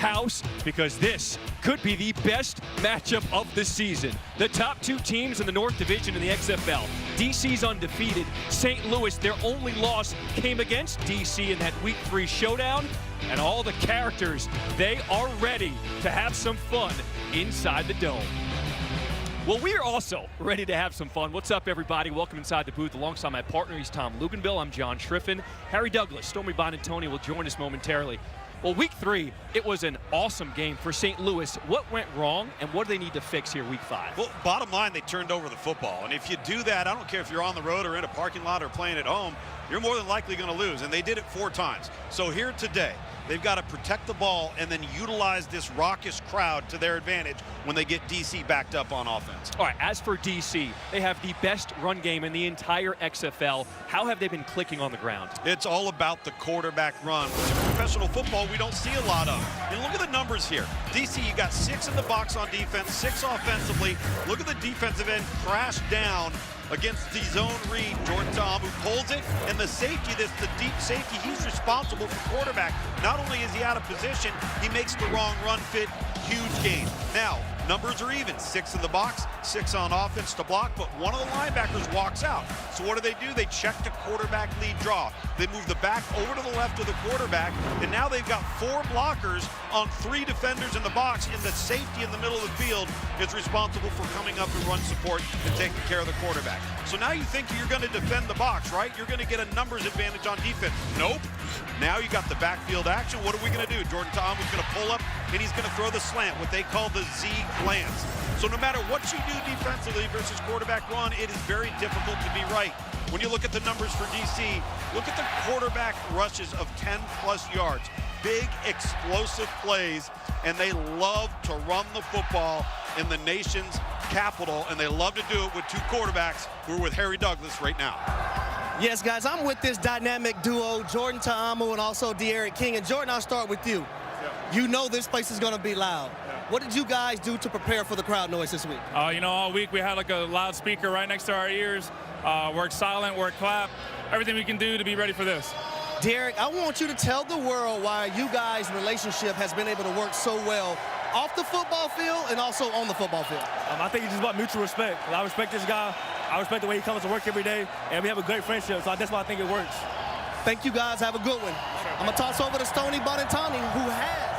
house because this could be the best matchup of the season. The top two teams in the North Division in the XFL. DC's undefeated. St. Louis, their only loss came against DC in that Week 3 showdown. And all the characters, they are ready to have some fun inside the dome. Well, we are also ready to have some fun. What's up, everybody? Welcome inside the booth. Alongside my partner, he's Tom Luganville. I'm John Schriffen. Harry Douglas, Stormy Bonantoni will join us momentarily. Well, Week 3, it was an awesome game for St. Louis. What went wrong, and what do they need to fix here Week 5? Well, bottom line, they turned over the football. And if you do that, I don't care if you're on the road or in a parking lot or playing at home, you're more than likely going to lose. And they did it 4 times. So here today, they've got to protect the ball and then utilize this raucous crowd to their advantage when they get DC backed up on offense. All right, as for DC, they have the best run game in the entire XFL. How have they been clicking on the ground? It's all about the quarterback run, which in professional football we don't see a lot of. And look at the numbers here. DC, you got 6 in the box on defense, 6 offensively. Look at the defensive end crash down against the zone read. Jordan Ta'amu pulls it, and the safety, that's the deep safety, he's responsible for quarterback. Not only is he out of position, he makes the wrong run fit. Huge gain. Now, numbers are even. 6 in the box, 6 on offense to block, but one of the linebackers walks out. So what do? They check the quarterback lead draw. They move the back over to the left of the quarterback, and now they've got 4 blockers on 3 defenders in the box, and the safety in the middle of the field is responsible for coming up and run support and taking care of the quarterback. So now you think you're going to defend the box, right? You're going to get a numbers advantage on defense. Nope. Now you got the backfield action. What are we going to do? Jordan Ta'amu's going to pull up, and he's going to throw the slant, what they call the Z glance. So no matter what you do defensively versus quarterback run, it is very difficult to be right. When you look at the numbers for DC, look at the quarterback rushes of 10-plus yards. Big, explosive plays, and they love to run the football in the nation's capital, and they love to do it with 2 quarterbacks who are with Harry Douglas right now. Yes, guys, I'm with this dynamic duo, Jordan Ta'amu and also De'Aaron King. And Jordan, I'll start with you. Yeah. You know this place is going to be loud. Yeah. What did you guys do to prepare for the crowd noise this week? All week we had like a loudspeaker right next to our ears. Work silent, work clap, everything we can do to be ready for this. Derek, I want you to tell the world why you guys' relationship has been able to work so well off the football field and also on the football field. I think it's just about mutual respect. I respect this guy. I respect the way he comes to work every day, and we have a great friendship, so that's why I think it works. Thank you, guys. Have a good one. I'm going to toss over to Stormy Bonantoni, who has.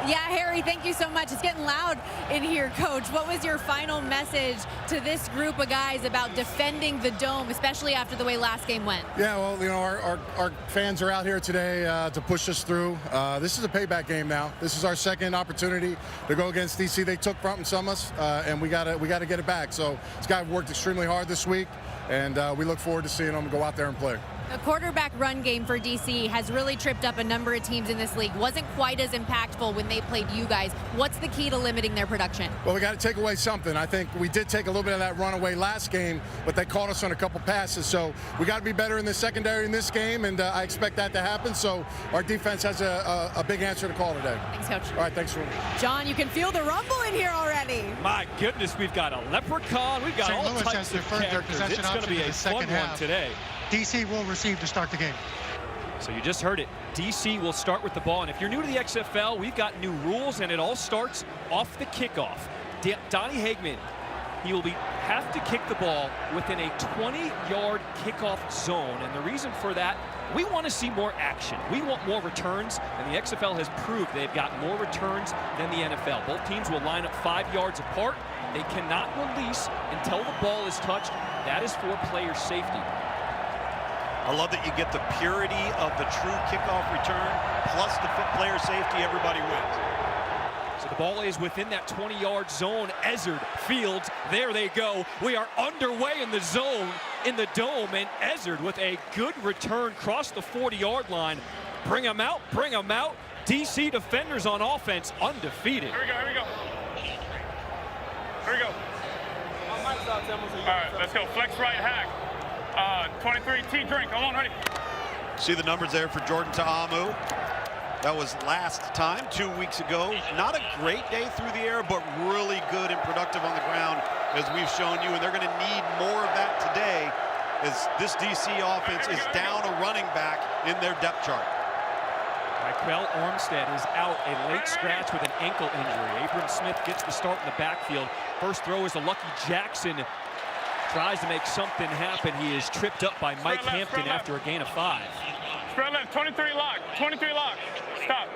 Yeah, Harry, thank you so much. It's getting loud in here, Coach. What was your final message to this group of guys about defending the dome, especially after the way last game went? Yeah, well, our fans are out here today to push us through. This is a payback game now. This is our second opportunity to go against DC. They took from some us, and we gotta get it back. So this guy worked extremely hard this week, and we look forward to seeing him go out there and play. The quarterback run game for DC has really tripped up a number of teams in this league. Wasn't quite as impactful when they played you guys. What's the key to limiting their production? Well, we got to take away something. I think we did take a little bit of that run away last game, but they caught us on a couple passes. So we got to be better in the secondary in this game, and I expect that to happen. So our defense has a big answer to call today. Thanks, Coach. All right, thanks for John, you can feel the rumble in here already. My goodness, we've got a leprechaun. We've got St. all Louis types has of deferred their characters. possession It's going to be a fun one today. DC will receive to start the game. So you just heard it. DC will start with the ball. And if you're new to the XFL, we've got new rules, and it all starts off the kickoff. Donnie Hagman, he will have to kick the ball within a 20-yard kickoff zone. And the reason for that, we want to see more action. We want more returns, and the XFL has proved they've got more returns than the NFL. Both teams will line up 5 yards apart. They cannot release until the ball is touched. That is for player safety. I love that you get the purity of the true kickoff return, plus the player safety, everybody wins. So the ball is within that 20-yard zone. Ezzard, Fields, there they go. We are underway in the zone, in the dome, and Ezzard with a good return across the 40-yard line. Bring them out, bring them out. DC defenders on offense, undefeated. Here we go, here we go. Here we go. All right, let's go. Flex right hack. 23 T drink. Hold on, ready. See the numbers there for Jordan Ta'amu. That was last time, 2 weeks ago. Not a great day through the air, but really good and productive on the ground, as we've shown you. And they're going to need more of that today, as this DC offense is down a running back in their depth chart. All right, Marquell Armstead is out, a late scratch with an ankle injury. Abram Smith gets the start in the backfield. First throw is a Lucky Jackson. Tries to make something happen. He is tripped up by Mike Hampton after a gain of 5. Spread left, 23 lock, 23 lock. Stop.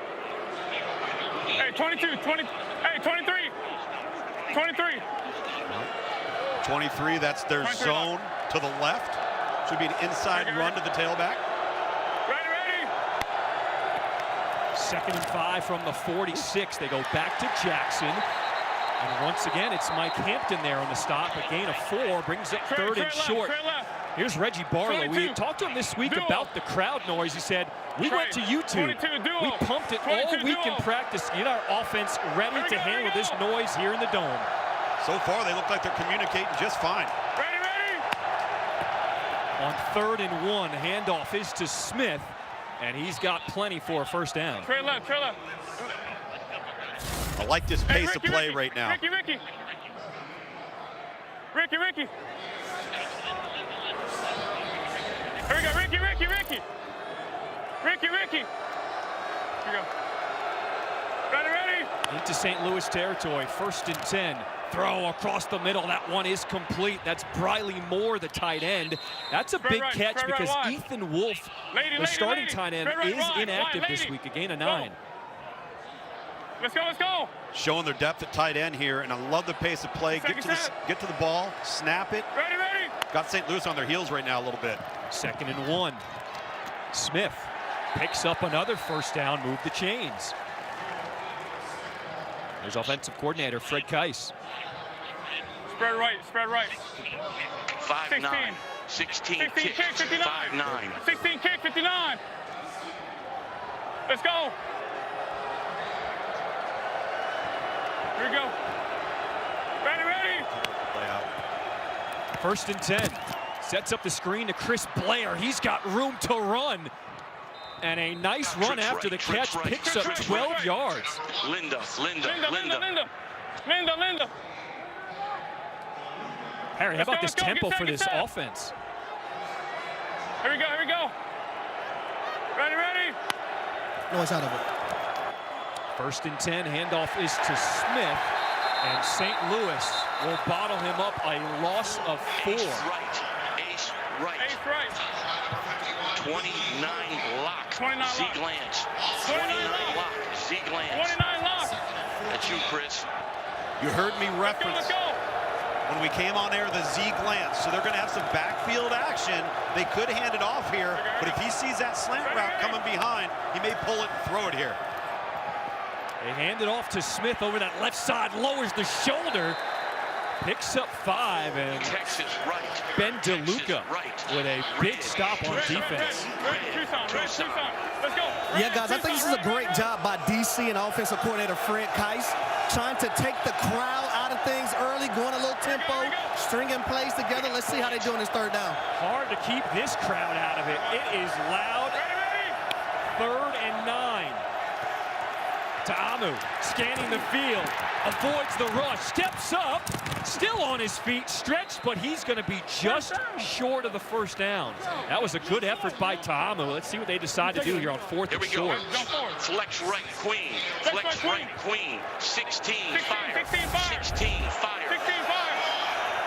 Hey, 22, 20, hey, 23. 23. 23, that's their zone to the left. Should be an inside run to the tailback. Ready. 2nd and 5 from the 46. They go back to Jackson. And once again, it's Mike Hampton there on the stop. A gain of 4 brings up 3rd and short. Here's Reggie Barlow. We talked to him this week about the crowd noise. He said, we went to YouTube. We pumped it all week in practice to get our offense ready to handle this noise here in the Dome. So far, they look like they're communicating just fine. Ready. On 3rd and 1, handoff is to Smith, and he's got plenty for a first down. Trail left. I like this pace of play right now. Ricky. Here we go, Ricky. Here we go. Ready. Into St. Louis territory, 1st and 10. Throw across the middle, that one is complete. That's Briley Moore, the tight end. That's a big catch because Ethan Wolf, the starting tight end, is inactive this week, a gain of 9. Let's go. Showing their depth at tight end here, and I love the pace of play. Get to the ball, snap it. Ready. Got St. Louis on their heels right now a little bit. 2nd and 1. Smith picks up another first down, move the chains. There's offensive coordinator Fred Keiss. Spread right. 5-9, 16 kick, 5-9. 16 kick, 59. Let's go. Here we go. Ready. Play out. 1st and 10. Sets up the screen to Chris Blair. He's got room to run. And a nice run after the catch picks up 12 yards. Linda. Harry, how about this tempo for this offense? Here we go. Ready. Noise out of it. 1st and 10, handoff is to Smith, and St. Louis will bottle him up a loss of 4. Ace right. 29 lock. 29 lock. Zeke Lance. 29 lock. Zeke Lance. 29 lock. That's you, Chris. You heard me reference Let's go. when we came on air the Zeke Lance. So they're going to have some backfield action. They could hand it off here, but if he sees that slant route coming behind, he may pull it and throw it here. They hand it off to Smith over that left side, lowers the shoulder, picks up 5, and Texas right. Ben DeLuca with a big stop on defense. Tucson. Let's go. Yeah, guys, I think this is a great job by DC and offensive coordinator Fred Keiss, trying to take the crowd out of things early, going a little tempo, stringing plays together. Let's see how they do on this 3rd down. Hard to keep this crowd out of it. It is loud. 3rd and 9. Ta'amu scanning the field, avoids the rush, steps up, still on his feet, stretched, but he's going to be just short of the first down. That was a good effort by Ta'amu. Let's see what they decide to do here on 4th and short. Flex right, Queen. 16, fire. 16, fire.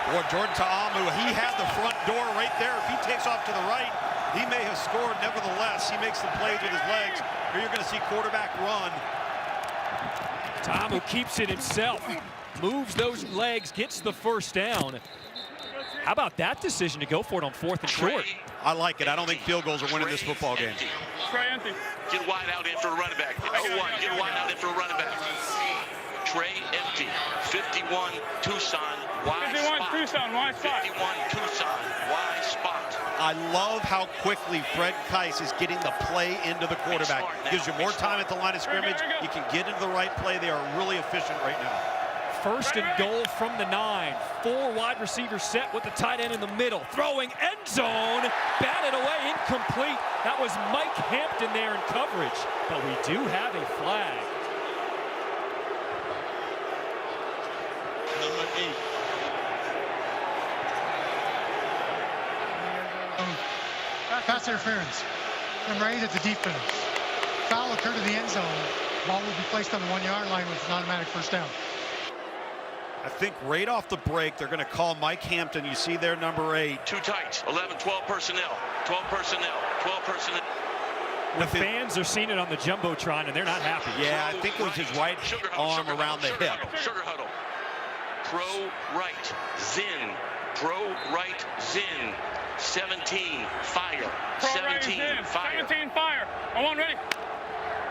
Boy, Jordan Ta'amu, he had the front door right there. If he takes off to the right, he may have scored. Nevertheless, he makes the plays with his legs. Here you're going to see quarterback run. Ta'amu keeps it himself, moves those legs, gets the first down. How about that decision to go for it on 4th and short? I like it. I don't think field goals are winning this football game. Trey empty. Get wide out in for a running back. 0-1, get wide out in for a running back. Trey empty. 51 Tucson, wide 51 spot. Tucson, wide spot. 51 Tucson, wide spot. I love how quickly Fred Keiss is getting the play into the quarterback. Gives you more time at the line of scrimmage. You can get into the right play. They are really efficient right now. 1st and goal from the 9. 4 wide receivers set with the tight end in the middle. Throwing end zone. Batted away, incomplete. That was Mike Hampton there in coverage. But we do have a flag. Number 8. Pass interference. Number 8 at the defense. foul occurred in the end zone, ball will be placed on the 1-yard line with an automatic first down. I think right off the break, they're going to call Mike Hampton. You see there, number 8. Two tights, 11, 12 personnel, 12 personnel, 12 personnel. The fans are seeing it on the Jumbotron, and they're not happy. Yeah, I think it was his right arm around the hip. Sugar huddle. Pro right, Zin. Pro right, Zin. 17, fire. 17, fire. 17, fire. On one, ready.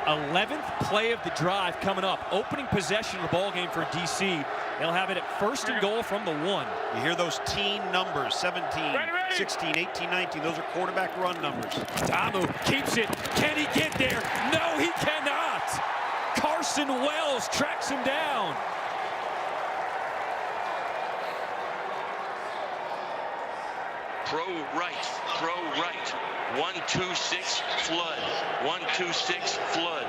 11th play of the drive coming up. Opening possession of the ball game for DC. They'll have it at 1st and goal from the 1. You hear those teen numbers, 17, 16, 18, 19. Those are quarterback run numbers. Ta'amu keeps it. Can he get there? No, he cannot. Carson Wells tracks him down. Pro right, pro right. 126 flood. 126 flood.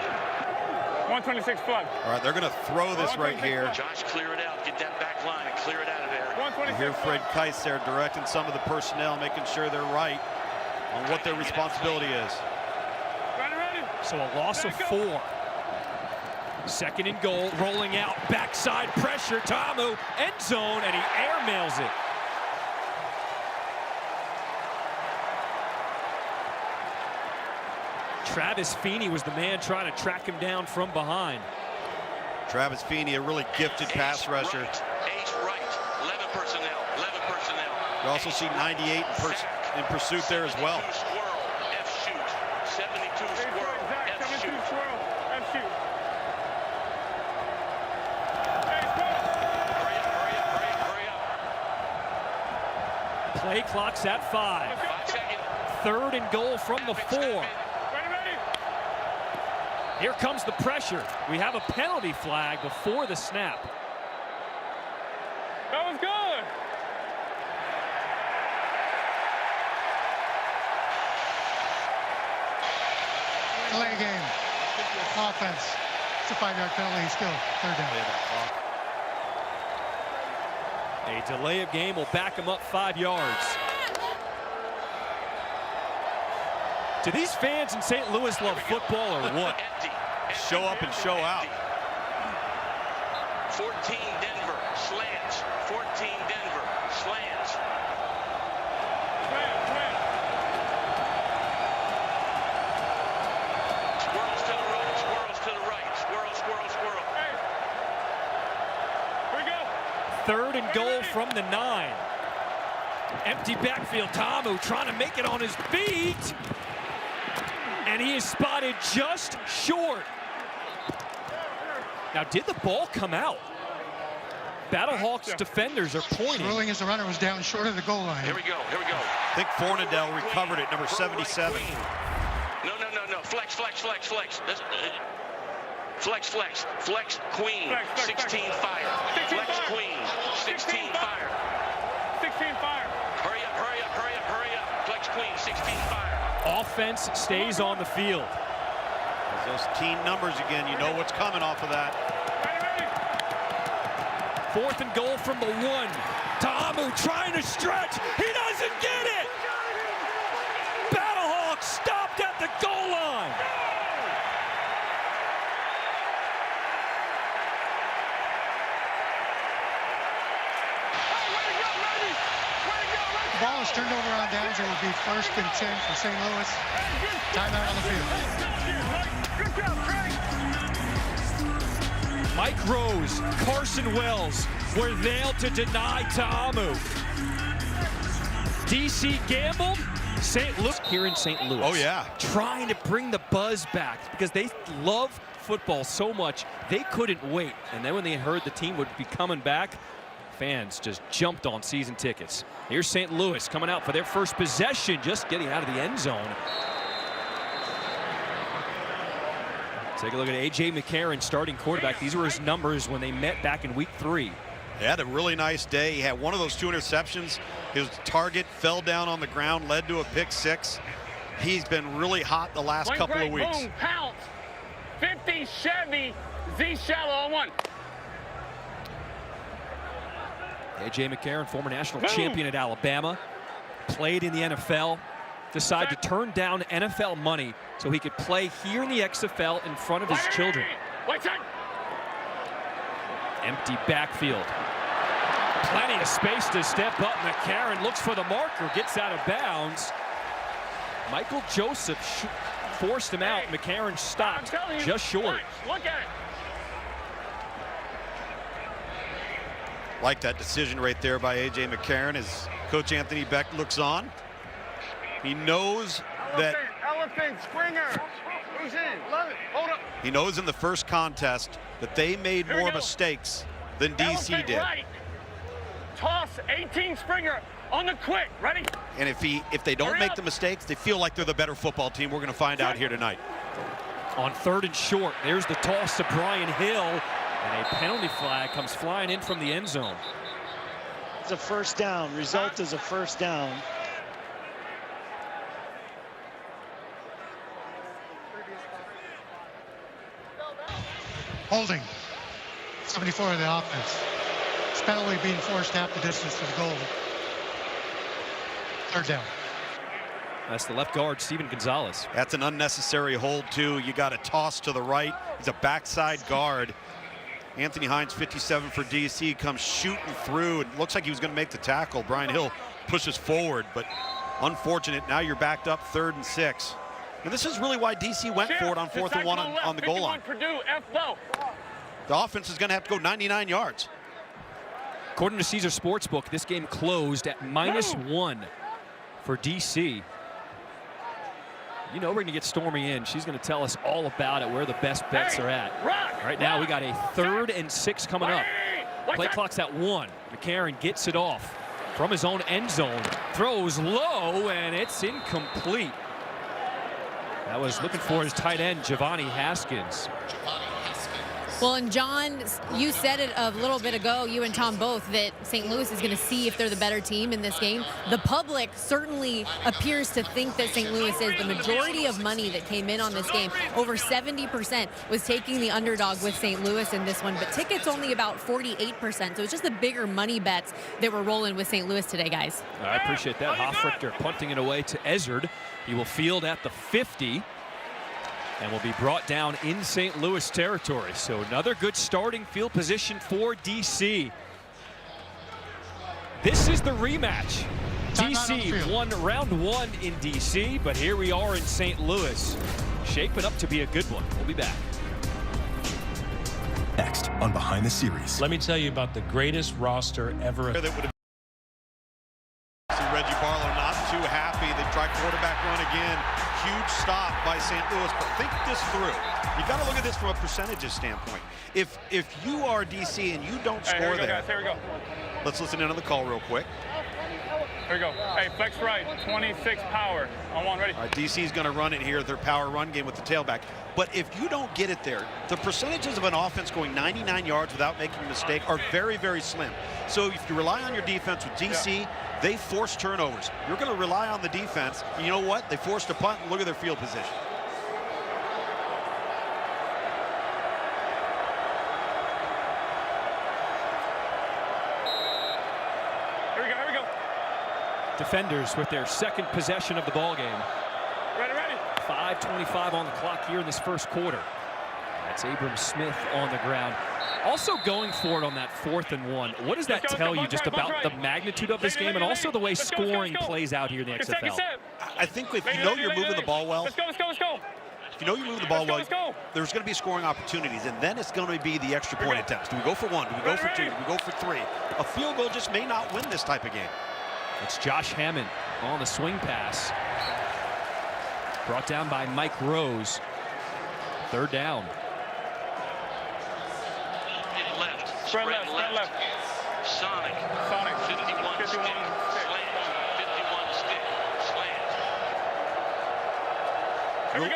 126 flood. All right, they're going to throw this right here. Josh, clear it out. Get that back line and clear it out of there. You hear Fred Kice there directing some of the personnel, making sure they're right on what their responsibility is. So a loss of 4. 2nd and goal, rolling out, backside pressure. Ta'amu, end zone, and he airmails it. Travis Feeney was the man trying to track him down from behind. Travis Feeney, a really gifted pass rusher. Ace right, 11 personnel, 11 personnel. You also see 98 in pursuit there as well. 72 squirrel, F shoot. 72 squirrel, F shoot. F shoot. Hurry up. Play clock's at 5. 5 seconds. 3rd and goal from the 4. Here comes the pressure. We have a penalty flag before the snap. That was good. Delay game. Offense. It's a 5-yard penalty. Still 3rd down. A delay of game will back him up 5 yards. Do these fans in St. Louis love football or what? Show up and show out. 14 Denver, slants. 14 Denver, slants. Squirrels to the right, squirrels to the right. Squirrel, squirrel, squirrel. Here we go. 3rd and goal from the 9. Empty backfield. Ta'amu trying to make it on his feet. And he is spotted just short. Now, did the ball come out? BattleHawks defenders are pointing. Ruling as the runner was down short of the goal line. Here we go, here we go. I think Fornadell recovered it, number 77. No. Flex. Flex, Queen. 16 fire. Flex, Queen. 16 fire. 16 fire. Hurry up. Flex, Queen. 16 fire. Offense stays on the field. Those teen numbers again, you know what's coming off of that. 4th and goal from the 1. Ta'amu trying to stretch. He doesn't get it. BattleHawks stopped at the goal line. The ball is turned over on downs. It will be 1st and 10 for St. Louis. Timeout on the field. Mike Rose, Carson Wells were there to deny Ta'amu. DC gambled. St. Louis here in St. Louis. Oh, yeah. Trying to bring the buzz back because they love football so much they couldn't wait. And then when they heard the team would be coming back, fans just jumped on season tickets. Here's St. Louis coming out for their first possession, just getting out of the end zone. Take a look at A.J. McCarron, starting quarterback. These were his numbers when they met back in week 3. He had a really nice day. He had one of those 2 interceptions. His target fell down on the ground, led to a pick 6. He's been really hot the last couple of weeks. Boom, pounce. 50 Chevy, Z shallow on 1. A.J. McCarron, former national champion at Alabama, played in the NFL. decide to turn down NFL money so he could play here in the XFL in front of his children. Empty backfield. Plenty of space to step up. McCarron looks for the marker, gets out of bounds. Michael Joseph forced him out. McCarron stopped just short. Look at it. Like that decision right there by A.J. McCarron as Coach Anthony Beck looks on. He knows that Elephant, Springer. Who's in? Love it. Hold up. he knows in the first contest that they made more mistakes than DC Elephant did. right. Toss 18 Springer on the quick. Ready? And if they don't Hurry make up. the mistakes, they feel like they're the better football team. We're going to find out here tonight. On 3rd and short, there's the toss to Brian Hill, and a penalty flag comes flying in from the end zone. It's a first down. Result is a first down. Holding. 74 of the offense. It's penalty being forced half the distance to the goal. 3rd down. That's the left guard, Steven Gonzalez. That's an unnecessary hold, too. You got a toss to the right. He's a backside guard. Anthony Hines, 57 for DC, comes shooting through. It looks like he was going to make the tackle. Brian Hill pushes forward, but unfortunate. Now you're backed up 3rd and 6. And this is really why DC went for it on 4th and 1 on the goal line. Purdue, F-low. The offense is going to have to go 99 yards. According to Caesar Sportsbook, this game closed at -1 for DC. You know we're going to get Stormy in. She's going to tell us all about it, where the best bets are at. Right now we got a 3rd and 6 coming up. Play clock's at 1. McCarron gets it off from his own end zone. Throws low, and it's incomplete. That was looking for his tight end, Giovanni Haskins. Well, and John, you said it a little bit ago, you and Tom both, that St. Louis is going to see if they're the better team in this game. The public certainly appears to think that St. Louis is. The majority of money that came in on this game, over 70%, was taking the underdog with St. Louis in this one, but tickets only about 48%. So it's just the bigger money bets that were rolling with St. Louis today, guys. I appreciate that. Hoffrichter punting it away to Ezard. He will field at the 50. And will be brought down in St. Louis territory. So another good starting field position for DC. This is the rematch. DC won round 1 in DC, but here we are in St. Louis. Shaping up to be a good one. We'll be back. Next on Behind the Series. Let me tell you about the greatest roster ever. That would have Reggie Barlow not too happy. They tried quarterback run again. Huge stop by St. Louis, but think this through. You've got to look at this from a percentages standpoint. If you are DC and you don't score there, guys, here we go. Let's listen in on the call real quick. Here we go. Hey, flex right, 26 power. On 1, ready. All right, DC's going to run it here, their power run game with the tailback. But if you don't get it there, the percentages of an offense going 99 yards without making a mistake are very, very slim. So if you rely on your defense with DC, they force turnovers. You're going to rely on the defense. And you know what? They forced a punt, and look at their field position. Here we go, here we go. Defenders with their 2nd possession of the ball game. Ready, ready. 5:25 on the clock here in this first quarter. That's Abram Smith on the ground. Also going for it on that 4th and 1. What does that tell you just about the magnitude of this game and also the way scoring plays out here in the XFL? I think if you know you're moving the ball well, let's go. if you know you're moving the ball well, there's going to be scoring opportunities, and then it's going to be the extra point attempts. Do we go for 1? Do we go for 2? Do we go for 3? A field goal just may not win this type of game. It's Josh Hammond on the swing pass. Brought down by Mike Rose. 3rd down. Spread left. Sonic. 51 stick. Slant. 51 stick. Slant. Here we go.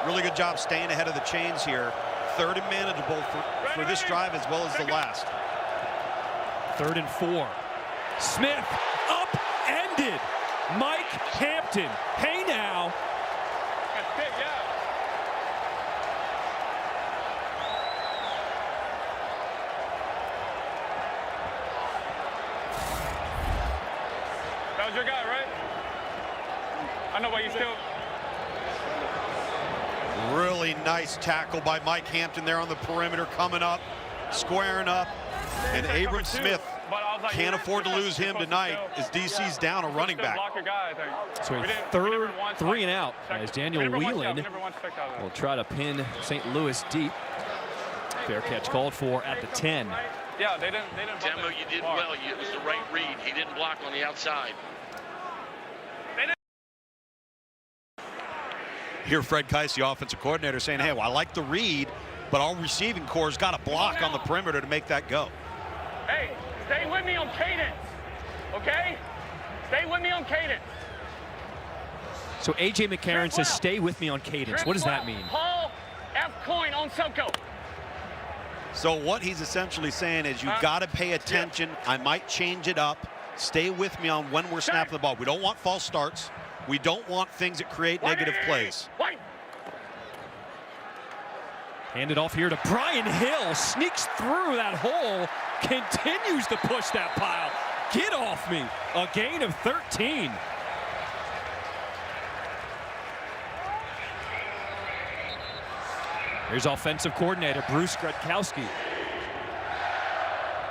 Really good job staying ahead of the chains here. 3rd and manageable for this drive as well as the last. 3rd and 4. Smith upended Mike Hampton. Hey now. That's it, yeah. That was your guy, right? I know, but you still. Really nice tackle by Mike Hampton there on the perimeter, coming up, squaring up, and Abram Smith can't afford to lose him tonight as DC's down a running back. So a third 3 and out as Daniel Whelan will try to pin St. Louis deep. Fair catch called for at the 10. Yeah, they didn't. Demo, you did well. It was the right read. He didn't block on the outside. Here, Fred Keiss, the offensive coordinator, saying, hey, well, I like the read, but our receiving core's got a block on the perimeter to make that go. Hey, stay with me on cadence, okay? Stay with me on cadence. So A.J. McCarron says, stay with me on cadence. What does that mean? Paul F. Coin on Soko. So what he's essentially saying is you've got to pay attention. I might change it up. Stay with me on when we're snapping the ball. We don't want false starts. We don't want things that create negative plays. Hand it off here to Brian Hill. Sneaks through that hole. Continues to push that pile. Get off me. A gain of 13. Here's offensive coordinator Bruce Gradkowski.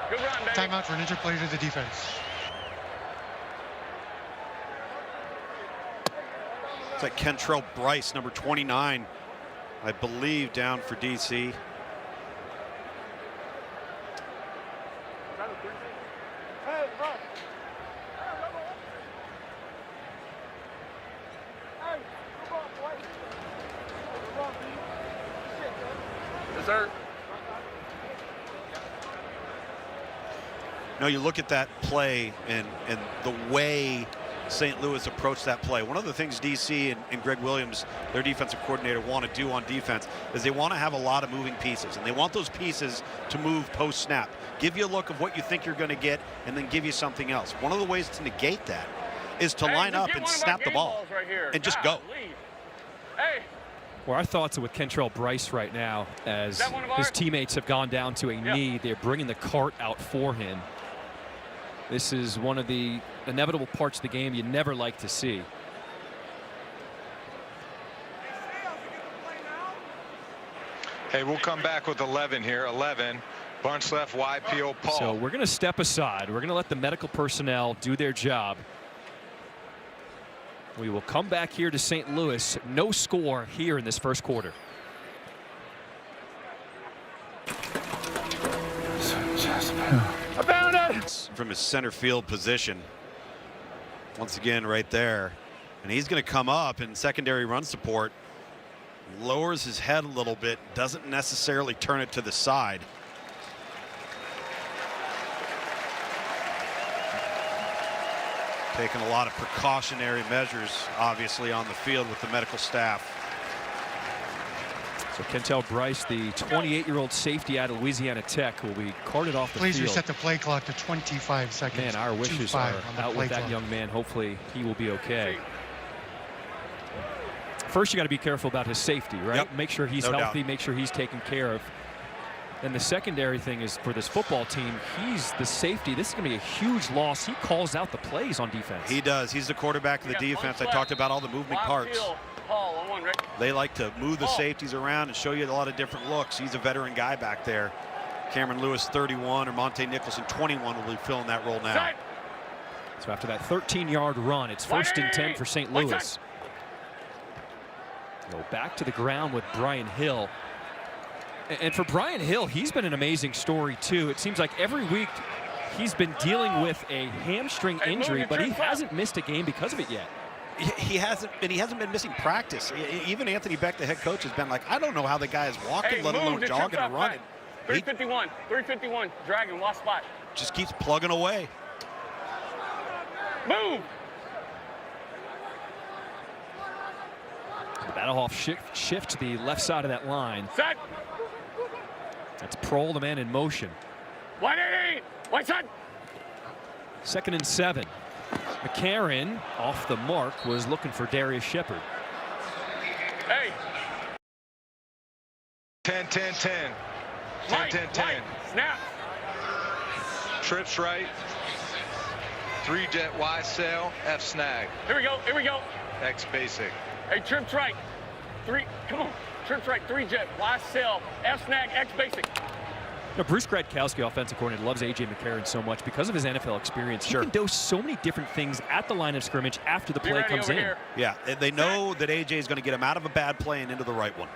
Good run, baby. Timeout for an interplay to the defense. It's like Kentrell Bryce, number 29, I believe, down for DC. Yes, sir. No, you look at that play and the way St. Louis approached that play. One of the things DC and Greg Williams, their defensive coordinator, want to do on defense is they want to have a lot of moving pieces, and they want those pieces to move post-snap. Give you a look of what you think you're going to get, and then give you something else. One of the ways to negate that is to line up and snap the ball and just go. Hey. Well, our thoughts are with Kentrell Bryce right now as his teammates have gone down to a knee. They're bringing the cart out for him. This is one of the inevitable parts of the game you never like to see. Hey, we'll come back with 11 here. 11. Bunch left, YPO Paul. So we're going to step aside. We're going to let the medical personnel do their job. We will come back here to St. Louis. No score here in this first quarter. I found it! From his center field position. Once again, right there. And he's going to come up in secondary run support. Lowers his head a little bit. Doesn't necessarily turn it to the side. Taking a lot of precautionary measures, obviously, on the field with the medical staff. So Kentrell Bryce, the 28-year-old safety out of Louisiana Tech, will be carted off the field. Please reset the play clock to 25 seconds. Man, our wishes are out with that young man. Hopefully he will be okay. First, you got to be careful about his safety, right? Yep. Make sure he's healthy, make sure he's taken care of. And the secondary thing is, for this football team, he's the safety. This is going to be a huge loss. He calls out the plays on defense. He does. He's the quarterback of the defense. I talked about all the moving parts. They like to move the safeties around and show you a lot of different looks. He's a veteran guy back there. Cameron Lewis, 31, or Monte Nicholson, 21, will be filling that role now. So after that 13-yard run, it's 1st and 10 for St. Louis. Go back to the ground with Brian Hill. And for Brian Hill, he's been an amazing story too. It seems like every week he's been dealing with a hamstring injury, but he hasn't missed a game because of it yet. He hasn't been missing practice. Even Anthony Beck, the head coach, has been like, I don't know how the guy is walking, let alone jogging and running. 351, dragon, lost spot. Just keeps plugging away. Move. The BattleHawks shift to the left side of that line. Set. That's Prohl, the man in motion. 180. One set. 2nd and 7. McCarron, off the mark, was looking for Darius Shepard. Hey. 10, 10, 10. 10, 10, 10. Snap. Trips right. 3 jet Y sail. F snag. Here we go. Here we go. X basic. Hey, trips right. 3, come on. Trips right, 3 jet, Y cell, F snag, X basic. You know, Bruce Gradkowski, offensive coordinator, loves A.J. McCarron so much because of his NFL experience. He can do so many different things at the line of scrimmage after the play comes in. Here. Yeah, they know that A.J. is going to get him out of a bad play and into the right one.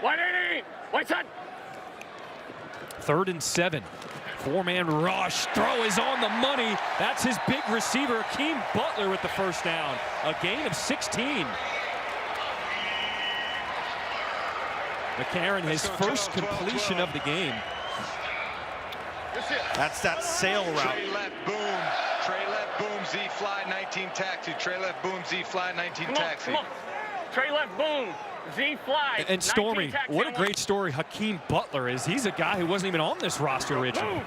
180, white side. 3rd and 7. 4-man rush. Throw is on the money. That's his big receiver, Hakeem Butler, with the first down. A gain of 16. McCarron, his first completion of the game. That's that sail route. Trey left, boom. Trey left, boom, Z fly, 19 taxi. Trey left, boom, Z fly, 19 taxi. Come on. Trey left, boom, Z fly. And Stormy, what a great story Hakeem Butler is. He's a guy who wasn't even on this roster originally.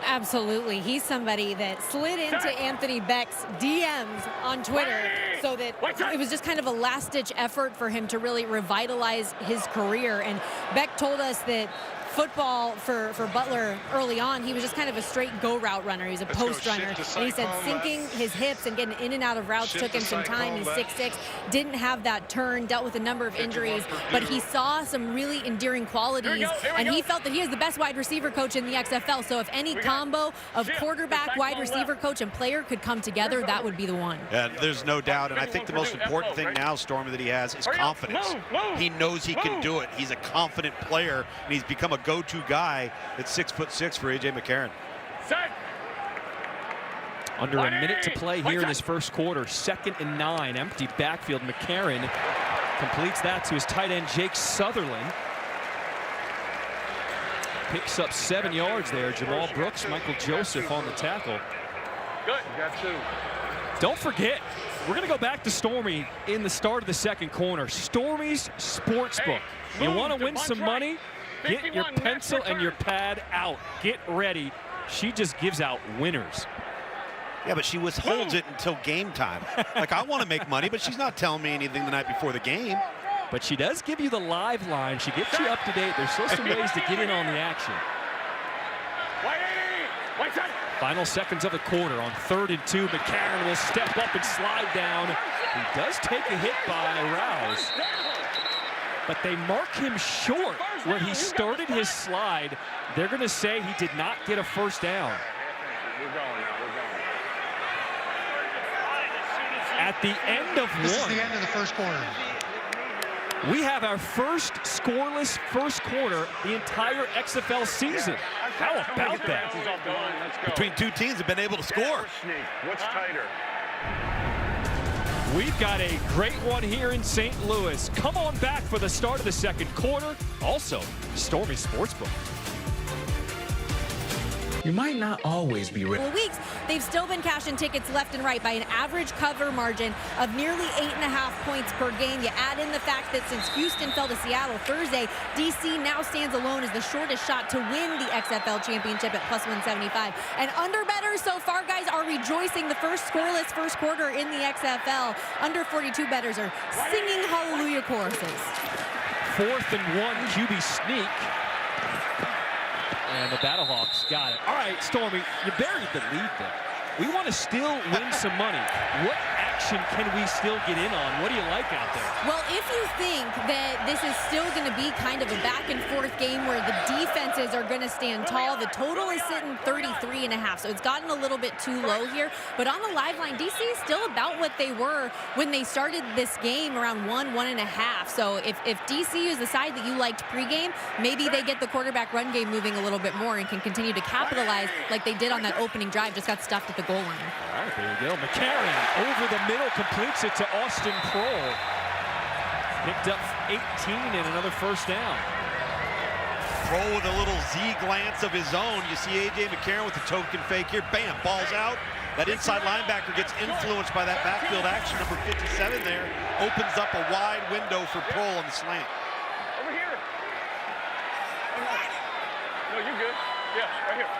Absolutely. He's somebody that slid into Anthony Beck's DMs on Twitter so that it was just kind of a last-ditch effort for him to really revitalize his career. And Beck told us that football for Butler early on, he was just kind of a straight go route runner. He was a post runner. And he said sinking his hips and getting in and out of routes took him some time. He's 6'6", didn't have that turn, dealt with a number of injuries, but he saw some really endearing qualities, and he felt that he is the best wide receiver coach in the XFL. So if any combo of quarterback, wide receiver coach, and player could come together, that would be the one. Yeah, there's no doubt, and I think the most important thing now, Stormy, that he has is confidence. He knows he can do it. He's a confident player, and he's become a go-to guy at 6'6" for A.J. McCarron. Under a minute to play here in his first quarter. 2nd and 9, empty backfield. McCarron completes that to his tight end, Jake Sutherland. Picks up 7 yards there. Jamal Brooks, Michael Joseph on the tackle. Good. Got 2. Don't forget, we're going to go back to Stormy in the start of the second corner. Stormy's Sportsbook. You want to win some money? Get your pencil and your pad out. Get ready. She just gives out winners. Yeah, but she withholds it until game time. Like, I want to make money, but she's not telling me anything the night before the game. But she does give you the live line. She gets you up to date. There's still some ways to get in on the action. Final seconds of the quarter on 3rd and 2. McCarron will step up and slide down. He does take a hit by Rouse. But they mark him short where he started his slide. They're going to say he did not get a first down. At the end of This is one, the end of the first quarter. we have our first scoreless first quarter the entire XFL season. How about that? Between two teams have been able to score. What's tighter? We've got a great one here in St. Louis. Come on back for the start of the second quarter. Also, Stormy Sportsbook. You might not always be ready. Weeks, they've still been cashing tickets left and right by an average cover margin of nearly 8.5 points per game. You add in the fact that since Houston fell to Seattle Thursday, DC now stands alone as the shortest shot to win the XFL championship at +175. And underbettors so far, guys, are rejoicing. The first scoreless first quarter in the XFL. Under 42 bettors are singing hallelujah choruses. 4th and 1, QB sneak. And the BattleHawks got it. All right, Stormy, you buried the lead there. We want to still win some money. What action can we still get in on? What do you like out there? Well, if you think that this is still going to be kind of a back-and-forth game where the defenses are going to stand tall, the total is sitting 33.5, so it's gotten a little bit too low here. But on the live line, DC is still about what they were when they started this game, around 1.5. So if DC is the side that you liked pregame, maybe they get the quarterback run game moving a little bit more and can continue to capitalize like they did on that opening drive. Just got stuffed at the goal line. All right, there you go. McCarron over the middle, completes it to Austin Kroll. Picked up 18 and another first down. Kroll with a little Z glance of his own. You see A.J. McCarron with the token fake here. Bam, ball's out. That inside linebacker gets influenced by that backfield action. Number 57 there opens up a wide window for Kroll on the slant. Over here. No, you're good. Yeah, right here.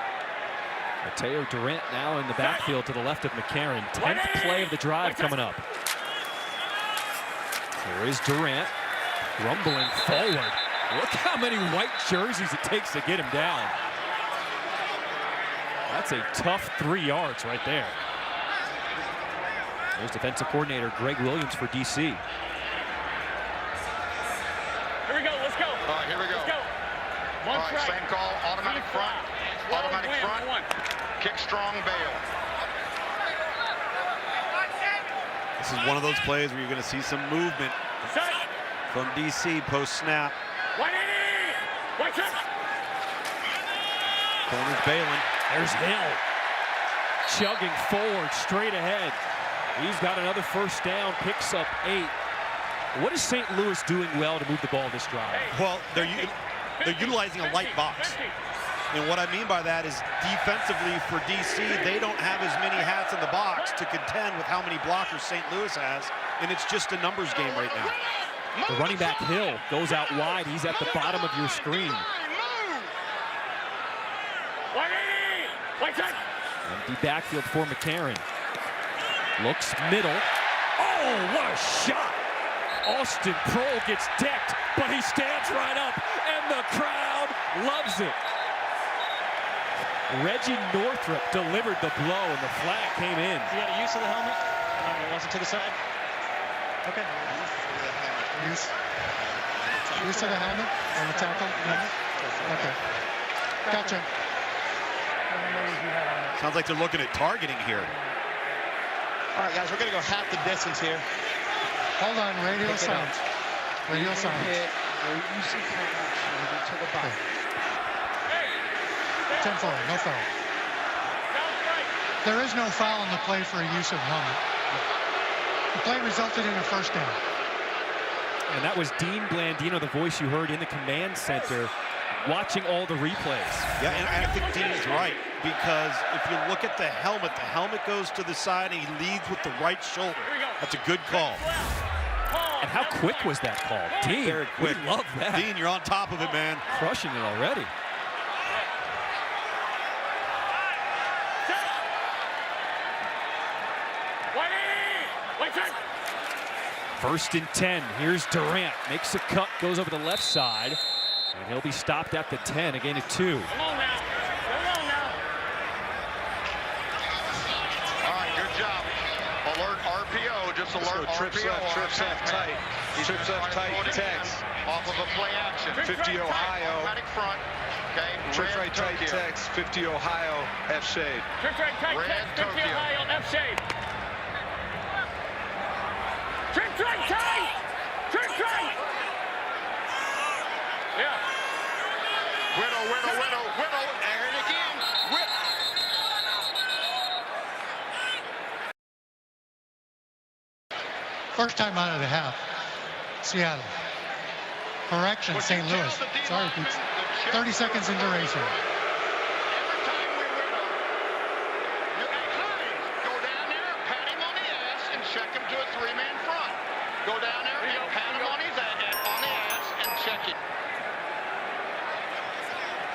Mateo Durant now in the backfield to the left of McCarron. 10th play of the drive coming up. Here is Durant, rumbling forward. Look how many white jerseys it takes to get him down. That's a tough 3 yards right there. There's defensive coordinator Greg Williams for DC. Here we go. Let's go. All right, here we go. Let's go. All right, same call. Automatic front. Automatic front. Kick strong, bail. This is one of those plays where you're going to see some movement from DC post-snap. Corner's bailing. There's Hill. Chugging forward, straight ahead. He's got another first down, picks up 8. What is St. Louis doing well to move the ball this drive? Well, they're utilizing a light box. And what I mean by that is defensively for DC, they don't have as many hats in the box to contend with how many blockers St. Louis has, and it's just a numbers game right now. The running back Hill goes out wide. He's at the bottom of your screen. Empty backfield for McCarron. Looks middle. Oh, what a shot! Austin Prohl gets decked, but he stands right up, and the crowd loves it. Reggie Northrup delivered the blow, and the flag came in. You got a use of the helmet? It wasn't to the side? Okay. Use of the helmet on the tackle? Okay. Gotcha. Sounds like they're looking at targeting here. All right, guys, we're going to go half the distance here. Hold on, radio silence. Radio silence. To the back. 10-4, no foul. There is no foul on the play for a use of helmet. The play resulted in a first down. And that was Dean Blandino, the voice you heard in the command center, watching all the replays. Yeah, and I think Dean's right, because if you look at the helmet goes to the side and he leads with the right shoulder. That's a good call. And how quick was that call? Dean, very quick. We love that. Dean, you're on top of it, man. Crushing it already. First and 10. Here's Durant. Makes a cut, goes over the left side. And he'll be stopped at the 10, a gain of 2. All right, good job. Alert RPO, just alert RPO. Trips left tight. Trips left tight, text. Off of a play action. 50 Ohio. Automatic front. Okay. Trips right tight, text. 50 Ohio, F shade. Trips right tight, text. 50 Ohio, F shade. Trips right tight. Trips right. Yeah. Widow. And again. First time out of the half. Seattle. Correction, St. Louis. Sorry, Pete. 30 seconds in duration. Every time we widow, you go down there, pat him on the ass, and check him to a 3-man front. Go down there and pat him on the ass and check him.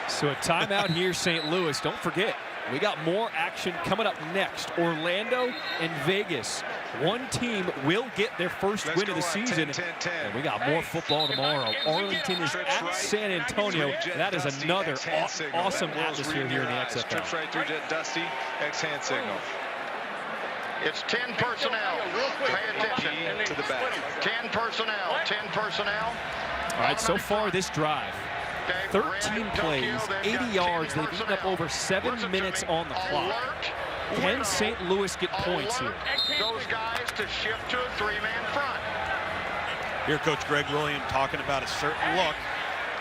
So a timeout here, St. Louis. Don't forget, we got more action coming up next. Orlando and Vegas. One team will get their first win of the season. And we got more football tomorrow. Arlington is at San Antonio. That is another awesome atmosphere here in the XFL. Trips right through Dusty, X-hand signal. It's 10 personnel. Pay attention. To the back. 10 personnel. 10 personnel. All right, so far this drive, 13 plays, 80 yards. They've eaten up over 7 minutes on the clock. Can St. Louis get points here? Those guys to shift to a 3-man front. Here, Coach Greg Williams talking about a certain look.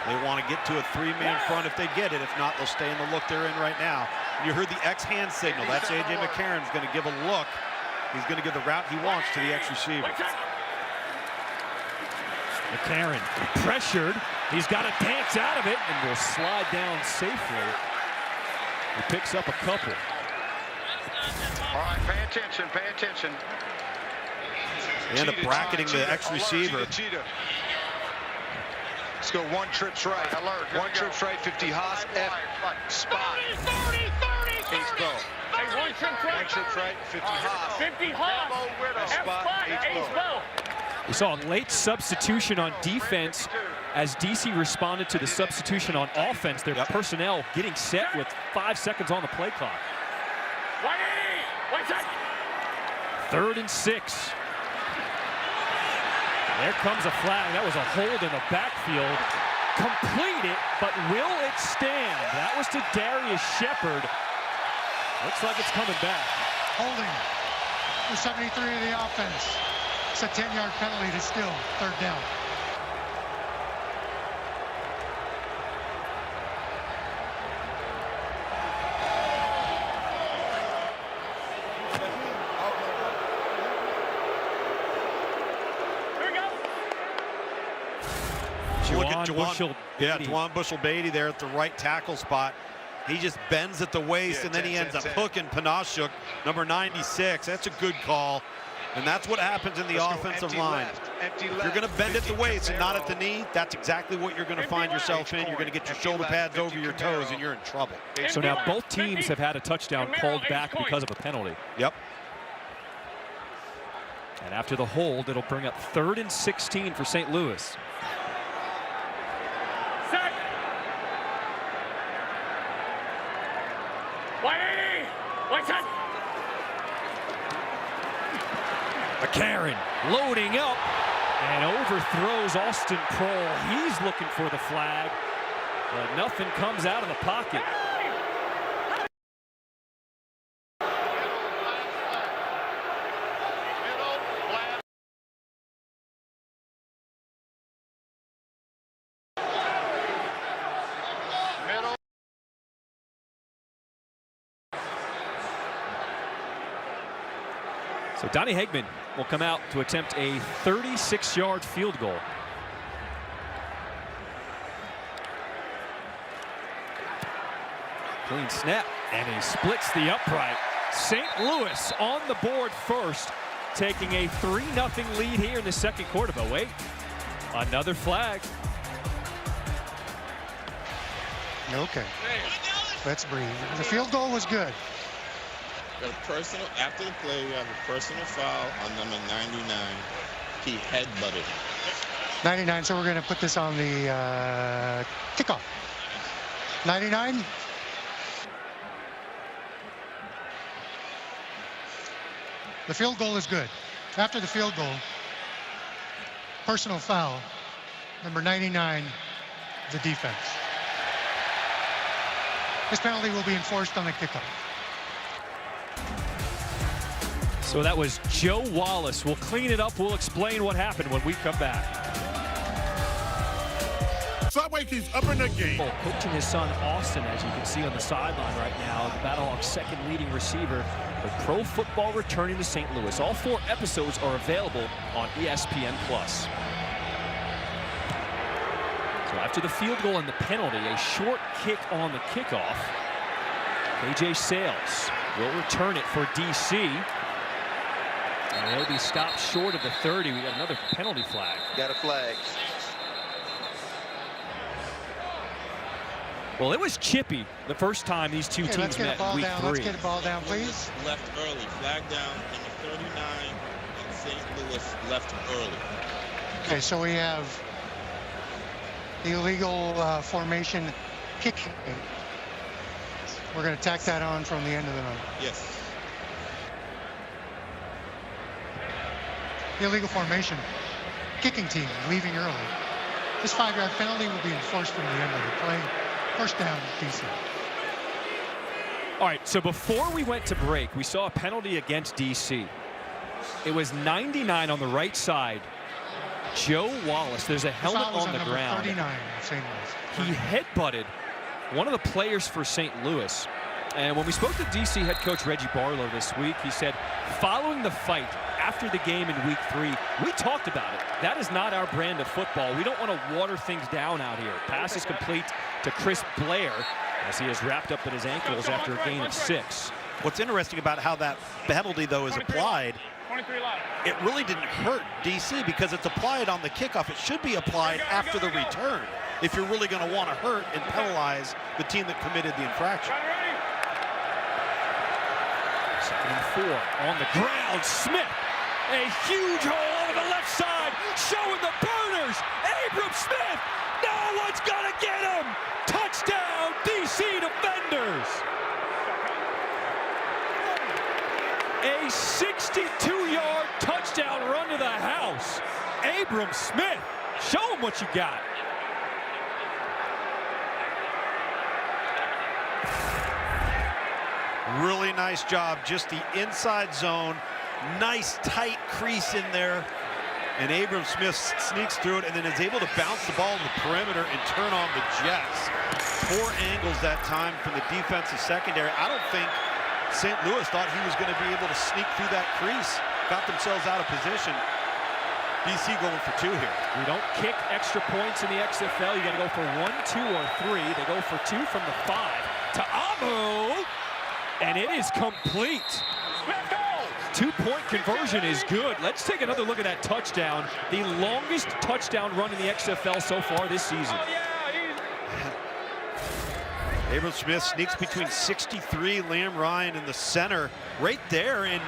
They want to get to a 3-man front if they get it. If not, they'll stay in the look they're in right now. You heard the X-hand signal. That's A.J. McCarron's going to give a look. He's going to give the route he wants to the X-receiver. McCarron pressured. He's got to dance out of it and will slide down safely. He picks up a couple. All right, pay attention, pay attention. They end up bracketing the X-receiver. Let's go one trips right. Alert. One trips right, 50 Haas, F, spot. 30. Ace Bow. Hey, one trips right. One trips right, 50 Haas. 50 Haas. F spot, Ace Bow. We saw a late substitution on defense as DC responded to the substitution on offense. Their personnel getting set with 5 seconds on the play clock. 3rd and 6. There comes a flag. That was a hold in the backfield. Completed, but will it stand? That was to Darius Shepard. Looks like it's coming back. Holding for 73 of the offense. It's a 10-yard penalty to still 3rd down. Look at Juwan Bushell-Beatty there at the right tackle spot. He just bends at the waist, and then he ends up hooking Panashuk, number 96. That's a good call, and that's what happens in the offensive line. If you're going to bend at the waist and not at the knee, that's exactly what you're going to find yourself in. You're going to get your shoulder pads over your toes, and you're in trouble. So now both teams have had a touchdown called back because of a penalty. Yep. And after the hold, it'll bring up 3rd and 16 for St. Louis. McCarron loading up and overthrows Austin Prohl. He's looking for the flag, but nothing comes out of the pocket. So Donnie Hegman will come out to attempt a 36-yard field goal. Clean snap, and he splits the upright. St. Louis on the board first, taking a 3-0 lead here in the 2nd quarter. But wait, another flag. Okay, let's breathe. The field goal was good. Got a personal, after the play, we have a personal foul on number 99. He headbutted him. 99, so we're going to put this on the kickoff. 99. The field goal is good. After the field goal, personal foul, number 99, the defense. This penalty will be enforced on the kickoff. So that was Joe Wallace. We'll clean it up. We'll explain what happened when we come back. Subway keeps up in the game. Coaching his son Austin, as you can see on the sideline right now, the BattleHawks' 2nd leading receiver, with pro football returning to St. Louis. All 4 episodes are available on ESPN+. So after the field goal and the penalty, a short kick on the kickoff. KJ Sales will return it for DC. And he'll be stopped short of the 30. We got another penalty flag. Got a flag. Well, it was chippy the first time these two teams met in week 3. Let's get the ball down, please. Left early. Flag down. Number 39 and St. Louis left early. Okay, so we have illegal formation kicking. We're going to tack that on from the end of the night. Yes. Illegal formation, kicking team leaving early. This 5-yard penalty will be enforced from the end of the play. First down, DC. All right, so before we went to break, we saw a penalty against DC. It was 99 on the right side. Joe Wallace, there's a helmet on the ground. 39 of St. Louis. He headbutted one of the players for St. Louis. And when we spoke to DC head coach Reggie Barlow this week, he said, following the fight, after the game in week 3, we talked about it. That is not our brand of football. We don't want to water things down out here. Pass is complete to Chris Blair as he is wrapped up at his ankles after a gain of 6. What's interesting about how that penalty, though, is applied, it really didn't hurt DC because it's applied on the kickoff. It should be applied after the return if you're really going to want to hurt and penalize the team that committed the infraction. 2nd and 4 on the ground. Smith. A huge hole over the left side, showing the burners. Abram Smith, no one's gonna get him. Touchdown, DC defenders. A 62 Abram Smith, show him what you got. Really nice job, just the inside zone. Nice tight crease in there. And Abram Smith sneaks through it and then is able to bounce the ball in the perimeter and turn on the Jets. Poor angles that time from the defensive secondary. I don't think St. Louis thought he was going to be able to sneak through that crease. Got themselves out of position. DC going for 2 here. We don't kick extra points in the XFL. You got to go for 1, 2, or 3. They go for 2 from the 5 to Amu, and it is complete. Let's go! 2-point conversion is good. Let's take another look at that touchdown. The longest touchdown run in the XFL so far this season. Oh, yeah. Abram Smith sneaks between 63, Liam Ryan in the center right there, and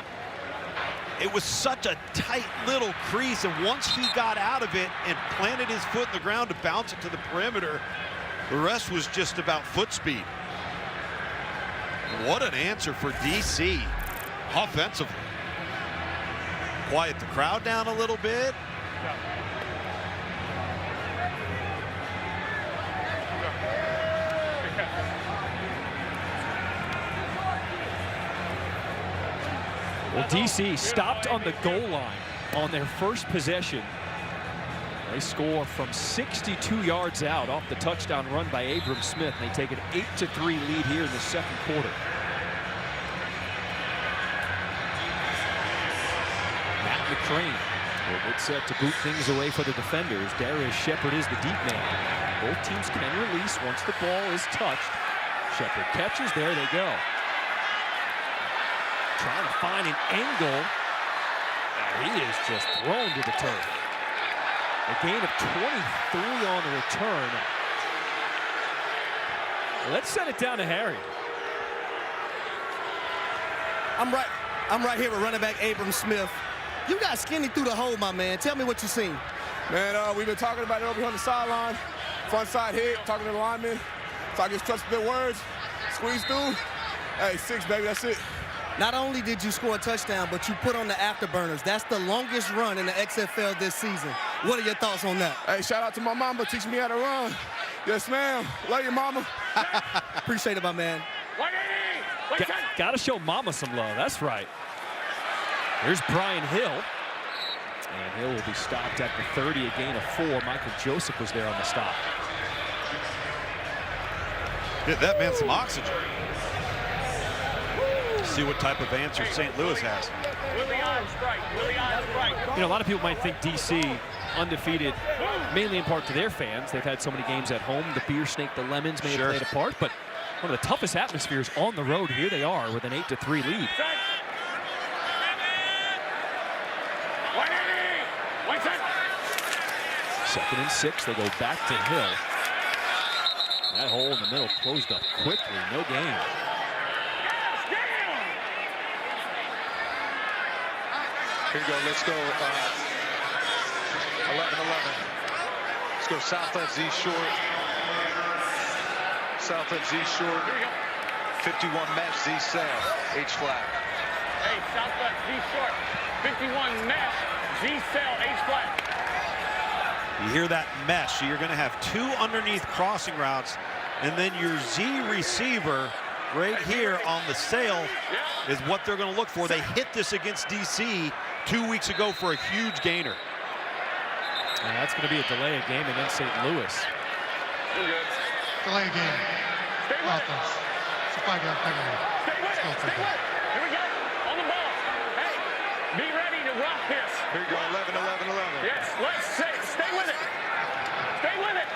it was such a tight little crease, and once he got out of it and planted his foot in the ground to bounce it to the perimeter, the rest was just about foot speed. What an answer for DC offensively. Quiet the crowd down a little bit. Well, DC stopped on the goal line on their first possession. They score from 62 yards out off the touchdown run by Abram Smith. They take an 8-3 lead here in the second quarter. Matt McCrane will get set to boot things away for the defenders. Darius Shepard is the deep man. Both teams can release once the ball is touched. Shepard catches, there they go. Trying to find an angle. And he is just thrown to the turf. A gain of 23 on the return. Let's send it down to Harry. I'm right here with running back Abram Smith. You got skinny through the hole, my man. Tell me what you seen. Man, we've been talking about it over here on the sideline. Front side hit, talking to the linemen. So I just trusted their words, squeeze through. Hey, 6, baby, that's it. Not only did you score a touchdown, but you put on the afterburners. That's the longest run in the XFL this season. What are your thoughts on that? Hey, shout out to my mama teaching me how to run. Yes, ma'am. Love you, mama. Appreciate it, my man. Got to show mama some love. That's right. Here's Brian Hill. And Hill will be stopped at the 30, a gain of 4. Michael Joseph was there on the stop. Get that man some oxygen. See what type of answer St. Louis has. You know, a lot of people might think DC undefeated, mainly in part to their fans. They've had so many games at home. The beer snake, the lemons may have played a part, but one of the toughest atmospheres on the road. Here they are with an 8-3 lead. Second and 6, they go back to Hill. That hole in the middle closed up quickly, no gain. Here we go, let's go 11-11. Let's go south left Z short. South left Z short. 51 mesh Z cell, H flat. Hey, south left Z short. 51 mesh Z cell, H flat. You hear that mesh, so you're going to have 2 underneath crossing routes, and then your Z receiver right here on the sail is what they're going to look for. They hit this against DC 2 weeks ago for a huge gainer. And that's going to be a delay of game against St. Louis. Delay game. Offense. It's a 5-yard penalty. Let's go for it. Here we go. On the ball. Hey, be ready to rock this. Here we go, 11-11-11. Yes, let's stay with it. Stay with it.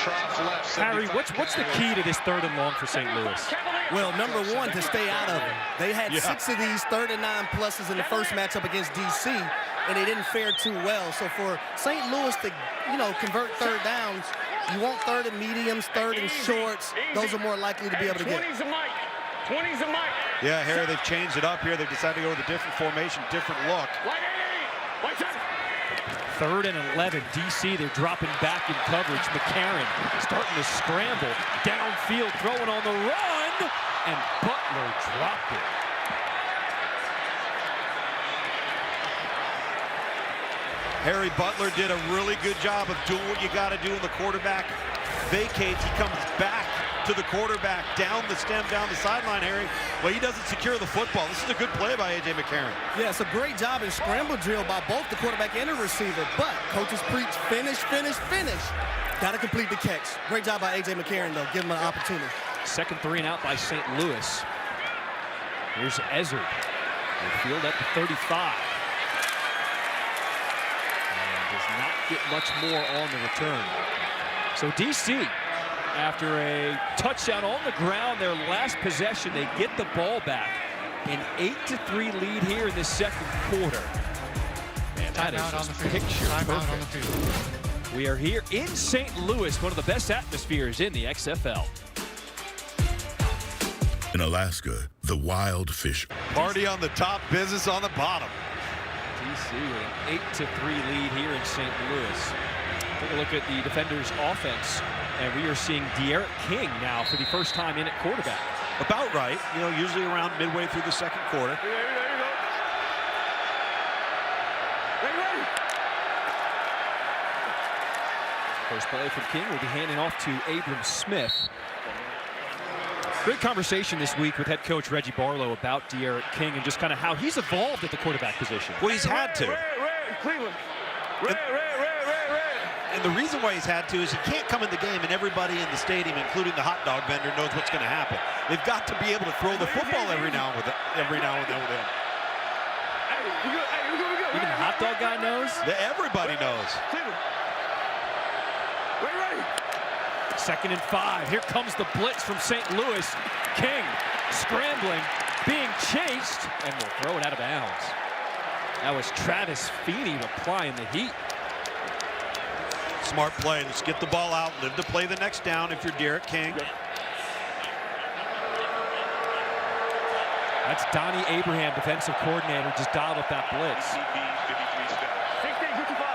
Trough left. Harry, what's the key to this 3rd and long for St. Louis? Well, number 1, to stay out of it. They had 6 of these 3rd and 9 pluses in the first matchup against DC, and they didn't fare too well. So for St. Louis to, convert 3rd downs, you want 3rd and mediums, 3rd and shorts. Those are more likely to be able to get. 20's a mic. 20's a mic. Yeah, Harry, they've changed it up here. They've decided to go with a different formation, different look. 3rd and 11, DC, they're dropping back in coverage. McCarron starting to scramble. Downfield, throwing on the run, and Butler dropped it. Harry Butler did a really good job of doing what you got to do when the quarterback vacates. He comes back to the quarterback, down the stem, down the sideline, Harry. Well, he doesn't secure the football. This is a good play by A.J. McCarron. Yeah, it's a great job in scramble drill by both the quarterback and the receiver. But coaches preach finish, finish, finish. Got to complete the catch. Great job by A.J. McCarron, though. Give him an opportunity. Second 3 and out by St. Louis. Here's Ezzard. Field at the 35. And does not get much more on the return. So DC, after a touchdown on the ground, their last possession, they get the ball back. An 8-3 lead here in the second quarter. Man, that is just picture perfect. We are here in St. Louis, one of the best atmospheres in the XFL. In Alaska, the wild fish. Party on the top, business on the bottom. DC with an 8-3 lead here in St. Louis. Take a look at the defenders' offense, and we are seeing De'Aaron King now for the first time in at quarterback. About right, you know, usually around midway through the second quarter. First play from King will be handing off to Abram Smith. Great conversation this week with head coach Reggie Barlow about De'Aaron King and just kind of how he's evolved at the quarterback position. Well, he's had to. Cleveland. And the reason why he's had to is he can't come in the game and everybody in the stadium, including the hot dog vendor, knows what's going to happen. They've got to be able to throw the football every now and then with him. Even the hot dog guy knows? Everybody knows. Second and 5. Here comes the blitz from St. Louis. King scrambling, being chased, and will throw it out of bounds. That was Travis Feeney applying the heat. Smart play. Let's get the ball out. Live to play the next down if you're De'Aaron King. That's Donnie Abraham, defensive coordinator, just dialed up that blitz. 16-55.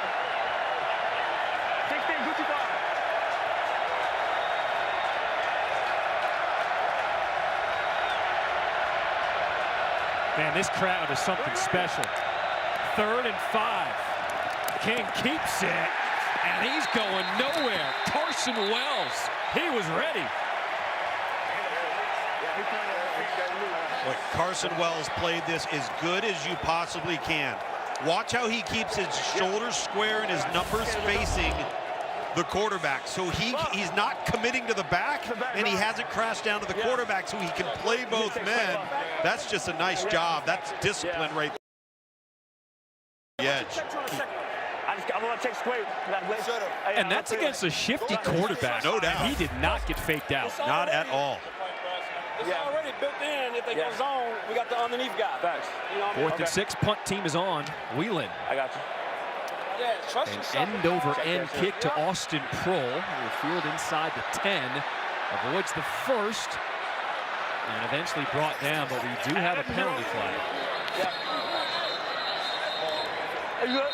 Man, this crowd is something special. 3rd and 5. King keeps it, and he's going nowhere. Carson Wells, he was ready. Look, Carson Wells played this as good as you possibly can. Watch how he keeps his shoulders square and his numbers facing the quarterback. So he's not committing to the back, and he hasn't crashed down to the quarterback, so he can play both men. That's just a nice job. That's discipline right there. The edge. And that's against a shifty quarterback. No doubt. He did not get faked out. Not at all. It's already built in. If they go zone, we got the underneath guy. Facts. You know what I mean? 4th and 6. Punt team is on. Wheelan. I got you. Yeah, trust An end-over-end kick to Austin Prohl. Will field inside the 10. Avoids the first. And eventually brought down, but we do have a penalty flag. Yeah. Are you good?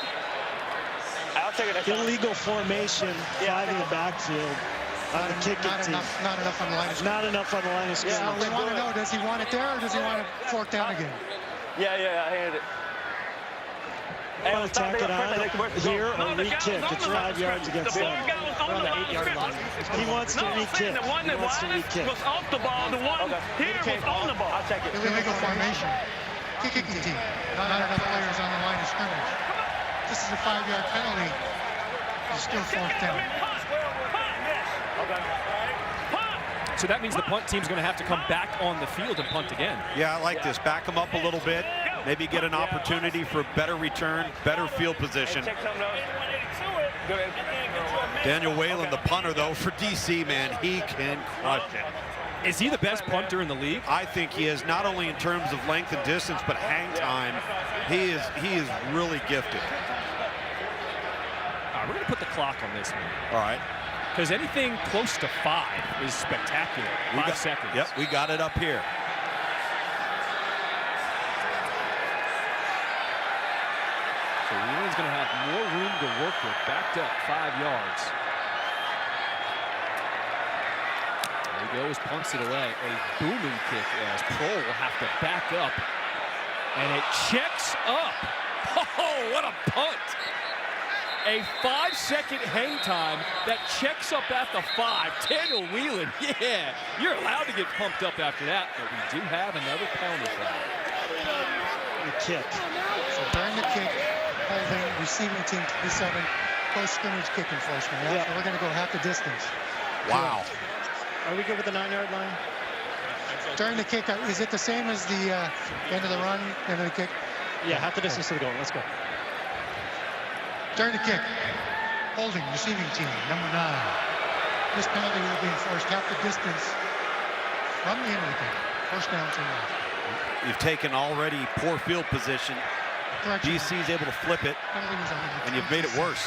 I'll take it. Illegal formation, 5 in the backfield. On the kicking team. Not enough on the line of scrimmage. Not enough on the line of scrimmage. So we want to know, does he want it there or does he want it forked down again? Yeah, I handed it. Want to tack it on here or re-kick? It's 5 yards against them. On the 8-yard line. He wants to re-kick. The one that was off the ball. The one here was on the ball. I'll take it. Illegal formation. Kicking team. Not enough players on the line of scrimmage. This is a 5-yard penalty. He's still forked down. So that means the punt team's going to have to come back on the field and punt again. Yeah, I like this. Back them up a little bit. Maybe get an opportunity for a better return, better field position. Daniel Whalen, the punter, though, for DC, man, he can crush it. Is he the best punter in the league? I think he is, not only in terms of length and distance, but hang time. He is really gifted. All right, we're going to put the clock on this one. All right. Because anything close to 5 is spectacular. 5 seconds. Yep, we got it up here. So Wheelan's going to have more room to work with. Backed up 5 yards. There he goes, punts it away. A booming kick as Prohl will have to back up. And it checks up. Oh, what a punt. A 5-second hang time that checks up at the 5. Daniel Whelan, yeah, you're allowed to get pumped up after that, but we do have another penalty flag. The kick. So during the kick, holding, receiving team 37, close scrimmage kick enforcement. Yeah. So we're going to go half the distance. Wow. Are we good with the 9-yard line? During the kick, is it the same as the end of the run, end of the kick? Yeah, half the distance to the goal. Let's go. During the kick, holding, receiving team, number 9. This penalty will be enforced half the distance from the end of the kick. First down, 2 yards. You've taken already poor field position. DC's able to flip it, and you've made it worse.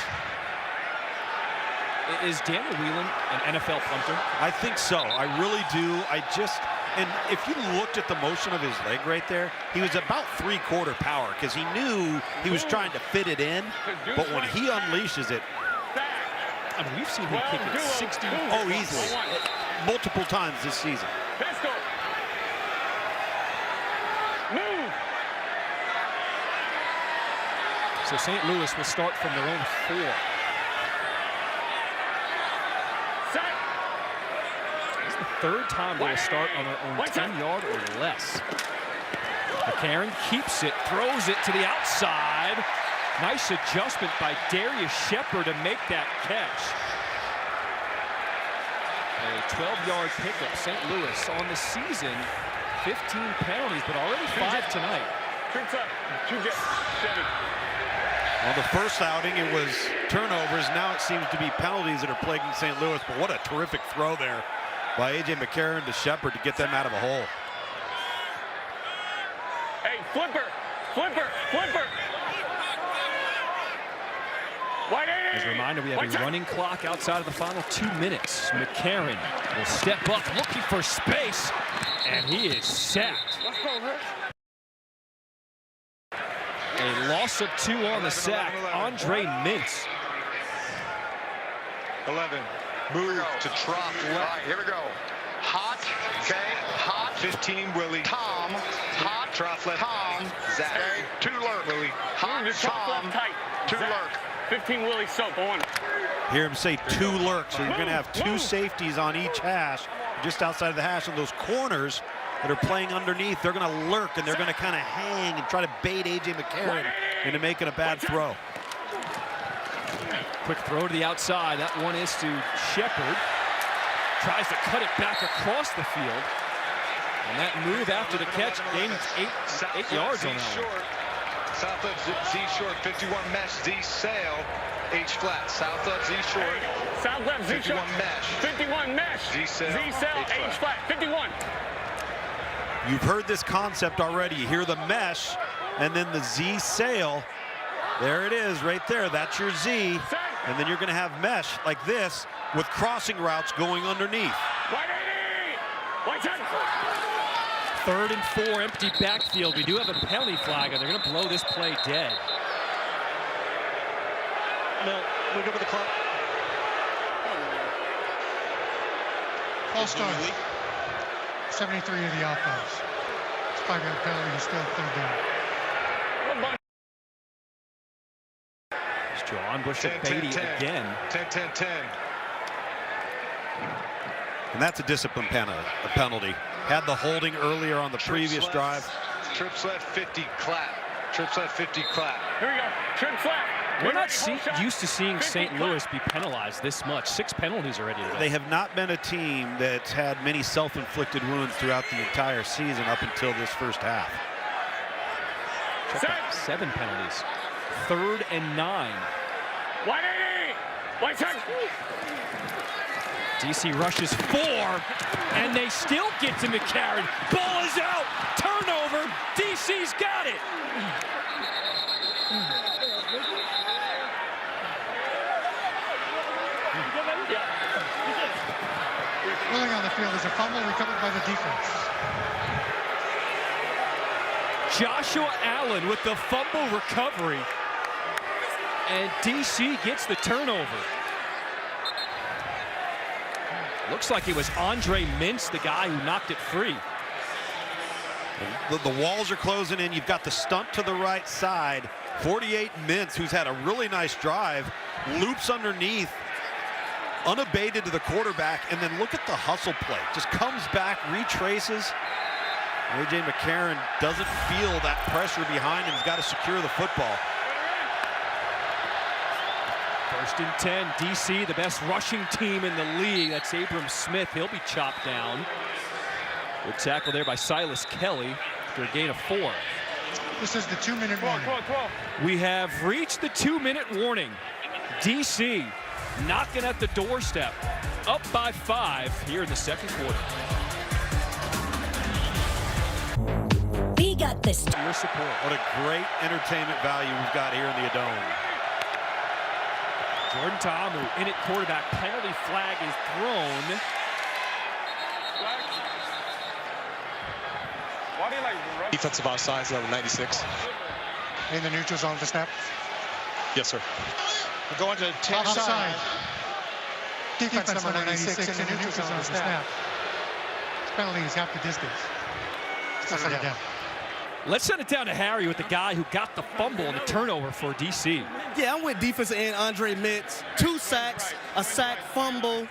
Is Daniel Whelan an NFL punter? I think so. I really do. And if you looked at the motion of his leg right there, he was about 3/4 power because he knew he was trying to fit it in. But when he unleashes it, I mean, we've seen him kick it 60. Oh, easily. Multiple times this season. Pistol. Move. So St. Louis will start from their own 4. It's the 3rd time they will start on their own 10-yard or less. McCarron keeps it, throws it to the outside. Nice adjustment by Darius Shepard to make that catch. A 12-yard pickup. St. Louis on the season, 15 penalties, but already 5 tonight. Troops up. 7. Well, the first outing, it was turnovers. Now it seems to be penalties that are plaguing St. Louis. But what a terrific throw there by A.J. McCarron to Shepard to get them out of a hole. Hey, flipper. As a reminder, we have a running clock outside of the final 2 minutes. McCarron will step up looking for space, and he is sacked. A loss of 2 on the sack. Andre Mintz. 11. Move to trough left. All right, here we go. Hot. Okay. Hot. 15, Willie. Tom. Hot. Trough left. Tom. Zach. Okay. 2 lurk. Willie. Hot. Tom. Tight. 2 lurk. 15 Willie soap on. Hear him say 2 lurks. So you're going to have 2 safeties on each hash, just outside of the hash. And those corners that are playing underneath, they're going to lurk and they're going to kind of hang and try to bait A.J. McCarron into making a bad throw. Quick throw to the outside. That one is to Shepard. Tries to cut it back across the field. And that move after the catch gained 8 yards on that one. South left Z short, 51 mesh, Z sail, H flat. South left Z short. South left Z short. 51 mesh. 51 mesh. Z sail, H flat. 51. You've heard this concept already. You hear the mesh and then the Z sail. There it is right there. That's your Z. And then you're going to have mesh like this with crossing routes going underneath. 3rd and 4, empty backfield. We do have a penalty flag, and they're going to blow this play dead. No, we go with the clock. False start. 73 of the offense. It's 5-yard penalty. It's still 3rd down. It's Joe Bush and Beatty again. 10-10-10. And that's a discipline penalty. Had the holding earlier on the previous drive. Trips left, 50, clap. Trips left, 50, clap. Here we go. Trips left. We're not used to seeing St. Louis be penalized this much. 6 penalties already today. They have not been a team that's had many self-inflicted wounds throughout the entire season up until this first half. Check out 7 penalties. 3rd and 9. 180. DC rushes 4, and they still get to McCarron. Ball is out. Turnover. DC's got it. Ruling on the field is a fumble recovered by the defense. Joshua Allen with the fumble recovery. And DC gets the turnover. Looks like it was Andre Mintz, the guy who knocked it free. The walls are closing in. You've got the stunt to the right side. 48 Mintz, who's had a really nice drive, loops underneath, unabated to the quarterback, and then look at the hustle play. Just comes back, retraces. A.J. McCarron doesn't feel that pressure behind him. He's got to secure the football. 1st and 10, DC, the best rushing team in the league. That's Abram Smith. He'll be chopped down. Good tackle there by Silas Kelly after a gain of 4. This is the 2-minute warning. We have reached the 2-minute warning. DC knocking at the doorstep, up by 5 here in the second quarter. We got this. Your support. What a great entertainment value we've got here in the Dome. Jordan Ta'amu in at quarterback. Penalty flag is thrown. Defensive offsides, number 96. In the neutral zone for snap. Yes, sir. We're going to 10 Offside. Defense number 96 in the neutral zone for snap. This penalty is half the distance. Let's set it down. Let's send it down to Harry with the guy who got the fumble and the turnover for DC. Yeah, I'm with defensive end Andre Mitz. 2 sacks, a sack, fumble.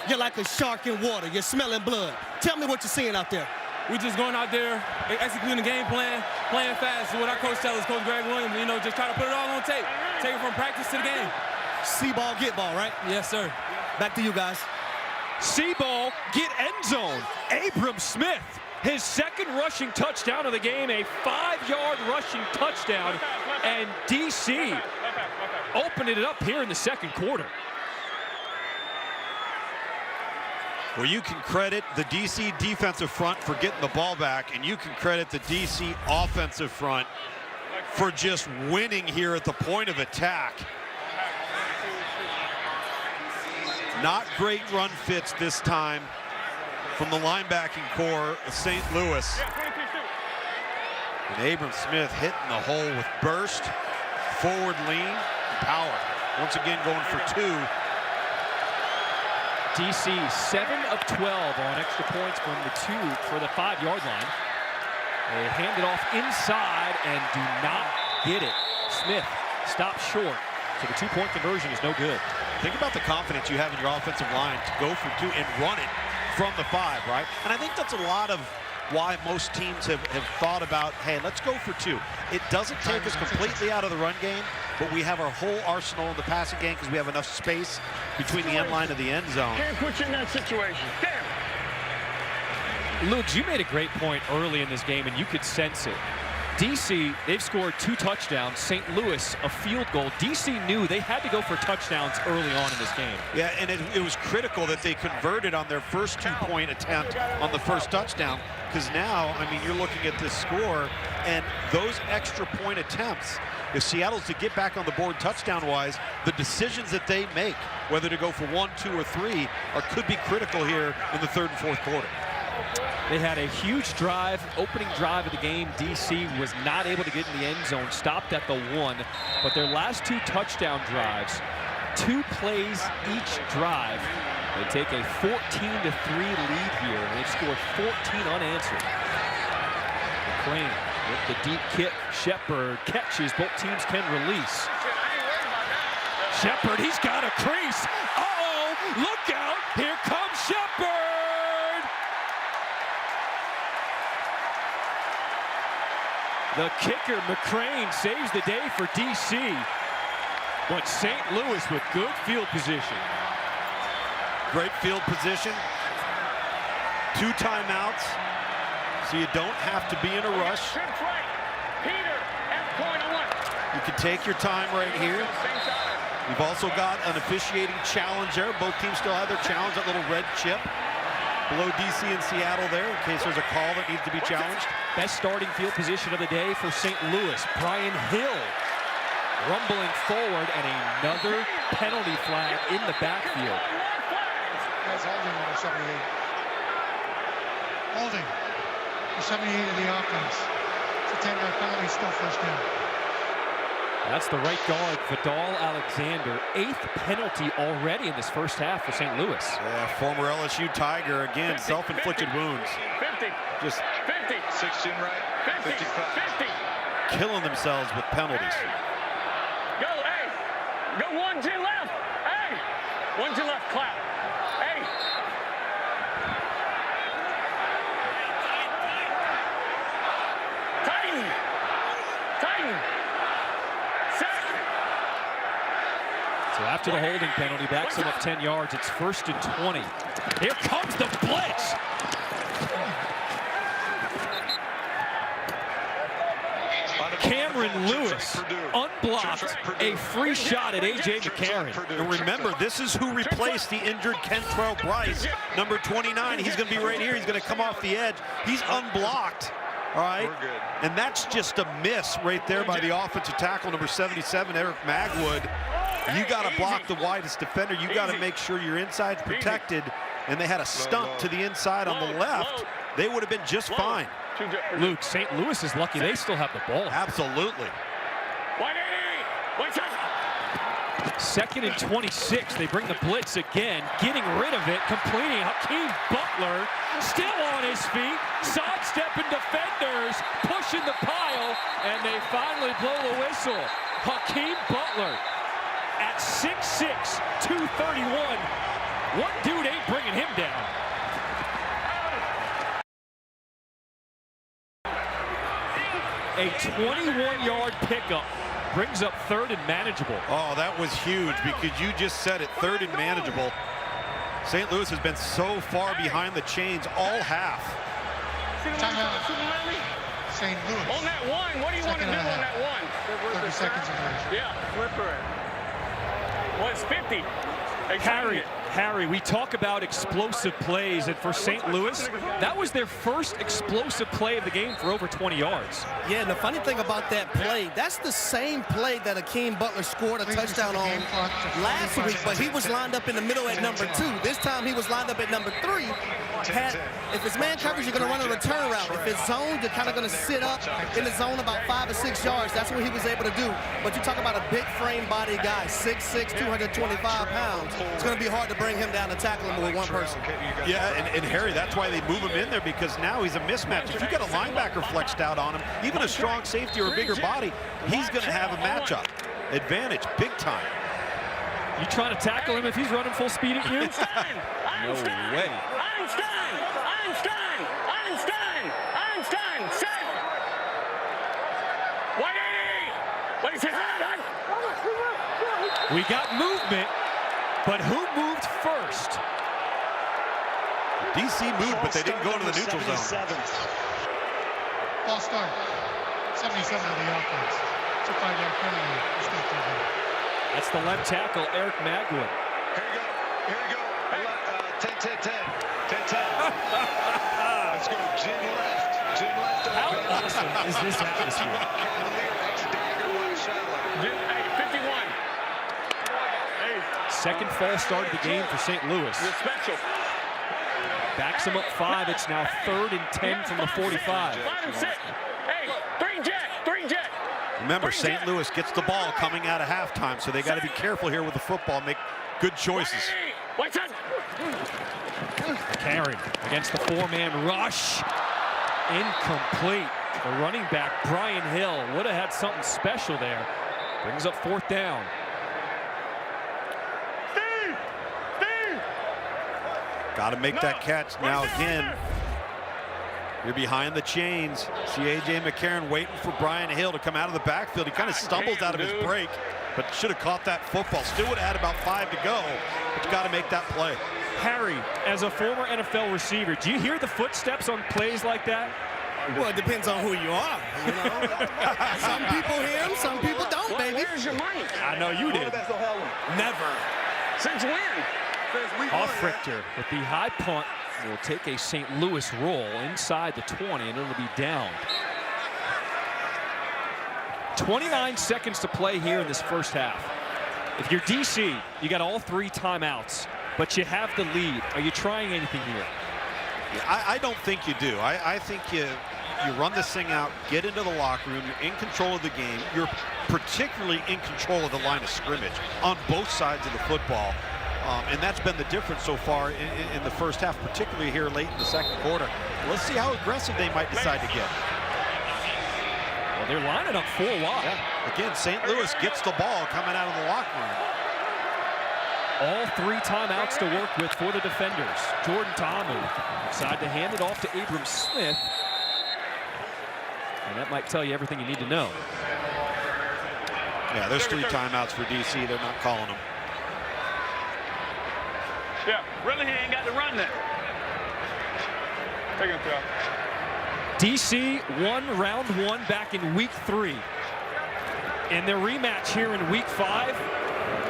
You're like a shark in water. You're smelling blood. Tell me what you're seeing out there. We just going out there, executing the game plan, playing fast. So what our coach tells us, Coach Greg Williams, just try to put it all on tape. Take it from practice to the game. See ball, get ball, right? Yes, sir. Back to you guys. See ball, get end zone. Abram Smith, his 2nd rushing touchdown of the game, a 5-yard rushing touchdown, and DC opening it up here in the second quarter. Well, you can credit the DC defensive front for getting the ball back, and you can credit the DC offensive front for just winning here at the point of attack. Not great run fits this time from the linebacking core of St. Louis. And Abram Smith hitting the hole with burst, forward lean, power. Once again going for 2. DC 7 of 12 on extra points from the 2 for the 5-yard line. They hand it off inside and do not get it. Smith stops short, so the 2-point conversion is no good. Think about the confidence you have in your offensive line to go for 2 and run it from the 5, right? And I think that's a lot of why most teams have thought about, hey, let's go for 2. It doesn't take us completely out of the run game, but we have our whole arsenal in the passing game because we have enough space between the end line and the end zone. Can't put you in that situation. Damn. Luke, you made a great point early in this game, and you could sense it. DC, they've scored 2 touchdowns. St. Louis, a field goal. DC knew they had to go for touchdowns early on in this game. Yeah, and it was critical that they converted on their first 2-point attempt on the first touchdown, because now, I mean, you're looking at this score, and those extra point attempts, if Seattle's to get back on the board touchdown-wise, the decisions that they make, whether to go for 1, 2, or 3, could be critical here in the 3rd and 4th quarter. They had a huge drive, opening drive of the game. DC was not able to get in the end zone, stopped at the 1, but their last 2 touchdown drives, 2 plays each drive. They take a 14-3 lead here, and they've scored 14 unanswered. McClain with the deep kick. Shepard catches. Both teams can release. Shepard, he's got a crease. Uh-oh, look out. Here comes Shepard. The kicker, McClain, saves the day for DC. But St. Louis with good field position. Great field position. 2 timeouts, so you don't have to be in a rush. You can take your time right here. You've also got an officiating challenge there. Both teams still have their challenge, that little red chip below DC and Seattle there, in case there's a call that needs to be challenged. Best starting field position of the day for St. Louis. Brian Hill rumbling forward, and another penalty flag in the backfield. That's holding number 78. Holding. The 78 of the offense. It's a 10-yard penalty, still first down. That's the right guard, Vidal Alexander. 8th penalty already in this first half for St. Louis. Yeah, former LSU Tiger, again, self-inflicted wounds. 50. Just 50. 16 right, 55. 50. Killing themselves with penalties. Go, hey. Go 1, 2 left. to the holding penalty, backs him up 10 yards. It's 1st and 20. Here comes the blitz. Cameron Lewis unblocked a free shot at A.J. McCarron. And remember, this is who replaced the injured Kentrell Bryce, number 29. He's going to be right here. He's going to come off the edge. He's unblocked. All right, and that's just a miss right there by the offensive tackle, number 77, Eric Magwood. You got to block the widest defender. You got to make sure your inside's protected, and they had a stunt to the inside on the left. They would have been just fine. Luke, St. Louis is lucky they still have the ball. Absolutely. 2nd and 26. They bring the blitz again, getting rid of it, completing. Hakeem Butler still on his feet, sidestepping defenders, pushing the pile, and they finally blow the whistle. Hakeem Butler at 6'6", 231. One dude ain't bringing him down. A 21-yard pickup brings up 3rd and manageable. Oh, that was huge because you just said it, 3rd and manageable. St. Louis has been so far behind the chains all half. St. Louis. On that one, what do you want to do on that one? 30 seconds in range. Yeah, flipper it. Well, it's 50. Harry, we talk about explosive plays, and for St. Louis, that was their first explosive play of the game for over 20 yards. Yeah, and the funny thing about that play, that's the same play that Hakeem Butler scored a touchdown on last week, but he was lined up in the middle at number 2. This time he was lined up at number 3. If it's man coverage, you're going to run a return route. If it's zone, you're kind of going to sit up in the zone about 5 or 6 yards. That's what he was able to do. But you talk about a big frame body guy, 6'6", 225 pounds. It's going to be hard to bring him down and tackle him with one person. Yeah, and Harry, that's why they move him in there, because now he's a mismatch. If you got a linebacker flexed out on him, even a strong safety or a bigger body, he's going to have a matchup advantage big time. You trying to tackle him if he's running full speed at you? No way. Einstein, set. 180. We got movement, but who moved first? DC moved, but they didn't go into the neutral zone. Ball start. 77 of the offense. It's a 5-yard penalty. That's the left tackle, Eric Magwood. Here we go. 10-10-10. 10-10. Let's go. Jim left. How awesome is this atmosphere? Hey, 51. Second false start of the game for St. Louis. Special. Backs him up 5. It's now 3rd and 10 from the 45. 5 and 6. Hey, 3 jet. Remember, St. Louis gets the ball coming out of halftime, so they got to be careful here with the football, make good choices. McCarron against the 4-man rush. Incomplete. The running back, Brian Hill, would have had something special there. Brings up 4th down. Got to make that catch now again. You're behind the chains. See A.J. McCarron waiting for Brian Hill to come out of the backfield. He kind of stumbles out of his break, but should have caught that football. Still would have had about 5 to go, but you got to make that play. Harry, as a former NFL receiver, do you hear the footsteps on plays like that? Well, it depends on who you are, you know. Some people hear them, some people don't, baby. Where's your money? I know you did. Never. Since when? Hofrichter with the high punt will take a St. Louis roll inside the 20, and it'll be down. 29 seconds to play here in this first half. If you're DC, you got all 3 timeouts, but you have the lead. Are you trying anything here? Yeah, I don't think you do. I think you run this thing out, get into the locker room, you're in control of the game. You're particularly in control of the line of scrimmage on both sides of the football. And that's been the difference so far in the first half, particularly here late in the second quarter. Let's see how aggressive they might decide to get. Well, they're lining up 4 wide. Yeah. Again, St. Louis gets the ball coming out of the locker room. All 3 timeouts to work with for the defenders. Jordan Tamu decide to hand it off to Abram Smith. And that might tell you everything you need to know. Yeah, there's 3 timeouts for DC. They're not calling them. Yeah, really, he ain't got to run that. Take it, Phil. DC won round 1 back in week 3. In their rematch here in week 5,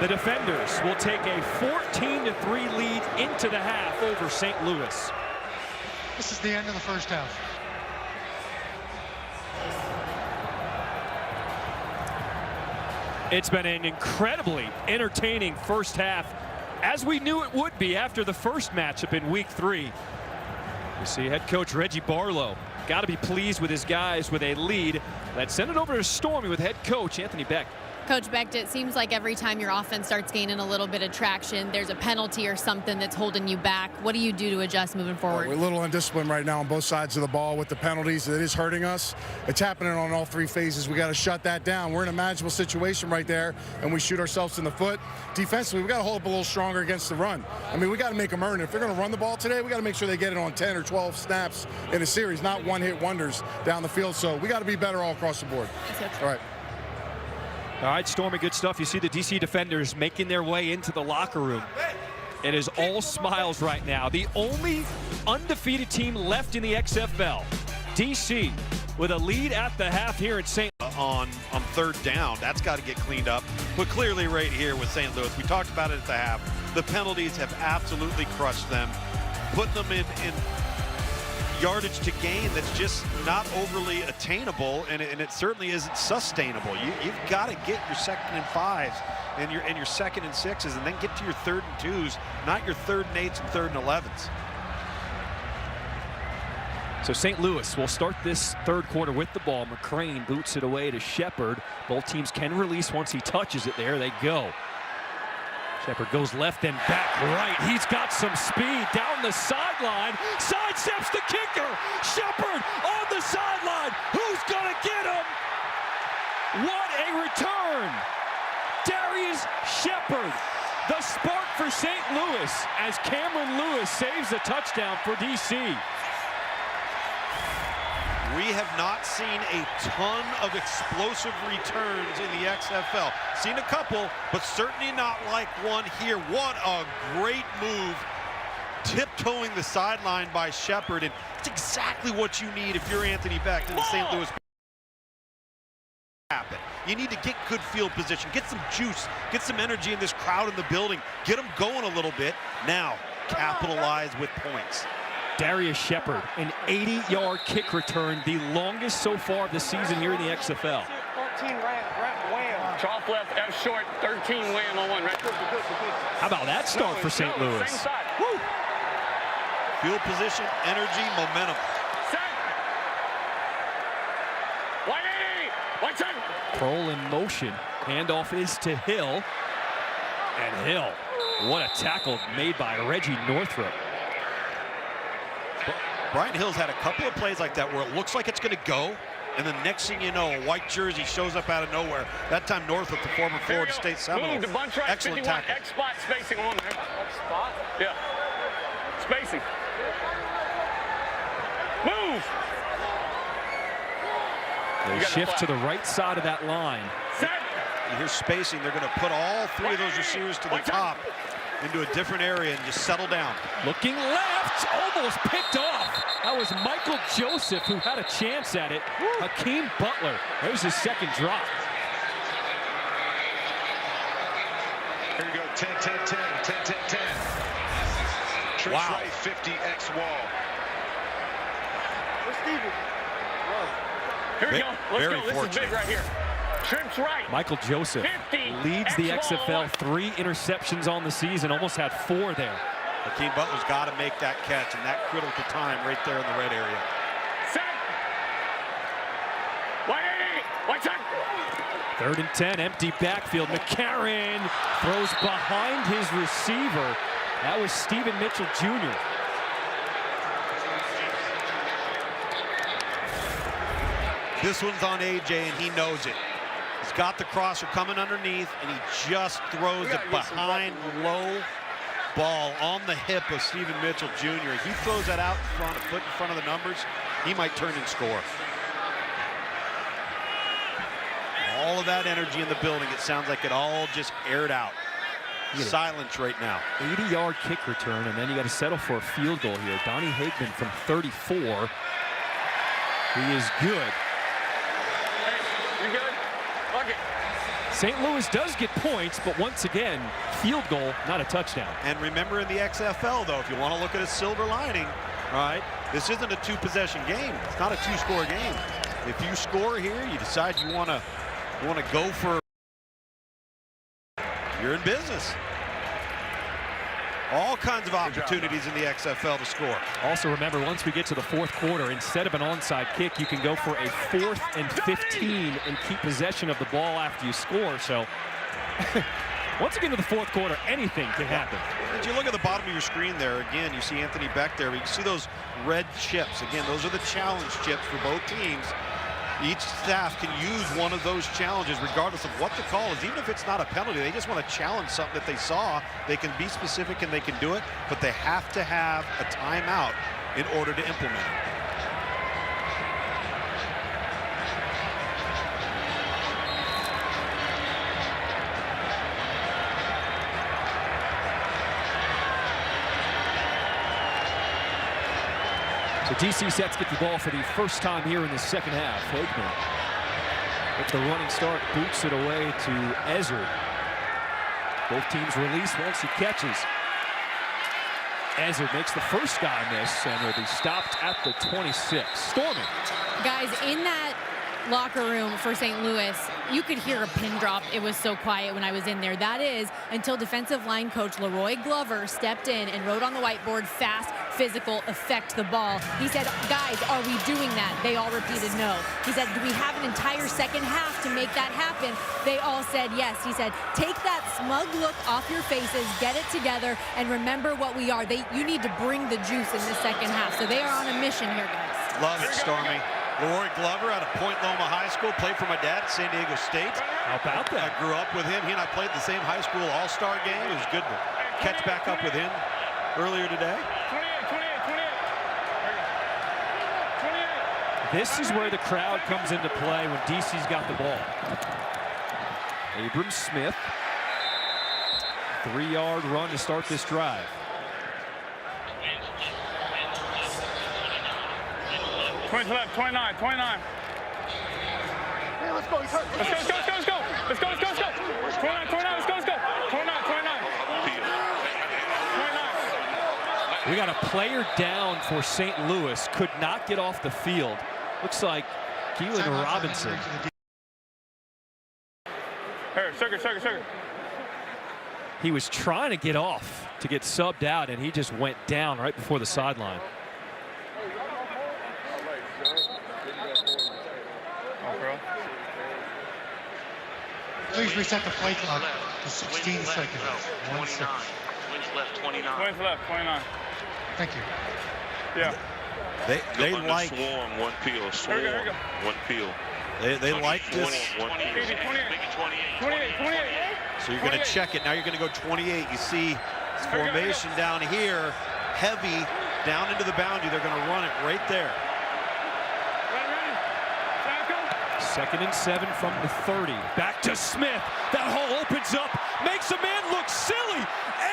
the defenders will take a 14-3 lead into the half over St. Louis. This is the end of the first half. It's been an incredibly entertaining first half, as we knew it would be after the first matchup in week 3. You see head coach Reggie Barlow got to be pleased with his guys with a lead. Let's send it over to Stormy with head coach Anthony Beck. Coach Beck, it seems like every time your offense starts gaining a little bit of traction, there's a penalty or something that's holding you back. What do you do to adjust moving forward? We're a little undisciplined right now on both sides of the ball with the penalties. It is hurting us. It's happening on all 3 phases. We got to shut that down. We're in a manageable situation right there, and we shoot ourselves in the foot. Defensively, we got to hold up a little stronger against the run. I mean, we got to make them earn it. If they're going to run the ball today, we got to make sure they get it on 10 or 12 snaps in a series, not one-hit wonders down the field. So we got to be better all across the board. All right. All right, Stormy, good stuff. You see the DC defenders making their way into the locker room. It is all smiles right now. The only undefeated team left in the XFL, DC, with a lead at the half here in St. On third down. That's got to get cleaned up. But clearly right here with St. Louis, we talked about it at the half. The penalties have absolutely crushed them, putting them in yardage to gain that's just not overly attainable, and it certainly isn't sustainable. You've got to get your 2nd and 5s and your 2nd and 6s, and then get to your 3rd and 2s, not your 3rd and 8s and 3rd and 11s. So St. Louis will start this third quarter with the ball. McCrane boots it away to Shepard. Both teams can release once he touches it. There they go. Shepard goes left and back right. He's got some speed down the sideline. Sidesteps the kicker. Shepard on the sideline. Who's gonna get him? What a return. Darius Shepard, the spark for St. Louis, as Cameron Lewis saves a touchdown for DC. We have not seen a ton of explosive returns in the XFL. Seen a couple, but certainly not like one here. What a great move. Tiptoeing the sideline by Shepard, and it's exactly what you need if you're Anthony Beck in the St. Louis. You need to get good field position, get some juice, get some energy in this crowd in the building, get them going a little bit. Now, capitalize with points. Darius Shepard, an 80-yard kick return, the longest so far of the season here in the XFL. 13 wham. Chalk left, F short, 13 wham on one. Right. How about that start for St. Louis? Same side. Woo. Field position, energy, momentum. Set. 180. 110. Kroll in motion. Handoff is to Hill. And Hill, what a tackle made by Reggie Northrup. Brian Hill's had a couple of plays like that where it looks like it's going to go, and the next thing you know, a white jersey shows up out of nowhere. That time Northrup, the former Florida State Seminole. Move the bunch right. Excellent 51, tackle. X spot spacing on there. X spot? Yeah. Spacing. Move. They shift to the right side of that line. Set. You hear spacing. They're going to put all 3 of those receivers to the top into a different area and just settle down. Looking left, almost picked off. That was Michael Joseph who had a chance at it. Hakeem Butler, there's his second drop. Here we go, 10, 10, 10, 10, 10, 10. Trips Wow. right, 50, X wall. Where's Steven? Here we go. Let's go. This is big right here. Trips right. Michael Joseph leads the XFL, 3 interceptions on the season, almost had 4 there. Hakeem Butler's got to make that catch in that critical time right there in the red area. Set. 180. 110. 3rd and 10, empty backfield. McCarron throws behind his receiver. That was Stephen Mitchell Jr. This one's on AJ, and he knows it. He's got the crosser coming underneath, and he just throws it behind low ball on the hip of Stephen Mitchell Jr. If he throws that out in front, a foot in front of the numbers, he might turn and score. All of that energy in the building, it sounds like it all just aired out. silence right now. 80-yard kick return, and then you got to settle for a field goal here. Donnie Hagman from 34. He is good. You good? Look it. St. Louis does get points, but once again, field goal, not a touchdown. And remember in the XFL, though, if you want to look at a silver lining, all right, this isn't a two-possession game. It's not a two-score game. If you score here, you decide you want to go for, you're in business. All kinds of opportunities in the XFL to score. Also remember, once we get to the fourth quarter, instead of an onside kick, you can go for a 4th and 15 and keep possession of the ball after you score. So once you get to the fourth quarter, anything can happen. As you look at the bottom of your screen there, again, you see Anthony Beck there. You see those red chips. Again, those are the challenge chips for both teams. Each staff can use one of those challenges regardless of what the call is. Even if it's not a penalty, they just want to challenge something that they saw. They can be specific and they can do it, but they have to have a timeout in order to implement it. So DC sets get the ball for the first time here in the second half. Hagman with the running start, boots it away to Ezard. Both teams release once he catches. Ezard makes the first guy miss and will be stopped at the 26. Storming. Guys, in that locker room for St. Louis, you could hear a pin drop. It was so quiet when I was in there. That is until defensive line coach Leroy Glover stepped in and wrote on the whiteboard, fast, physical, affect the ball. He said, guys, are we doing that? They all repeated no. He said, do we have an entire second half to make that happen? They all said yes. He said, take that smug look off your faces, get it together, and remember what we are. You need to bring the juice in the second half. So they are on a mission here, guys. Love it, Stormy. Leroy Glover out of Point Loma High School, played for my dad at San Diego State. How about that? I grew up with him. He and I played the same high school all-star game. It was good to catch back up with him earlier today. 28. This is where the crowd comes into play when DC's got the ball. Abram Smith, 3-yard run to start this drive. Left, 29, 29. Hey, let's go. He's hurt. Let's go. 29, 29, let's go. 29. We got a player down for St. Louis, could not get off the field. Looks like Keelan Robinson. Here, sugar. He was trying to get off to get subbed out, and he just went down right before the sideline. Please reset the play clock to 16 seconds. 29. Wings left, 29. Wings left, 29. Thank you. Yeah. They like swarm, one peel, swarm, Here we go. one peel. They like this. 28. 28. So you're going to check it. Now you're going to go 28. You see this formation down here, heavy down into the boundary. They're going to run it right there. 2nd and 7 from the 30. Back to Smith. That hole opens up, makes a man look silly.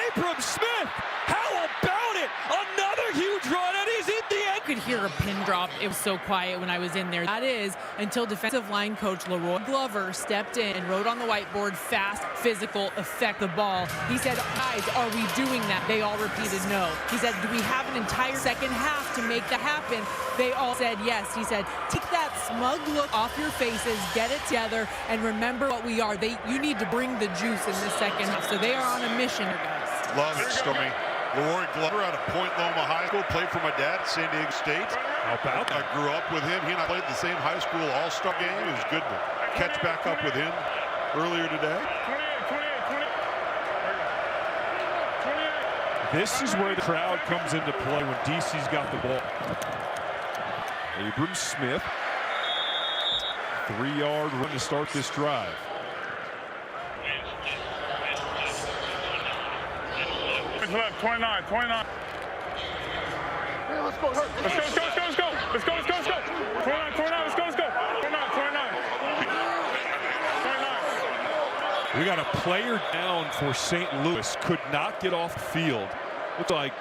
Abram Smith, how about it? Another huge run, and he's in the end. You could hear a pin drop. It was so quiet when I was in there. That is until defensive line coach Leroy Glover stepped in and wrote on the whiteboard, fast, physical, affect the ball. He said, guys, are we doing that? They all repeated no. He said, do we have an entire second half to make that happen? They all said yes. He said, take that smug look off your faces, get it together, and remember what we are. You need to bring the juice in the second half. So they are on a mission, guys. Love it, Stormy. Leroy Glover out of Point Loma High School, played for my dad at San Diego State. How about that? I grew up with him. He and I played the same high school all-star game. It was good to catch back up with him earlier today. 28. This is where the crowd comes into play when DC's got the ball. Abram Smith, 3-yard run to start this drive. Left, 29. Hey, let's go. Let's go. 29, let's go. 29. We got a a player down for St. Louis could not get off the field. Looked like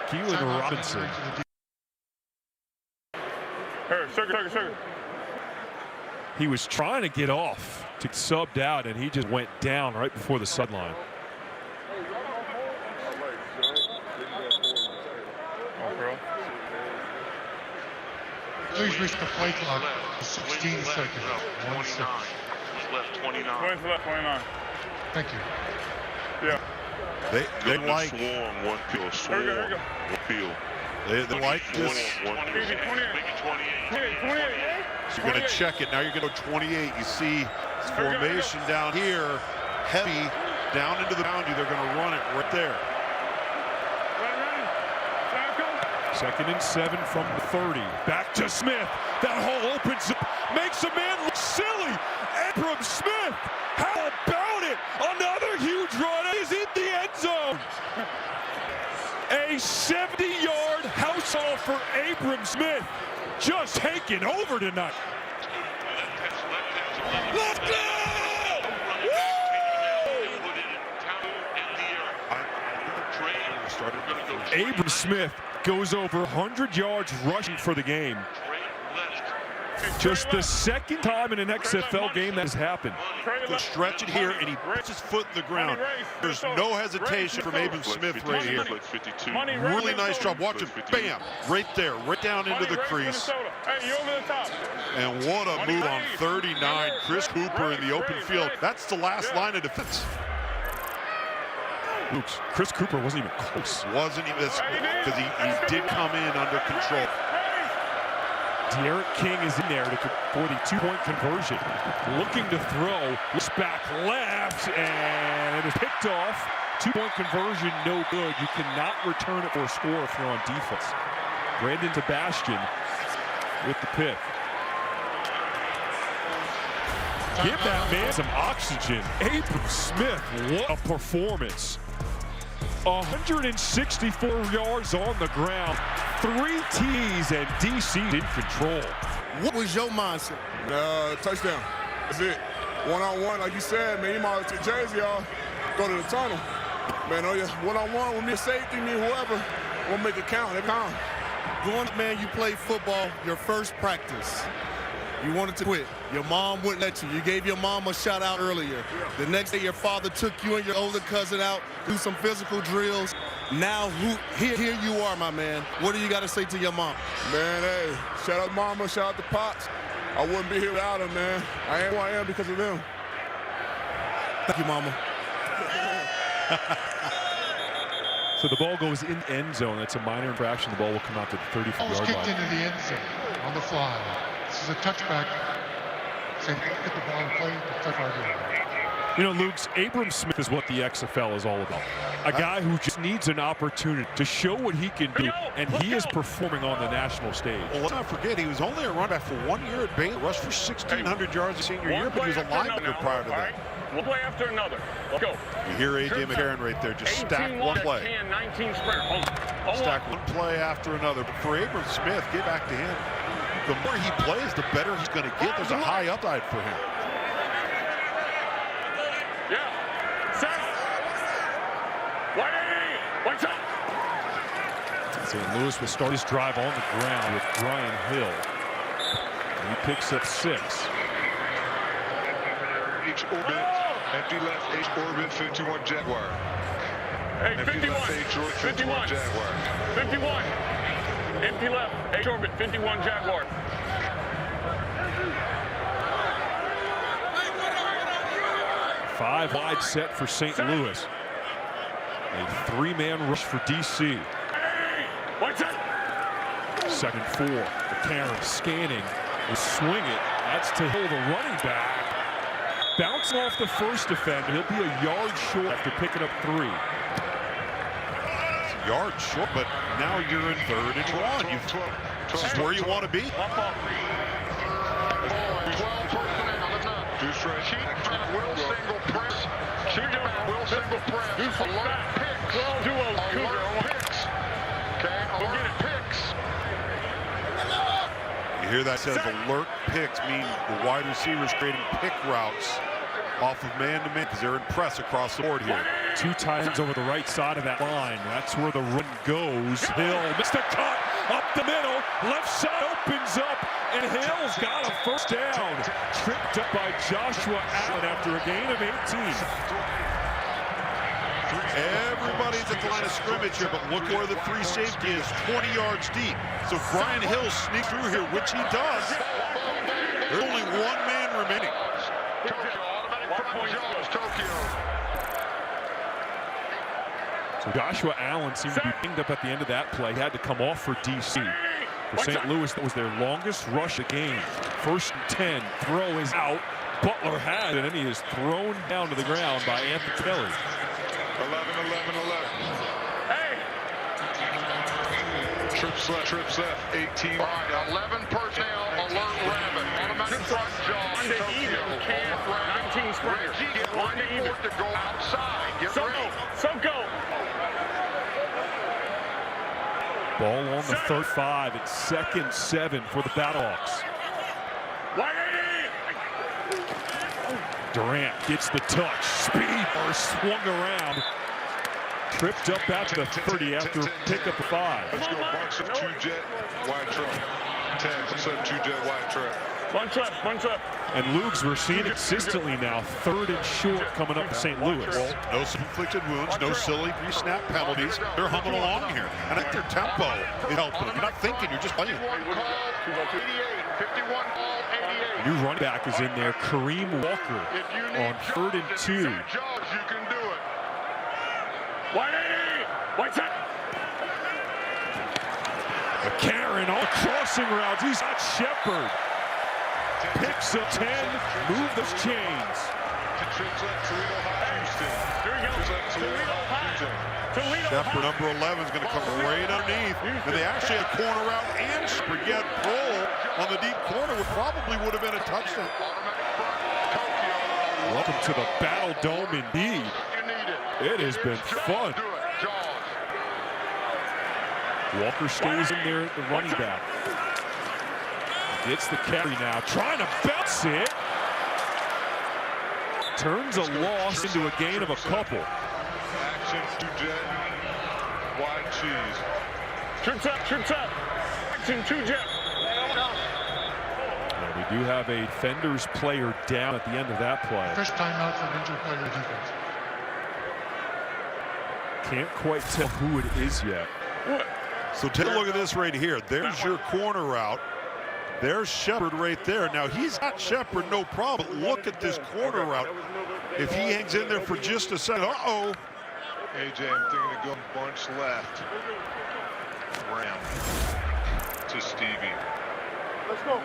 Keelan Robinson. Sugar. He was trying to get off to subbed out, and he just went down right before the sideline. Please reach the play clock. 16 seconds. 1 second. Left 29. Points left 29. Thank you. Yeah. They like swarm, one peel, swarm, one peel. They like this. Swarm, one peel. 28. So you're going to check it. Now you're going to go 28. You see this formation down here, heavy, down into the boundary. They're going to run it right there. 2nd and 7 from the 30. Back to Smith. That hole opens up, makes a man look silly. Abram Smith, how about it? Another huge run is in the end zone. A 70-yard house ball for Abram Smith. Just taking over tonight. Let's go! Abram Smith goes over 100 yards rushing for the game. Just the second time in an XFL game that has happened. He'll stretch it here, and he puts his foot in the ground. There's no hesitation from Abram Smith right here. Really nice job. Watch him. Bam! Right there. Right down into the crease. And what a move on 39. Chris Cooper in the open field. That's the last line of defense. Oops. Chris Cooper wasn't even close. Wasn't even, because he did come in under control. Derek King is in there for the 2-point conversion. Looking to throw, looks back left, and it is picked off. 2-point conversion, no good. You cannot return it for a score if you're on defense. Brandon Sebastian with the pick. Give that man some oxygen. Abram Smith, what a performance. 164 yards on the ground, 3 T's, and DC in control. What was your mindset? Touchdown. That's it. One-on-one, like you said, man, you might have to jersey, y'all. Go to the tunnel. Man, oh yeah, one-on-one with me, safety, me, whoever. We'll make it count every time. Going, man, you played football, your first practice. You wanted to quit. Your mom wouldn't let you. You gave your mom a shout out earlier. The next day, your father took you and your older cousin out, do some physical drills. Now, here you are, my man. What do you got to say to your mom? Man, hey, shout out mama, shout out to Pops. I wouldn't be here without them, man. I am who I am because of them. Thank you, mama. So the ball goes in end zone. That's a minor infraction. The ball will come out to the 35-yard line. Kicked into the end zone on the fly. This is a touchback. Say, get the ball and play the touchback game. You know, Luke's Abram Smith is what the XFL is all about. A guy who just needs an opportunity to show what he can do, and he is performing on the national stage. Well, let's not forget, he was only a running back for 1 year at Baylor, rushed for 1,600 yards his senior year, but he was a linebacker prior to that. One play after another. Let's go. You hear A.J. McCarron right there, just stack one play. 19 sprint. Stack one play after another. But for Abram Smith, get back to him. The more he plays, the better he's going to get. There's a high upside for him. Yeah. Set. Watch out. St. Louis will start his drive on the ground with Brian Hill. He picks up 6. H orbit, empty left, H orbit, 51 Jaguar. Hey, empty 51. Left, H orbit, 51 Jaguar. 51. Empty left, H orbit, 51 Jaguar. Five wide set for St. Louis. A 3-man rush for DC. Watch out. 2nd and 4. McCarron scanning. Will swing it. That's to Hill, the running back. Bouncing off the first defender. He'll be a yard short after picking up 3. It's a yard short, but now you're in 3rd and 1. This is where you want to be. 12 personnel. Two straight. Will single press. Will single press. Alert picks. Alert picks. Okay, alert picks. You hear that says alert picks, mean the wide receivers creating pick routes off of man-to-man because they're in press across the board here. 2 tight ends over the right side of that line. That's where the run goes. Hill missed a cut up the middle. Left side opens up, and Hill's got a first down. Tripped up by Joshua Allen after a gain of 18. Everybody's at the line of scrimmage here, but look where the free safety is, 20 yards deep. So Brian Hill sneaks through here, which he does. There's only 1 man remaining. So Joshua Allen seemed to be pinged up at the end of that play. He had to come off for DC. For St. Louis, that was their longest rush of the game. 1st and 10, throw is out. Butler had it, and he is thrown down to the ground by Anthony Kelly. 11. Hey! Trips left, 18. All right, 11 personnel, alert Rabbit. Automatic front jaw, Tokyo. Camp, 19 sprinters. Get ready for it to go outside. Get ready. So go. Ball on the 35. It's 2nd and 7 for the BattleHawks. Durant gets the touch. Speed burst, swung around. Tripped up at the 30 after a pickup of 5. Let's go bunch of 2-jet wide truck. 10, let's have 2-jet wide truck. Bunch up. And Lugs, we're seeing it consistently now. 3rd and short coming up to St. Louis. Well, no inflicted wounds, no silly pre-snap penalties. They're humming along here. And I think their tempo is helping them. You're not thinking, you're just playing. 51 call, 88. New running back is in there, Kareem Walker, on 3rd and 2. You can do it. 180. Karen on crossing routes. He's got Shepard. Picks up 10. Move those chains. Shepard, number 11, is going to come right underneath. And they actually had a corner out and Spaghetti roll on the deep corner, which probably would have been a touchdown. Welcome to the Battle Dome indeed. It has been fun. Walker stays in there at the running back. Gets the carry now, trying to bounce it. Turns a loss into a gain of a couple. Action 2-jet, wide cheese. Trips up. Action 2-jet. Well, we do have a Fenders player down at the end of that play. First timeout for injured player defense. Can't quite tell who it is yet. So take a look at this right here. There's your corner route. There's Shepard right there. Now, he's got Shepard, no problem. But look at this corner route. If he hangs in there for just a second, AJ, I'm thinking to go bunch left. Ram to Stevie. Let's go.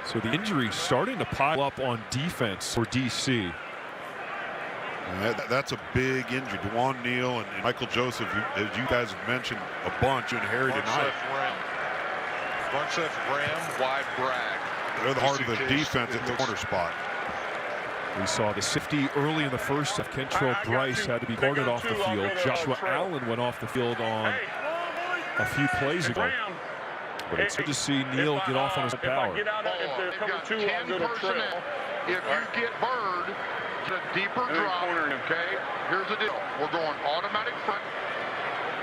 So the injury starting to pile up on defense for DC. That's a big injury. Dewan Neal and Michael Joseph, as you guys have mentioned a bunch, and Harry tonight. Bunch left Ram, wide Bragg. They're the heart of the defense at the corner spot. We saw the safety early in the first half. Kentrell Bryce had to be carted off the field. Joshua Allen went off the field on a few plays ago. But it's good to see Neal get off on his power. If you get Bird, a deeper drop, okay? Here's the deal. We're going automatic front.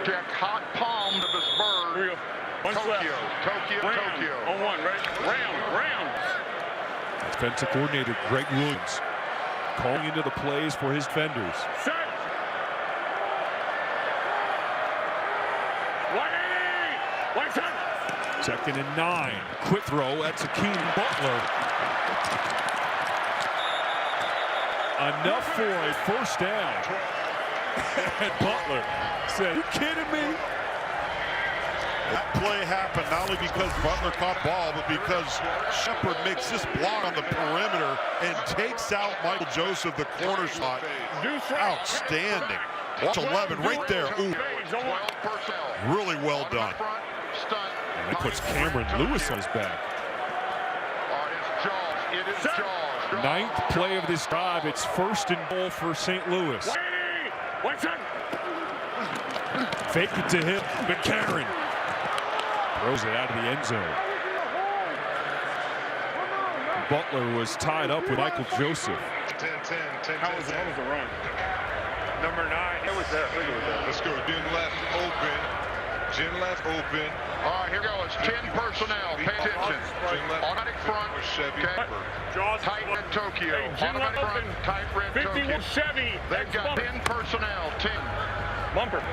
Check hot palm to this Bird. Tokyo. On 1, right? Ram. Defensive coordinator Greg Williams calling into the plays for his defenders. Set. 180. 2nd and 9. Quick throw. That's Akeem Butler. Enough for a first down. And Butler said, "You kidding me?" That play happened not only because Butler caught ball, but because Shepard makes this block on the perimeter and takes out Michael Joseph, the corner spot. Outstanding. Watch 11 right there. Ooh. Really well done. And it puts Cameron Lewis on his back. 9th play of this drive. It's 1st and goal for St. Louis. Fake it to him. McCarron. Throws it out of the end zone. Butler was tied up with Michael Joseph. 10. How was the run? Number 9. It was there. Let's go. Gin left open. All right, here goes. 10 personnel. Pay attention. Automatic front. Okay. Tight red Tokyo. Automatic front. Tight red Tokyo. Chevy. They've got 10 personnel. 10. Bumper.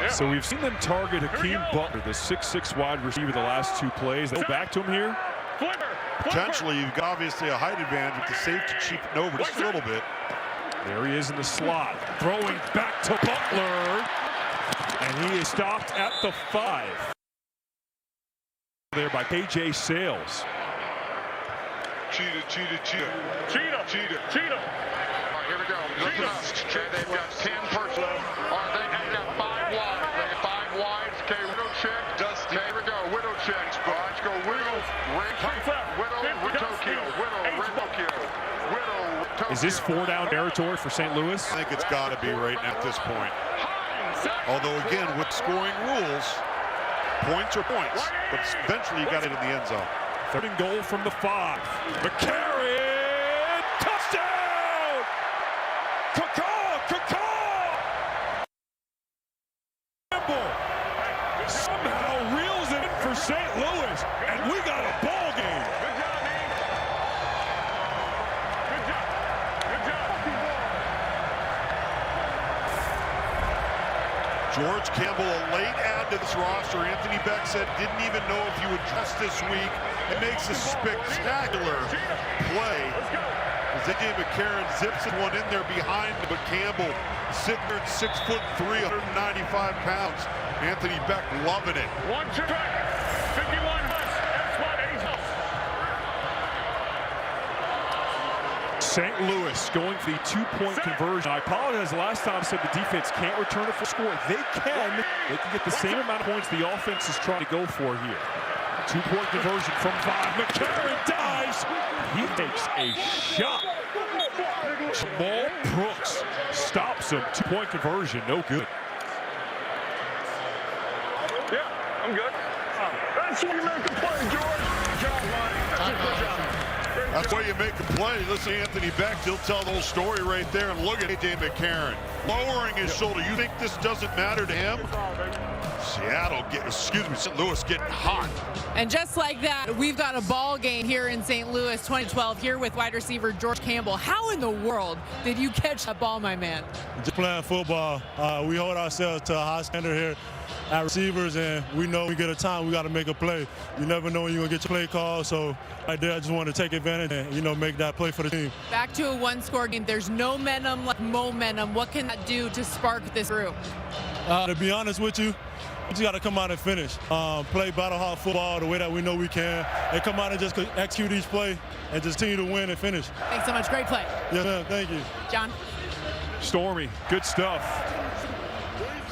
So we've seen them target Hakeem Butler, the 6'6" wide receiver, the last 2 plays. They go back to him here. Potentially, you've got obviously a height advantage with the safety cheaping over just a little bit. There he is in the slot, throwing back to Butler, and he is stopped at the 5. There by KJ Sales. Cheetah. All right, here we go. Listen up. Okay, they've got 10 personnel. All right, they've got 5 wides. They got 5 wides. Okay, widow check. Okay, here we go. Widow check. All right, let's go. Widow, red, Tokyo. Widow, red Tokyo. Widow, Tokyo. Is this 4-down territory for St. Louis? I think it's got to be right now at this point. Although, again, with scoring rules, points are points. But eventually you got it in the end zone. 3rd and goal from the 5. McCarron! Touchdown! Caw! Campbell somehow reels it in for St. Louis, and we got a ball game. Good job, man. Good job. George Campbell, a late add to this roster. Anthony Beck said didn't even know if he would dress this week. It makes a spectacular play. As AJ McCarron zips one in there behind him, but Campbell sitting there at 6'3", 195 pounds. Anthony Beck loving it. 1-2 track. 51 Huss. F-spot 8 Huss. St. Louis going for the 2-point conversion. I apologize, last time I said the defense can't return a full score. They can. They can get the same amount of points the offense is trying to go for here. 2-point conversion from 5. McCarron dives. He takes a shot. Jamal Brooks stops him. 2-point conversion, no good. Yeah, I'm good. That's where you make a play, George. Good job, Lonnie. Good job. That's why you make a play. Listen to Anthony Beck. He'll tell the whole story right there. And look at AJ McCarron lowering his shoulder. You think this doesn't matter to him? St. Louis getting hot. And just like that, we've got a ball game here in St. Louis 2012 here with wide receiver George Campbell. How in the world did you catch that ball, my man? Just playing football. We hold ourselves to a high standard here at receivers, and we know we get a time, we got to make a play. You never know when you're going to get your play call, so right there I just want to take advantage and, make that play for the team. Back to a 1-score game. There's no momentum like momentum. What can that do to spark this through? To be honest with you, we just got to come out and finish. Play BattleHawks football the way that we know we can, and come out and just execute each play and just continue to win and finish. Thanks so much. Great play. Yeah, man, thank you. John. Stormy, good stuff.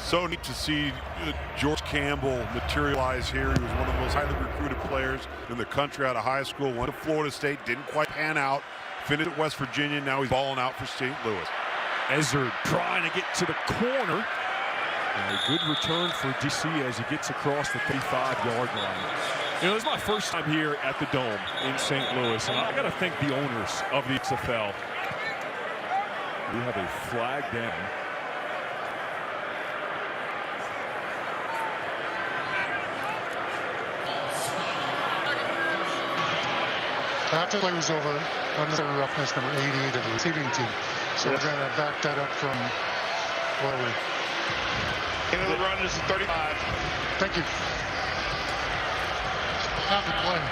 So neat to see George Campbell materialize here. He was one of the most highly recruited players in the country out of high school. Went to Florida State, didn't quite pan out. Finished at West Virginia, now he's balling out for St. Louis. Ezzard trying to get to the corner. And a good return for DC as he gets across the 35-yard line. This is my first time here at the Dome in St. Louis, and I got to thank the owners of the XFL. We have a flag down. After the play was over, unnecessary roughness, number 80 to the receiving team. So we're going to back that up from what are we? End of the run is 35. Thank you. After the play,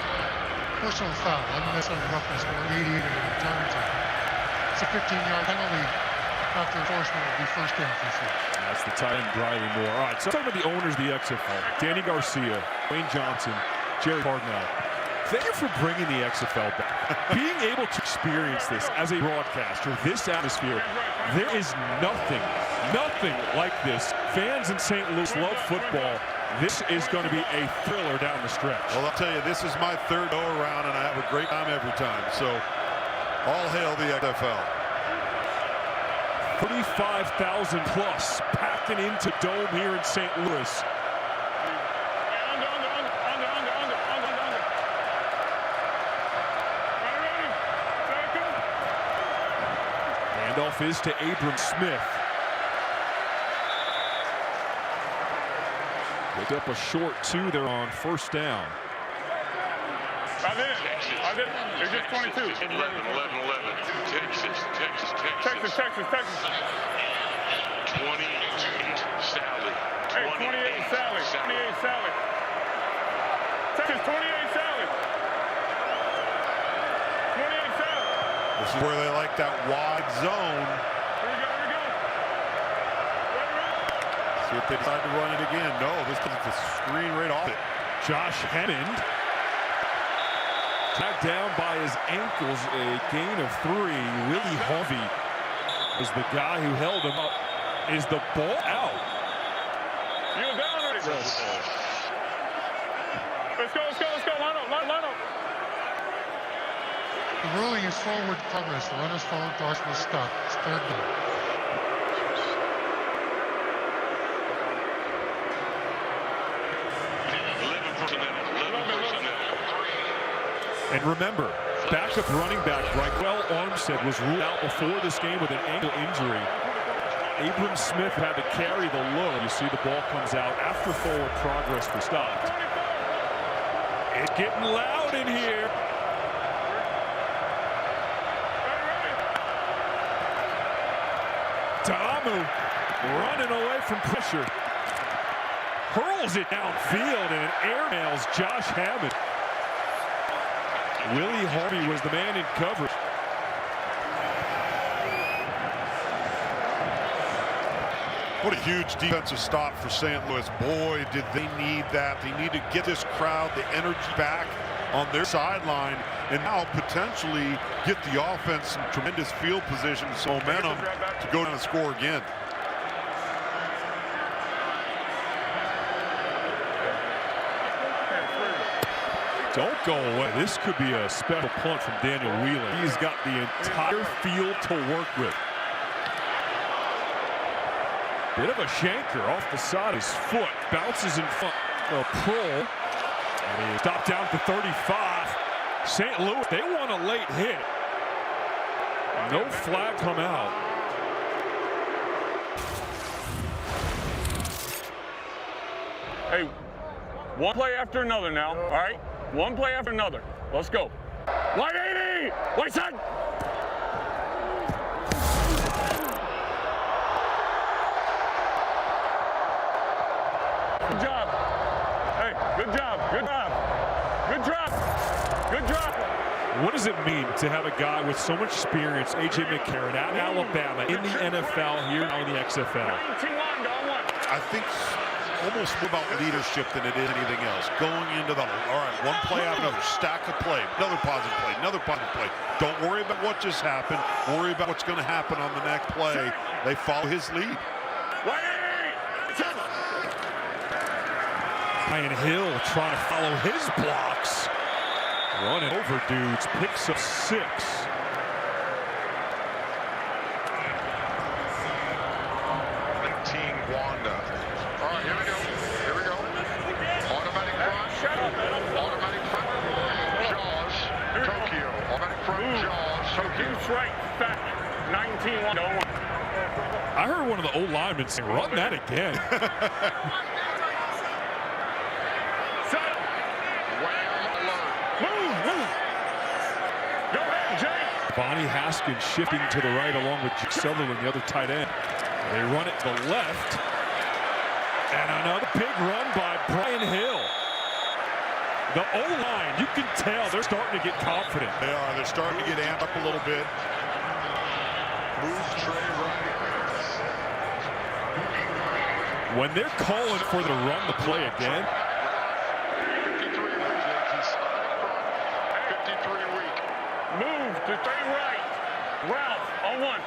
personal foul, unnecessary roughness, number 80 to the return team. It's a 15-yard penalty. After enforcement, will be first down for sure. That's the tight end, Briley Moore. All right, so talking about the owners of the XFL, Danny Garcia, Wayne Johnson, Jerry Cardinal. Thank you for bringing the XFL back. Being able to experience this as a broadcaster, this atmosphere, there is nothing like this. Fans in St. Louis love football. This is going to be a thriller down the stretch. Well, I'll tell you, this is my third go-around, and I have a great time every time. So, all hail the XFL. 35,000 plus packing into Dome here in St. Louis. Handoff is to Abram Smith. Picked up a short 2 there on first down. I did it. It's just 22. 11. Texas. 28 Sally. Hey, 28 Sally. 28 Sally. Texas 28 Sally. 28 Sally. This is where they like that wide zone. Here we go. See if they decide to run it again. No, this is a screen right off it. Josh Hammond. Tagged down by his ankles, a gain of 3. Willie Harvey is the guy who held him up. Is the ball out? You're down already. Let's go. Line up. The ruling is forward progress. The runner's forward pass will stop. It's third down. And remember, backup running back Raquel Armstead was ruled out before this game with an ankle injury. Abram Smith had to carry the load. You see the ball comes out after forward progress was stopped. It's getting loud in here. Ta'amu running away from pressure. Hurls it downfield and airmails Josh Hammond. Willie Harvey was the man in coverage. What a huge defensive stop for St. Louis. Boy, did they need that. They need to get this crowd, the energy back on their sideline, and now potentially get the offense some tremendous field position, some momentum to go down and score again. Don't go away. This could be a special punt from Daniel Wheeler. He's got the entire field to work with. Bit of a shanker off the side of his foot. Bounces in front of Prohl. And he stopped down to 35. St. Louis, they want a late hit. No flag come out. Hey, one play after another now, all right? One play after another. Let's go. 180! Wait, son! Good job. Hey, good job. Good drop. What does it mean to have a guy with so much experience, A.J. McCarron, out of Alabama, in the NFL, here now in the XFL? I think almost more about leadership than it is anything else. Going into the, all right, one play after another, stack of play, another positive play. Don't worry about what just happened. Worry about what's going to happen on the next play. They follow his lead. Ryan Hill trying to follow his blocks. Running over dudes, picks up 6. Wanda. All right, here we go. Automatic front. Jaws, Tokyo. Automatic front, Jaws, Tokyo. Right, back. 19-1. I heard one of the old linemen say, run that again. Bonnie Haskins shifting to the right along with Jake Sutherland, the other tight end. They run it to the left. And another big run by Brian Hill. The O-line, you can tell they're starting to get confident. They are. They're starting to get amped up a little bit. Move Trey right. When they're calling for the run to play again, 53 weak. Move to stay right. Ralph on 1.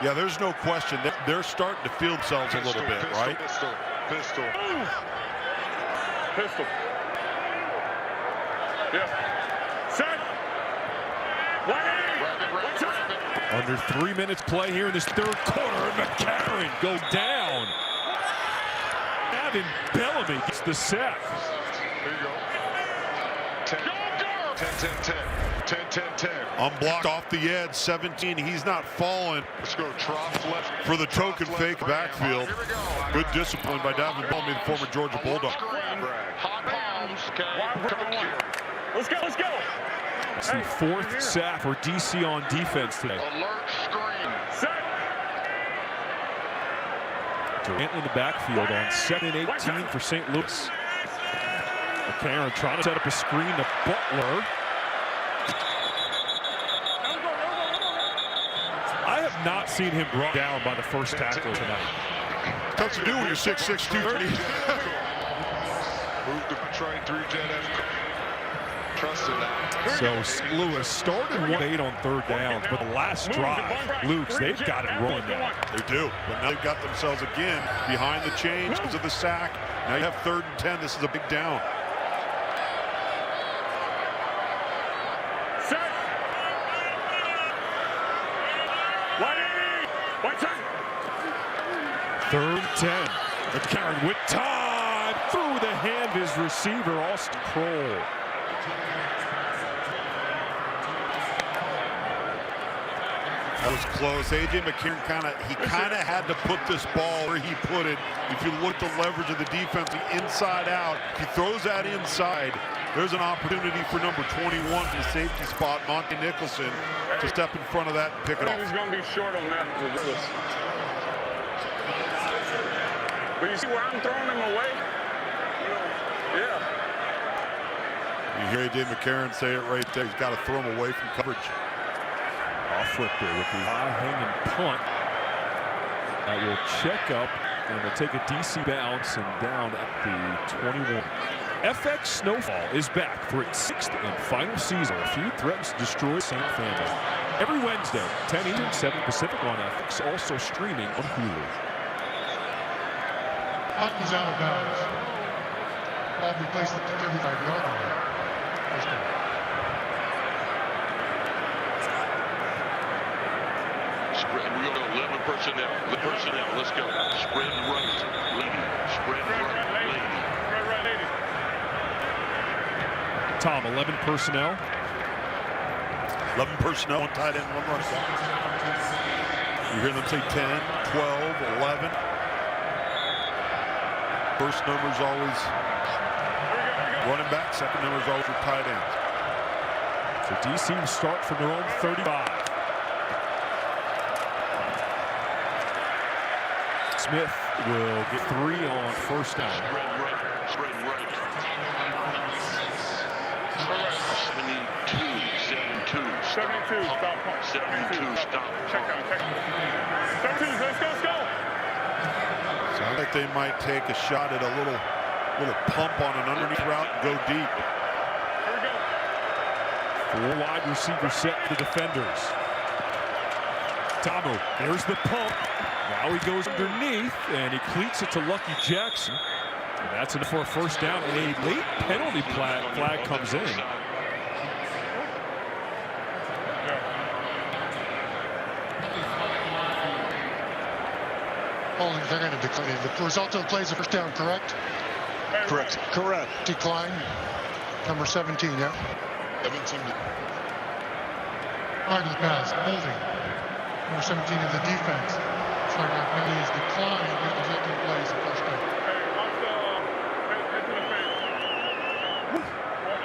Yeah, there's no question. They're starting to feel themselves a little bit, right? Pistol. Yeah. Set. under 3 minutes play here in this third quarter, and McCarron go down. Evan Bellamy gets the sack. There you go. 10. 10-10-10. Unblocked off the edge, 17. He's not falling. Let's go trough left. For the token fake backfield. Good discipline by Davin Bellamy, the former Georgia Bulldog. Hot palms. Okay. Let's go. Let's go. It's the fourth sack for DC on defense today. Alert screen. Set. Durant in the backfield on 2nd and 18 for St. Louis. McCarron trying to set up a screen to Butler. I have not seen him brought down by the first tackler tonight. Tough to do when you're 6'6", 230. Move the train through Jet F. Trusted that. So Lewis started 1-8 on 3rd downs, but the last drive, Luke's, they've got it rolling now. They do, but now they've got themselves again behind the chains because of the sack. Now you have 3rd and 10. This is a big down. Set. 180. 3rd and 10. McCarron with time through the hand of his receiver, Austin Kroll. That was close. A.J. McCarron kind of had to put this ball where he put it. If you look at the leverage of the defense, the inside out, he throws that inside. There's an opportunity for number 21 in the safety spot, Monty Nicholson, to step in front of that and pick it off. He's going to be short on that regardless. But you see where I'm throwing him away? Yeah. You hear A.J. McCarron say it right there. He's got to throw him away from coverage. Off flip there with the high-hanging punt. That will check up, and will take a DC bounce and down at the 21. FX Snowfall is back for its 6th and final season. A feud threatens to destroy St. Family. Every Wednesday, 10 Eastern, 7 Pacific on FX, also streaming on Hulu. Puck is out of bounds. Ball be placed at the 35-yard line. First down. Spread, we're going to 11 personnel. The personnel, let's go. Spread right, lady. Spread right, lady. Spread right, lady. Tom, 11 personnel. 11 personnel, 1 tight end, 1 running back. You hear them say 10, 12, 11. First number is always running back. Second number is always your tight ends. So DC will start from their own 35. Smith will get 3 on first down. Spread right. 72, stop. 72, stop. Check out. 72, let's go. Sounds like they might take a shot at a little pump on an underneath route and go deep. Here we go. 4 wide receivers set for the defenders. Tamu, there's the pump. Now he goes underneath, and he cleats it to Lucky Jackson. And that's enough for a first down, and a late penalty flag comes in. Holdings, they're going to decline. The result of the play is a first down, correct? Correct. Decline. Number 17, yeah? 17. Hard pass. Holding. Number 17 of the defense. It's like that penalty is declined. The result of the play is a first down. Hey, watch the hit to the face.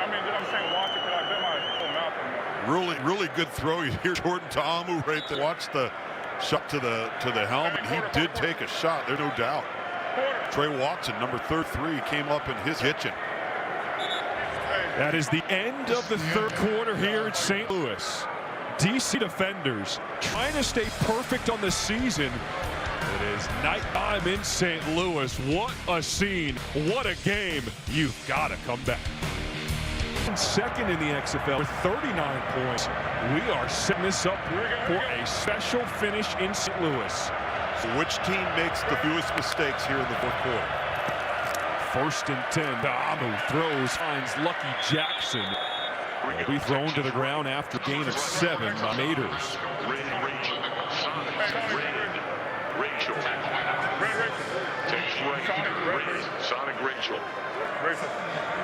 I mean, I'm saying watch it because I bit my whole mouth in there. Really good throw. You hear Jordan Ta'amu right there. Watch the shot to the helmet. He did take a shot. There's no doubt. Trey Watson, number 33, came up in his kitchen. That is the end of the third quarter here in St. Louis. DC defenders trying to stay perfect on the season. It is nighttime in St. Louis. What a scene. What a game. You've got to come back. Second in the XFL with 39 points. We are setting this up for a special finish in St. Louis. Which team makes the fewest mistakes here in the fourth quarter? 1st and 10. Damu throws, finds Lucky Jackson. Will be thrown to the ground after gain of 7 by Maters. Rachel. Sonic Rachel.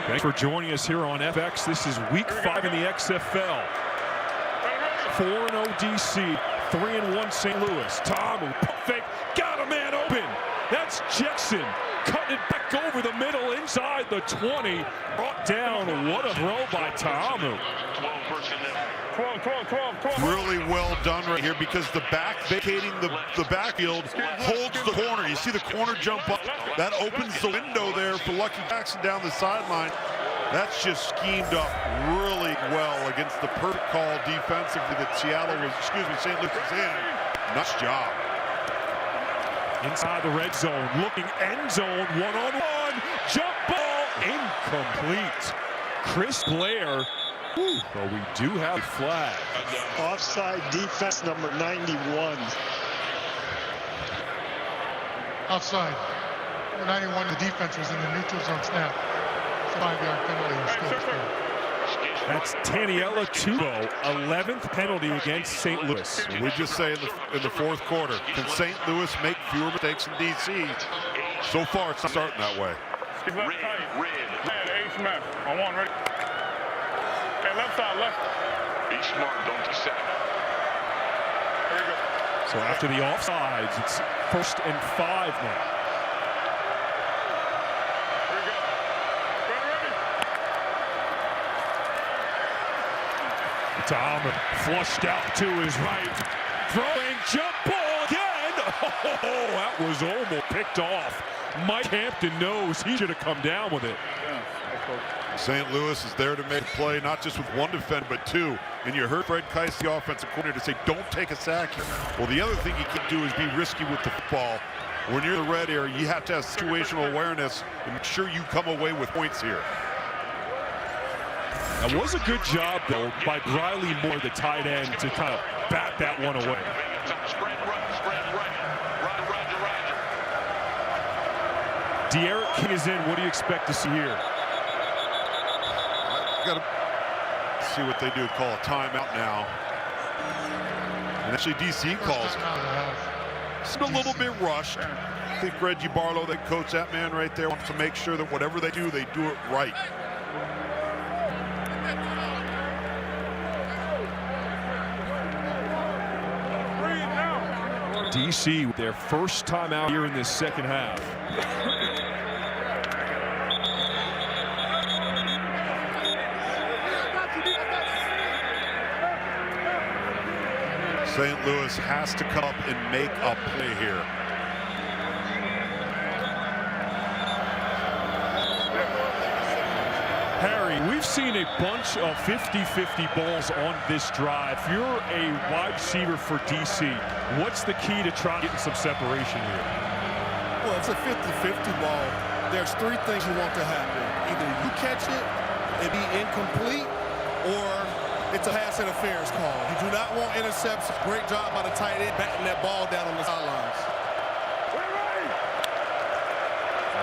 Thanks for joining us here on FX. This is week 5 in the XFL. 4-0 DC, 3-1 St. Louis. Tom, pump fake, got a man open. That's Jackson, cutting it back over the middle, inside the 20. Brought down, what a throw by Tamu. 12. Really well done right here, because the back vacating the backfield holds the corner. You see the corner jump up. That opens the window there for Lucky Jackson down the sideline. That's just schemed up really well against the perfect call defensively that St. Louis was in. Nice job. Inside the red zone, looking end zone, one-on-one, jump ball, incomplete. Chris Blair, but we do have a flag. Offside defense number 91. Offside. Number 91, the defense was in the neutral zone snap. 5-yard penalty. That's Taniela Tubo, 11th penalty against St. Louis. We just say in the fourth quarter, can St. Louis make fewer mistakes in DC? So far, it's not starting that way. Red. H-man. On one, ready. Hey, left side, left. Be smart, don't be sacked. There you go. So after the offsides, it's 1st and 5 now. Tom flushed out to his right, throwing jump ball again. Oh, that was almost picked off. Mike Hampton knows he should have come down with it. St. Louis is there to make a play, not just with one defender, but two. And you heard Fred Keiss, the offensive coordinator, say, don't take a sack here. Well, the other thing you can do is be risky with the football. When you're in the red area, you have to have situational awareness and make sure you come away with points here. That was a good job, though, by Briley Moore, the tight end, to kind of bat that one away. De'Aaron King is in. What do you expect to see here? Got to see what they do. Call a timeout now. And actually, DC calls. It's a little bit rushed. I think Reggie Barlow, that coach, that man right there, wants to make sure that whatever they do it right. DC with their first time out here in this second half. St. Louis has to come up and make a play here. Harry, we've seen a bunch of 50-50 balls on this drive. If you're a wide receiver for DC, what's the key to try getting some separation here? Well, it's a 50-50 ball. There's 3 things you want to happen. Either you catch it and be incomplete, or it's a pass interference call. You do not want interceptions. Great job by the tight end batting that ball down on the sidelines.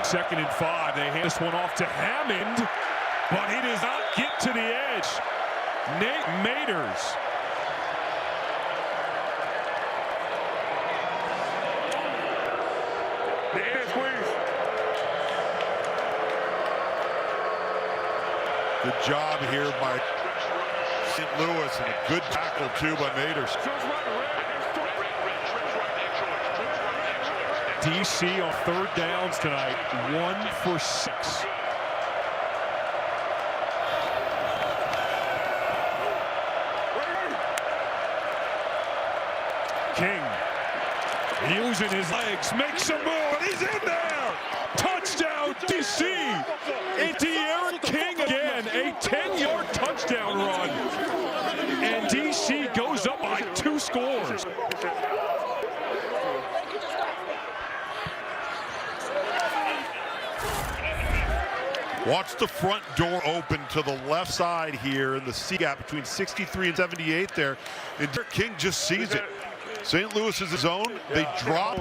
2nd and 5. They hand this one off to Hammond, but he does not get to the edge. Nate Maters. Good job here by St. Louis, and a good tackle too by Maters. DC on 3rd downs tonight, 1 for 6. King using his legs, makes a move, he's in there! Touchdown, DC! And De'Aaron King again, a 10-yard touchdown run. And DC goes up by 2 scores. Watch the front door open to the left side here in the C gap between 63 and 78 there. And De'Aaron King just sees it. St. Louis is his own. They drop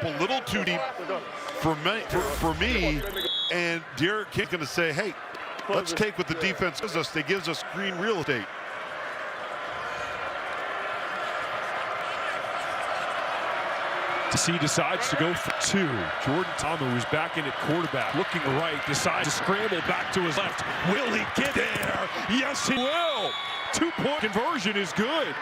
a little too deep for me, and De'Aaron King's going to say, hey, let's take what the defense gives us. They gives us green real estate. DC decides to go for 2. Jordan Ta'amu is back in at quarterback, looking right, decides to scramble back to his left. Will he get there? Yes, he will. 2-point conversion is good.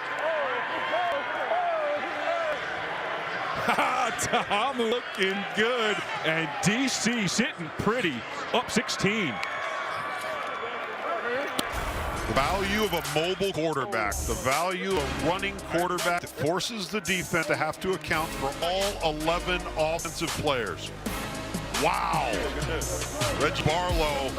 Ta'amu looking good, and DC sitting pretty, up 16. The value of a mobile quarterback, the value of a running quarterback that forces the defense to have to account for all 11 offensive players. Wow. Reggie Barlow,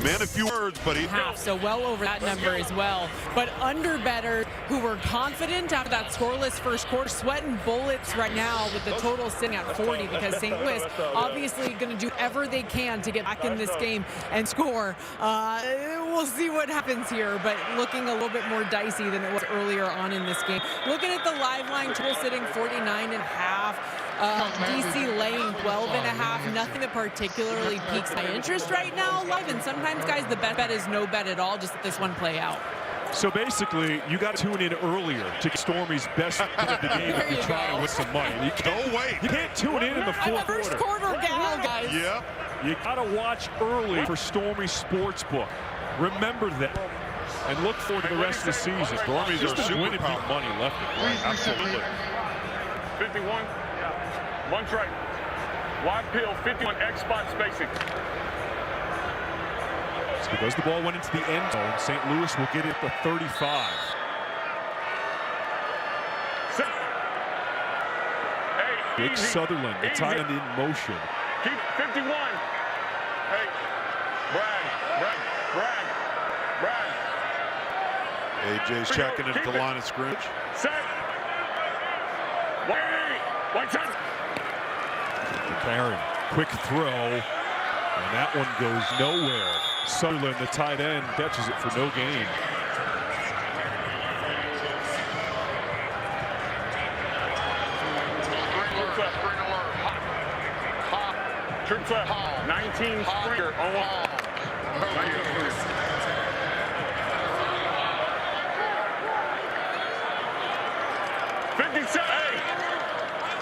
man, a few words, but he... So well over that number as well. But under better, who were confident after that scoreless first quarter, sweating bullets right now with the total sitting at 40 because St. Louis obviously going to do whatever they can to get back in this game and score. We'll see what happens here, but looking a little bit more dicey than it was earlier on in this game. Looking at the live line total sitting 49.5. DC laying 12.5. Nothing that particularly piques my interest right now live, and sometimes, guys, the best bet is no bet at all. Just let this one play out. So basically, you got to tune in earlier to get Stormy's best bet of the game if you're trying to win some money. Don't wait. You can't tune in the fourth quarter. First quarter gal, guys. Yep. You got to watch early for Stormy Sportsbook. Remember that. And look forward to the rest of the season. Stormy's are super winning big money left and right. Absolutely. 51. One strike. Wide peel, 51 X spot spacing. So because the ball went into the end zone, St. Louis will get it at the 35. Big Sutherland, the tight end in motion. Keep 51. Hey, Brad. AJ's checking into the line of scrimmage. Set. White side. Karen, quick throw, and that one goes nowhere. Sutherland, the tight end, catches it for no gain. Troops left. 19 Springer on one. 57. Hey.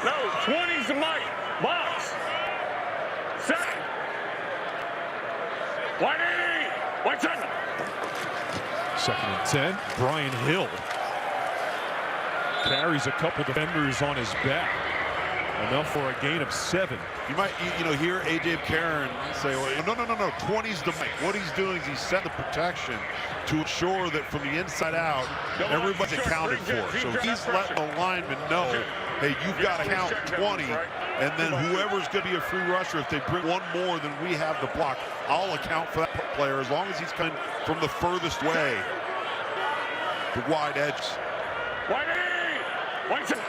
No, 20's the Mike. Box. Set. White 80. White 7. 2nd and 10. Brian Hill carries a couple defenders on his back. Enough for a gain of 7. You might, hear AJ Karen say, well, no, 20's the Mike. What he's doing is he's setting the protection to ensure that from the inside out, everybody's accounted for. So he's letting the lineman know, hey, you've got to count 20, and then whoever's going to be a free rusher, if they bring one more than we have the block, I'll account for that player as long as he's coming from the furthest way. The wide edge. White 7.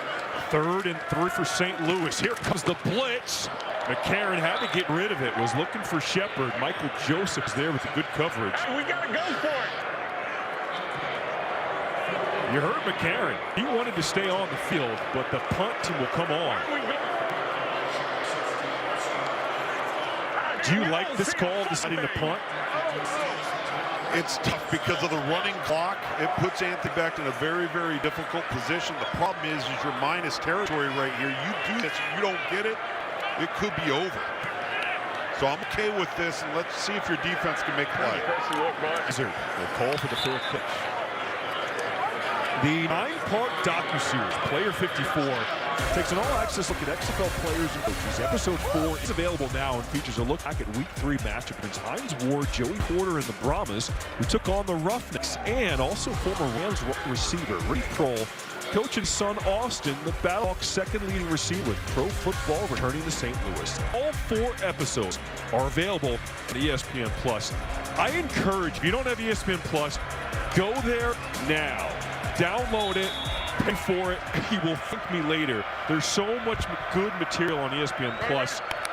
3rd and 3 for St. Louis. Here comes the blitz. McCarron had to get rid of it. Was looking for Shepard. Michael Joseph's there with the good coverage. We got to go for it. You heard McCarron. He wanted to stay on the field, but the punt team will come on. Do you like this call, deciding to punt? It's tough because of the running clock. It puts Anthony Becht in a very, very difficult position. The problem is you're minus territory right here. You do this, you don't get it, it could be over. So I'm okay with this, and let's see if your defense can make play. Will call for the fourth pitch. The 9-part docuseries, Player 54, takes an all-access look at XFL players and coaches. Episode 4 is available now and features a look back at Week 3 matchup against Hines Ward, Joey Porter, and the Brahmas, who took on the Roughnecks, and also former Rams receiver Rick Kroll, coach and son Austin, the BattleHawks' second leading receiver with pro football returning to St. Louis. All 4 episodes are available on ESPN+. I encourage, if you don't have ESPN+, go there now. Download it, pay for it, you will thank me later. There's so much good material on ESPN+,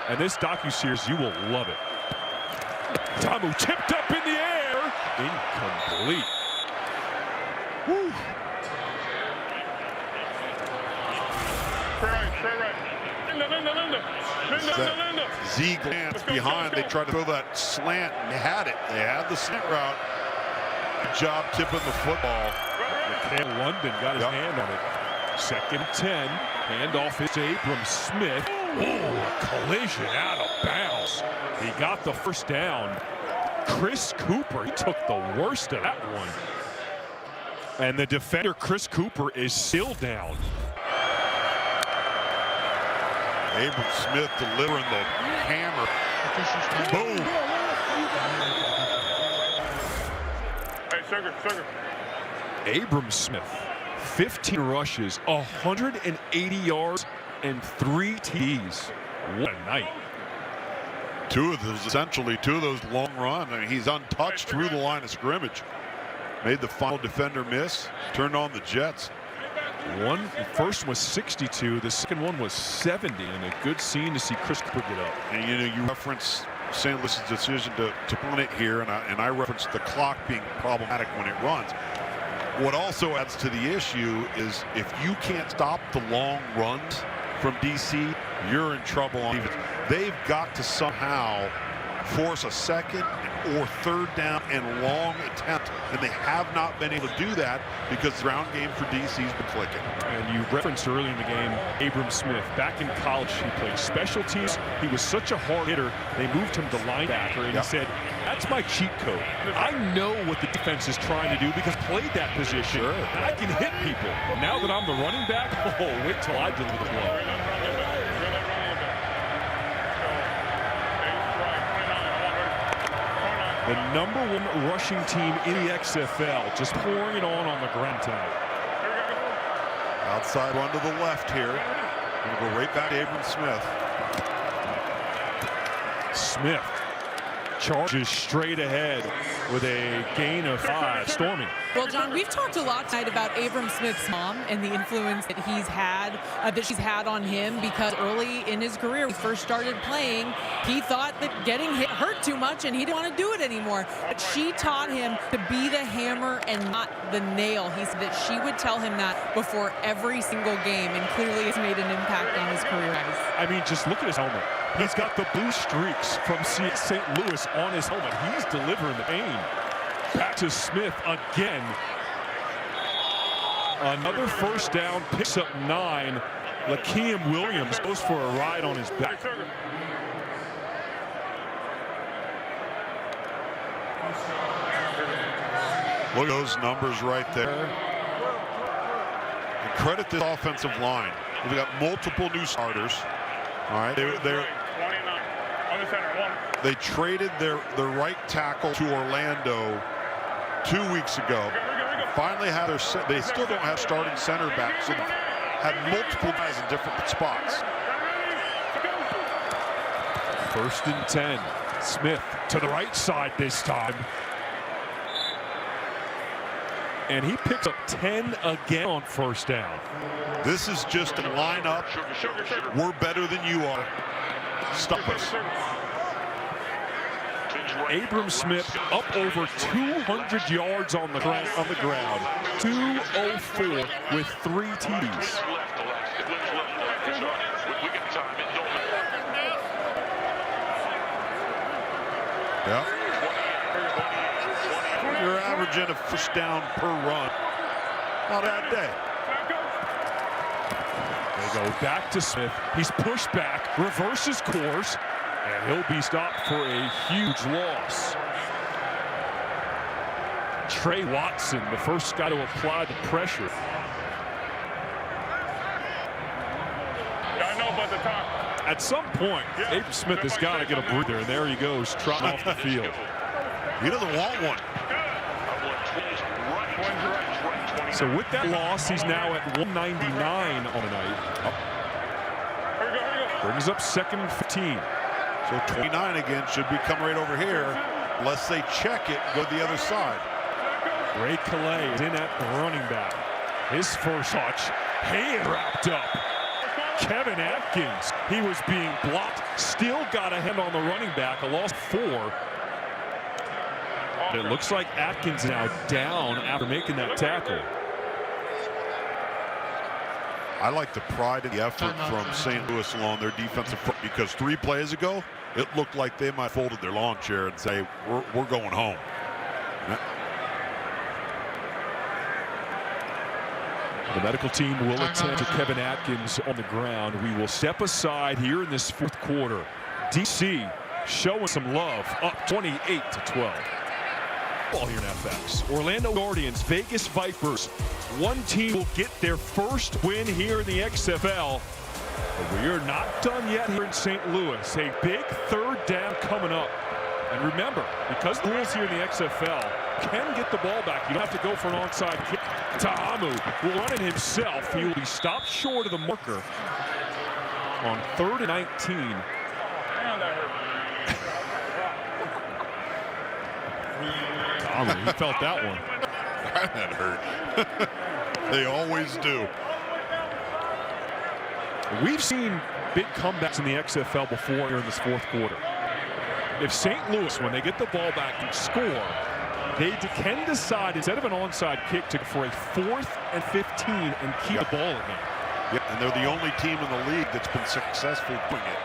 and this docuseries, you will love it. Ta'amu tipped up in the air, incomplete. Woo. Z glance behind, they tried to throw that slant, and they had it. They had the slant route. Good job tipping the football. London got his hand on it. 2nd and 10. Handoff is Abram Smith. Collision out of bounds. He got the first down. Chris Cooper, he took the worst of that one. And the defender, Chris Cooper, is still down. Abram Smith delivering the hammer. Boom. Hey, Sugar. Abram Smith, 15 rushes, 180 yards, and 3 TDs. What a night. Essentially two of those long runs. I mean, he's untouched through the line of scrimmage. Made the final defender miss, turned on the Jets. The first was 62, the second one was 70, and a good scene to see Chris Cooper get up. And you reference St. Louis's decision to punt it here, and I referenced the clock being problematic when it runs. What also adds to the issue is if you can't stop the long runs from DC, you're in trouble on defense. They've got to somehow force a second or third down and long attempt, and they have not been able to do that because the ground game for DC's been clicking. And you referenced early in the game Abram Smith. Back in college, he played special teams. He was such a hard hitter, they moved him to linebacker, and he said, that's my cheat code. I know what the defense is trying to do because I played that position. Sure. And I can hit people. Now that I'm the running back, wait till I deliver the blow. The #1 rushing team in the XFL, just pouring it on the ground tonight. Outside run to the left here. Gonna go right back to Abram Smith. Smith charges straight ahead with a gain of 5. Stormy. Well, John, we've talked a lot tonight about Abram Smith's mom and the influence that she's had on him, because early in his career, when he first started playing, he thought that getting hit hurt too much and he didn't want to do it anymore. But she taught him to be the hammer and not the nail. He said that she would tell him that before every single game, and clearly has made an impact on his career. I mean, just look at his helmet. He's got the blue streaks from St. Louis on his helmet. He's delivering the pain. Back to Smith again. Another first down, picks up 9. Lakeem Williams goes for a ride on his back. Look at those numbers right there. And credit this offensive line. They've got multiple new starters. All right, they traded their right tackle to Orlando 2 weeks ago. Finally have they still don't have starting center back, so they've had multiple guys in different spots. 1st and 10. Smith to the right side this time. And he picks up 10 again on first down. This is just a lineup. We're better than you are. Stop us. Abram Smith up over 200 yards on the ground. 204 with 3 TDs. Yeah. You're averaging a first down per run. Not a bad day. They go back to Smith. He's pushed back, reverses course, and he'll be stopped for a huge loss. Trey Watson, the first guy to apply the pressure. I know about the top. At some point, Abram Smith has got to get a breather, and there he goes, trotting off the field. He doesn't want one. So with that loss, he's now at 199 on the night. Brings up 2nd and 15. So 29 again should be coming right over here. Unless they check it, go to the other side. Ray Calais is in at the running back. His first touch, hand wrapped up. Kevin Atkins, he was being blocked, still got a hand on the running back, a loss 4. It looks like Atkins now down after making that tackle. I like the pride and the effort from St. Louis along their defensive front, because 3 plays ago, it looked like they might have folded their lawn chair and say, we're going home. The medical team will attend to Kevin Atkins on the ground. We will step aside here in this fourth quarter. DC showing some love, up 28-12. Ball here in FX. Orlando Guardians, Vegas Vipers. One team will get their first win here in the XFL. But we are not done yet here in St. Louis. A big third down coming up. And remember, because the rules here in the XFL can get the ball back, you don't have to go for an onside kick. Ta'amu will run it himself. He will be stopped short of the marker on 3rd and 19. Ta'amu, he felt that one. That hurt. They always do. We've seen big comebacks in the XFL before here in this fourth quarter. If St. Louis, when they get the ball back and score, they can decide instead of an onside kick to go for a 4th and 15 and keep the ball again. Yep, and they're the only team in the league that's been successful doing it.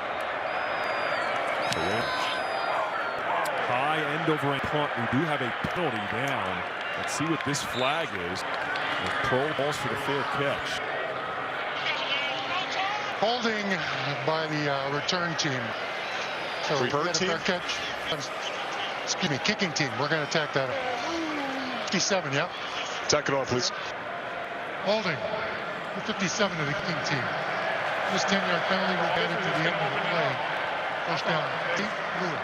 High end over end punt. We do have a penalty down. Let's see what this flag is. The pro balls for the fair catch. Holding by the return team. So we get a fair catch. Excuse me, kicking team. We're going to attack that. 57, yeah? Attack it off, please. Holding. The 57 of the kicking team. This 10-yard penalty will get it to the end of the play. First down. Deep blue.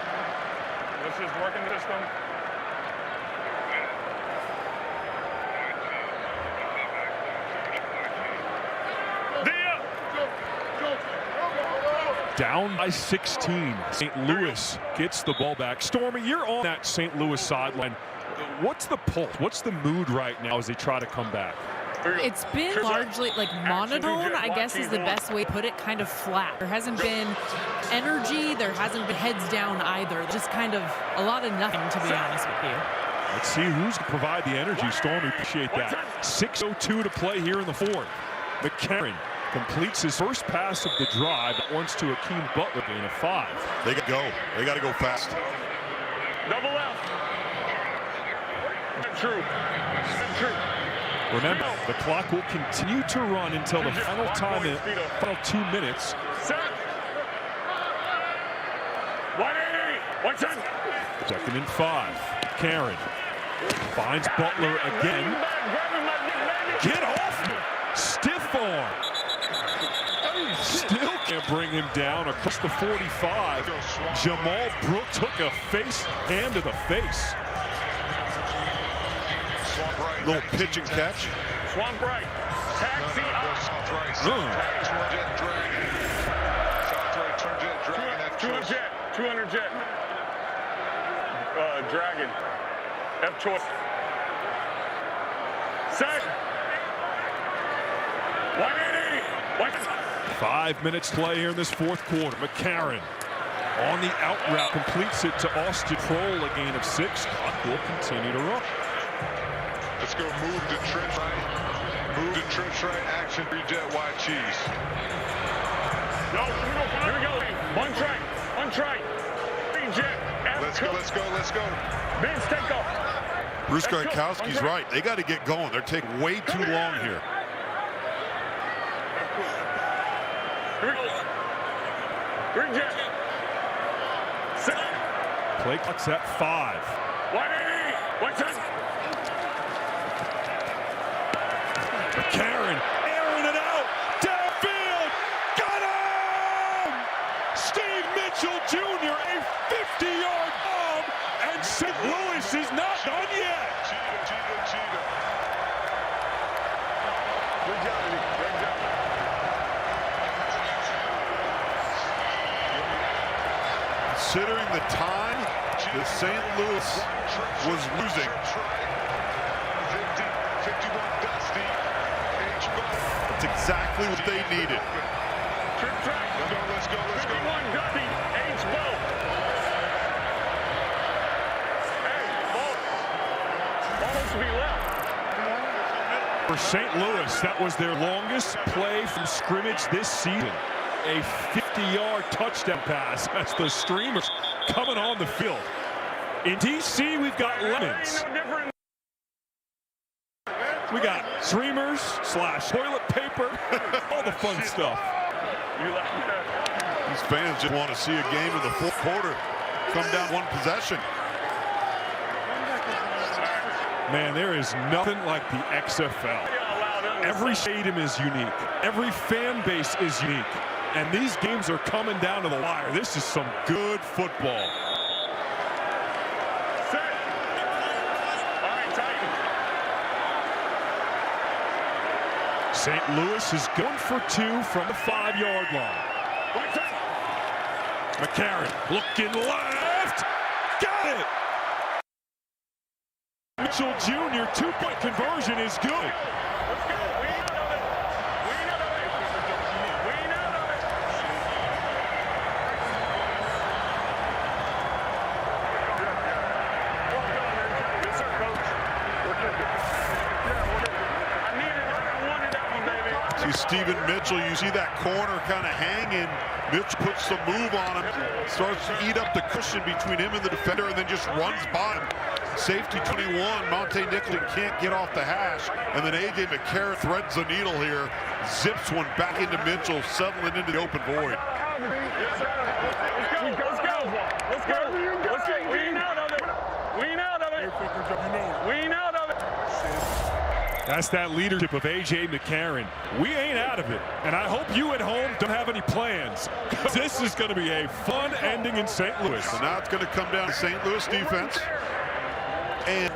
Let's just work in the system. Down by 16. St. Louis gets the ball back. Stormy, you're on that St. Louis sideline. What's the pulse? What's the mood right now as they try to come back? It's been largely like monotone, I guess is the best way to put it, kind of flat. There hasn't been energy. There hasn't been heads down either. Just kind of a lot of nothing, to be honest with you. Let's see who's going to provide the energy. Stormy, appreciate that. 6:02 to play here in the fourth. McCarron completes his first pass of the drive. Once to Akeem Butler, gain of 5. They got to go. They got to go fast. Double left. True. True. Remember, the clock will continue to run until the final time in final 2 minutes. Set. 180. 110. 2nd and 5. Karen finds Butler again. Get off! Stiff arm. Still can't bring him down across the 45. Jamal Brooks took a hand to the face. Little pitch and catch. Swamp right. Taxi up. Jet. 200 jet. Dragon. F choice. Set. 180. 5 minutes play here in this fourth quarter. McCarron on the out route completes it to Austin Kroll, a gain of 6. Clock will continue to run. Let's go move to trench right. Move to trench right. Action. Jet wide cheese. No, here we go. One track. Jet. Let's go. Vince, take off. Bruce Gronkowski's right. They got to get going. They're taking way too long here. Here we go. Green jet. Set. Play clock's at 5. 180. 110. McCarron airing it out. Downfield. Got him! Steve Mitchell Jr. a 50-yard bomb. And St. Louis is not done yet. Cheetah. Good job. Considering the time that St. Louis was losing. 51 Dusty. That's exactly what they needed. Let's go. 51 Dusty. H-Bow. Hey, ball to be left. For St. Louis, that was their longest play from scrimmage this season. A 50-yard touchdown pass as the Streamers coming on the field. In DC, we've got Lemons. We got streamers / toilet paper, all the fun stuff. These fans just want to see a game in the fourth quarter come down one possession. Man, there is nothing like the XFL. Every stadium is unique. Every fan base is unique. And these games are coming down to the wire. This is some good football. St. Louis is going for 2 from the 5-yard line. McCarron looking left. Got it. Mitchell Jr. 2-point conversion is good. See Stephen Mitchell, you see that corner kind of hanging. Mitch puts the move on him, starts to eat up the cushion between him and the defender, and then just runs by him. Safety 21, Monte Nicholson can't get off the hash, and then A.J. McCarron threads the needle here, zips one back into Mitchell, settling into the open void. Let's go. We ain't out of it. We ain't out of it. That's that leadership of A.J. McCarron. We ain't out of it. And I hope you at home don't have any plans. This is going to be a fun ending in St. Louis. So now it's going to come down to St. Louis defense. And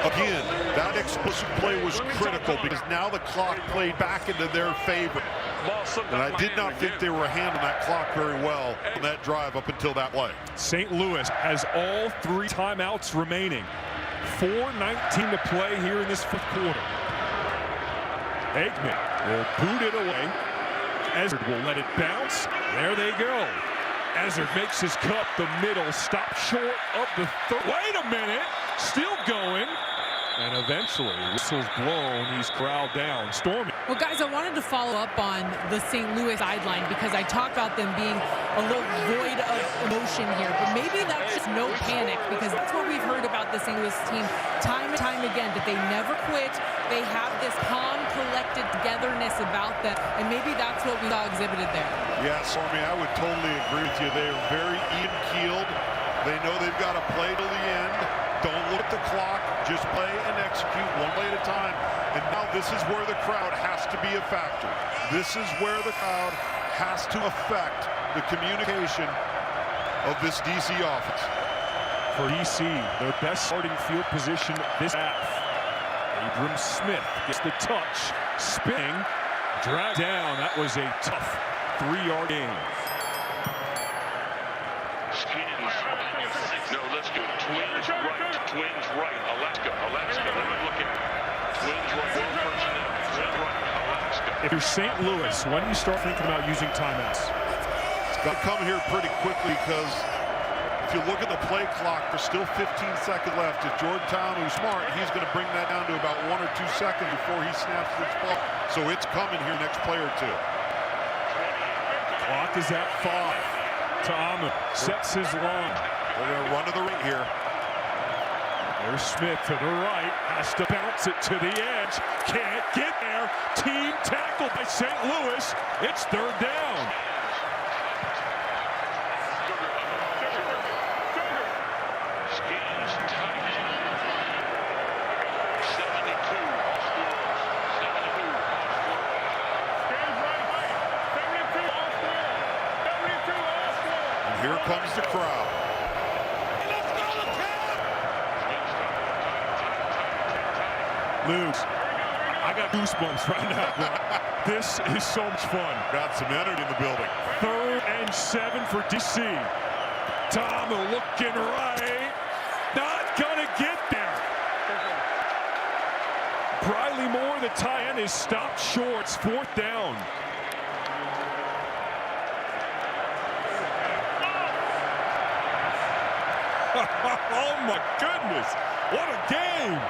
again, that explosive play was critical because now the clock played back into their favor. And I did not think they were handling that clock very well on that drive up until that play. St. Louis has all 3 timeouts remaining. 4:19 to play here in this 4th quarter. Aikman will boot it away. Ezard will let it bounce. There they go. Ezard makes his cut the middle, stop short of the third. Wait a minute, still going. And eventually, whistle's blown, he's corralled down. Stormy. Well, guys, I wanted to follow up on the St. Louis sideline because I talked about them being a little void of emotion here. But maybe that's just no panic because that's what we've heard about the St. Louis team time and time again, that they never quit. They have this calm, collected togetherness about them. And maybe that's what we saw exhibited there. Yeah, Stormy, I would totally agree with you. They are very even-keeled. They know they've got to play to the end. Don't look at the clock, just play and execute one play at a time. And now this is where the crowd has to be a factor. This is where the crowd has to affect the communication of this DC offense. For DC, their best starting field position this half. Abram Smith gets the touch, spinning, dragged down. That was a tough 3-yard gain. No, let's go. Twins right. Alaska. Let me look at Twins right. One personnel. Twins right. Alaska. If you're St. Louis, when do you start thinking about using timeouts? It's got to come here pretty quickly because if you look at the play clock, there's still 15 seconds left. If Jordan Tom, who's smart, he's going to bring that down to about 1 or 2 seconds before he snaps this ball. So it's coming here next play or two. Clock is at 5. Tom sets his line. They're going to run to the right here. There's Smith to the right. Has to bounce it to the edge. Can't get there. Team tackled by St. Louis. It's 3rd down. Schemes tight. 72. 72. And here comes the crowd. Luke, I got goosebumps right now, bro. This is so much fun. Got some energy in the building. 3rd and 7 for DC. Tom looking right. Not gonna get there. Briley Moore, the tight end, is stopped short. It's 4th down. Oh my goodness, what a game.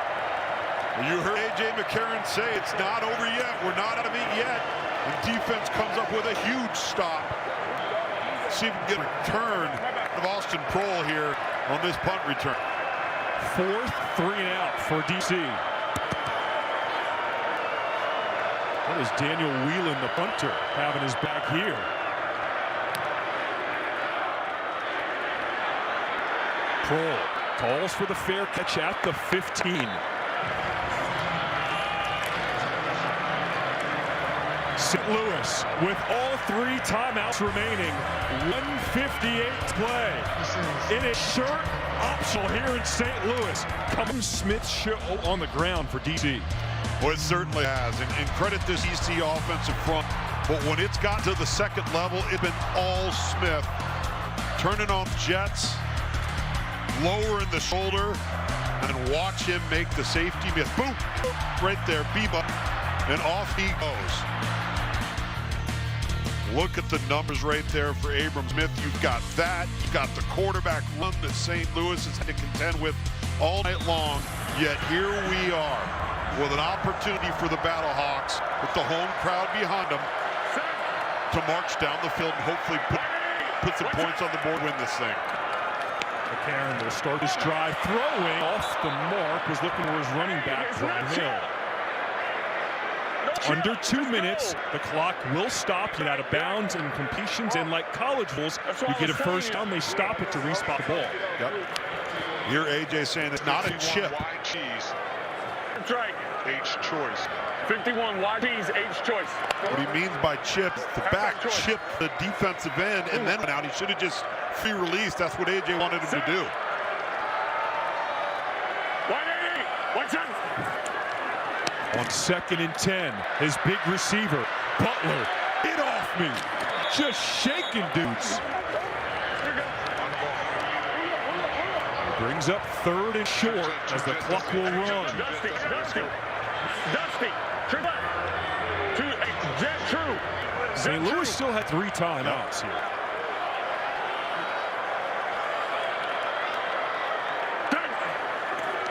You heard A.J. McCarron say it's not over yet. We're not out of it yet. And defense comes up with a huge stop. See if we can get a return of Austin Prohl here on this punt return. 4th 3 and out for DC. What is Daniel Whelan, the punter, having his back here? Kroll calls for the fair catch at the 15. St. Louis with all 3 timeouts remaining. 1:58 to play. It is shirt optional here in St. Louis. Come Smith show on the ground for DC. Well, it certainly has, and credit this DC offensive front. But when it's got to the second level, it's been all Smith. Turning on jets, lowering the shoulder, and then watch him make the safety miss. Boom! Right there, Biba, and off he goes. Look at the numbers right there for Abram Smith. You've got that. You've got the quarterback run that St. Louis has had to contend with all night long. Yet here we are with an opportunity for the BattleHawks with the home crowd behind them to march down the field and hopefully put some points on the board, win this thing. McCarron will start his drive throwing off the mark. Was looking for his running back, Brian Hill. Under 2 minutes, the clock will stop. Get out of bounds and completions, and like college rules, you get a first down, they stop it to respot the ball. Yep. Here AJ saying it's not a chip. Wide cheese. Strike. H choice. 51 wide cheese, H choice. What he means by chip, the back chip the defensive end and then went out. He should have just free released. That's what AJ wanted him to do. 180. 110. On 2nd and 10, his big receiver, Butler, get off me. Just shaking dudes. Brings up 3rd and short as the clock will run. Dusty. True. St. Louis still had 3 timeouts here.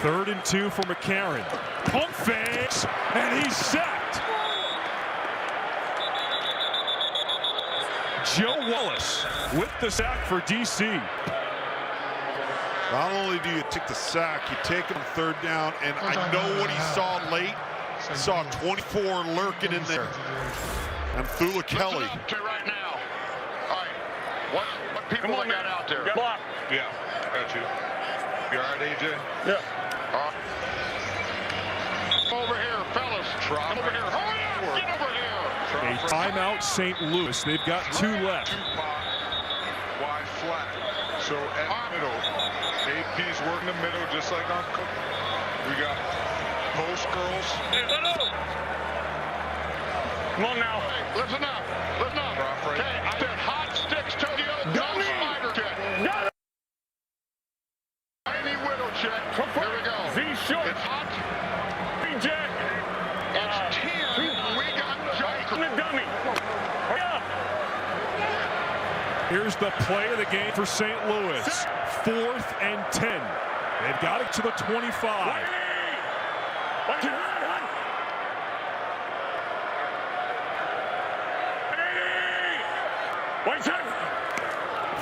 Third and 2 for McCarron. Pump fakes, and he's sacked. Joe Wallace with the sack for DC. Not only do you take the sack, you take him 3rd down, and I know what he saw late. He saw 24 lurking in there. And Thula Kelly. Right now. All right. What people they got out there? Block. Yeah, got you. You all right, AJ? Yeah. Over here, fellas. Come over here. Hurry up! Get over here. A timeout, St. Louis. They've got 2 left. Wide flat. So at middle, AP's working the middle just like on Cook. We got post girls. Come on now. Hey, listen up. Okay, I said hot sticks to the old spider check. Tiny widow check. Here we go. Z short. It's hot. BJ. It's 10. We got Joker. The dummy. Hurry up. Here's the play of the game for St. Louis. 4th and 10. They've got it to the 25.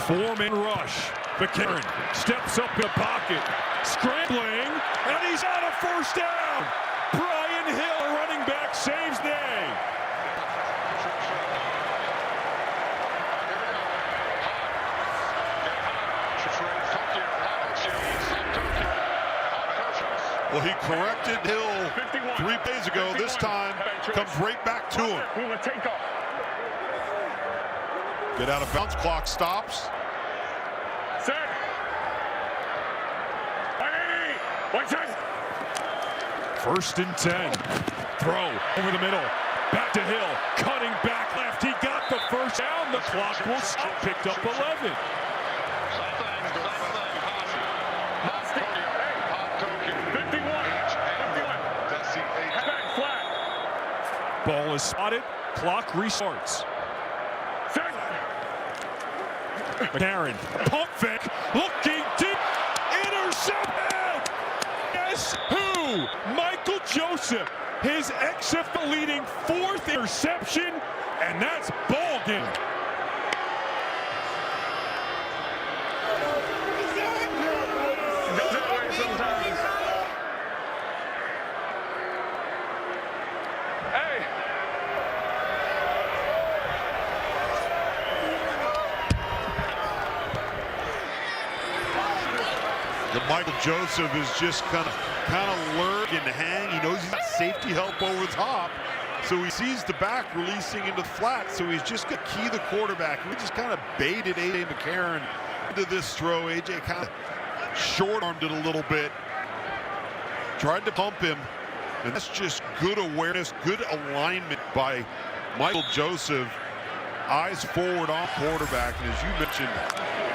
4-man rush. McCarron steps up in the pocket, scrambling, and he's on a 1st down. Brian Hill, running back, saves day. Well, he corrected Hill 3 days ago. This time comes right back to him. Get out of bounds. Clock stops. Set. 1st and 10. Throw over the middle. Back to Hill. Cutting back left. He got the 1st down. The clock will stop. Picked up 11. Ball is spotted. Clock restarts. McCarron, pump fake, looking deep, intercepted! Guess who? Michael Joseph, his XFL leading 4th interception, and that's ball game. The Michael Joseph is just kind of lurk and hang. He knows he's got safety help over the top. So he sees the back releasing into the flat. So he's just going to key the quarterback. We just kind of baited A.J. McCarron into this throw. A.J. kind of short-armed it a little bit. Tried to pump him. And that's just good awareness, good alignment by Michael Joseph. Eyes forward on quarterback. And as you mentioned,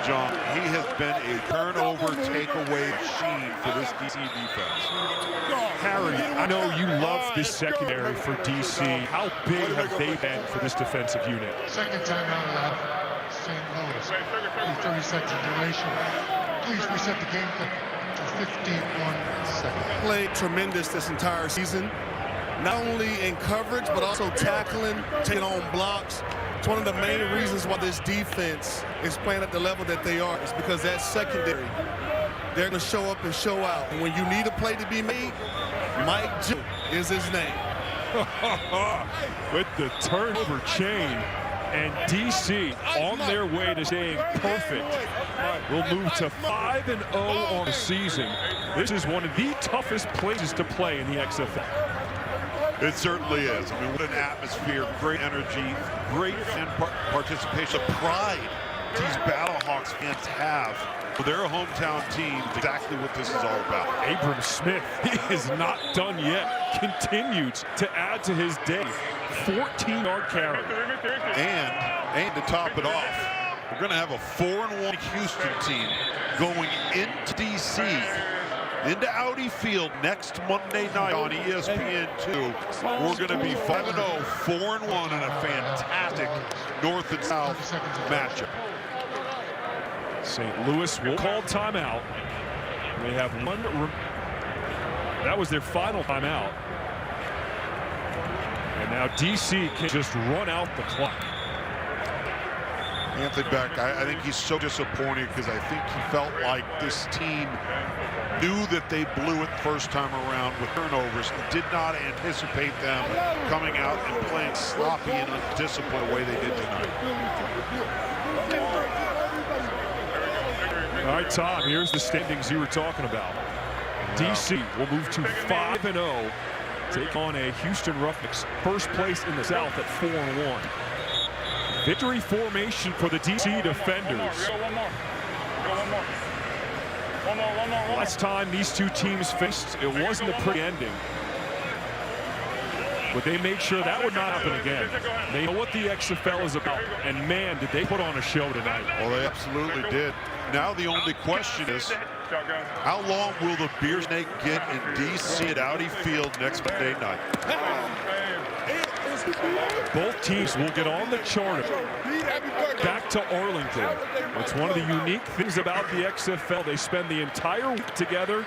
John, he has been a turnover takeaway machine for this DC defense. Harry, I know you love this secondary for DC. How big have they been for this defensive unit? Second time out of St. Louis. 30 seconds duration. Please reset the game to 51 seconds. Played tremendous this entire season. Not only in coverage, but also tackling, taking on blocks. It's one of the main reasons why this defense is playing at the level that they are. It's because that secondary, they're going to show up and show out. And when you need a play to be made, Mike Joe is his name. With the turnover chain, and DC on their way to staying perfect. We'll move to 5-0 on the season. This is one of the toughest places to play in the XFL. It certainly is. I mean, what an atmosphere, great energy, great fan participation, pride these BattleHawks fans have for their hometown team. Exactly what this is all about. Abram Smith, he is not done yet. Continues to add to his day. 14-yard carry. And to top it off, we're going to have a 4-1 Houston team going into D.C., into Audi Field next Monday night on ESPN2. We're going to be 5-0, 4-1 in a fantastic North and South matchup. St. Louis will call timeout. They have one. That was their final timeout. And now DC can just run out the clock. Anthony Beck, I think he's so disappointed because I think he felt like this team knew that they blew it the first time around with turnovers and did not anticipate them coming out and playing sloppy and undisciplined the way they did tonight. All right, Tom, here's the standings you were talking about. DC will move to 5-0, take on a Houston Roughnecks, first place in the South at 4-1. Victory formation for the DC defenders. Go one more. Go one more. One more. Last time these two teams faced, it wasn't a pretty ending. But they made sure that would not happen again. They know what the XFL is about, and man, did they put on a show tonight. Well, they absolutely did. Now the only question is, how long will the Beer Snake get in DC at Audi Field next Monday night? Both teams will get on the charter back to Arlington. It's one of the unique things about the XFL. They spend the entire week together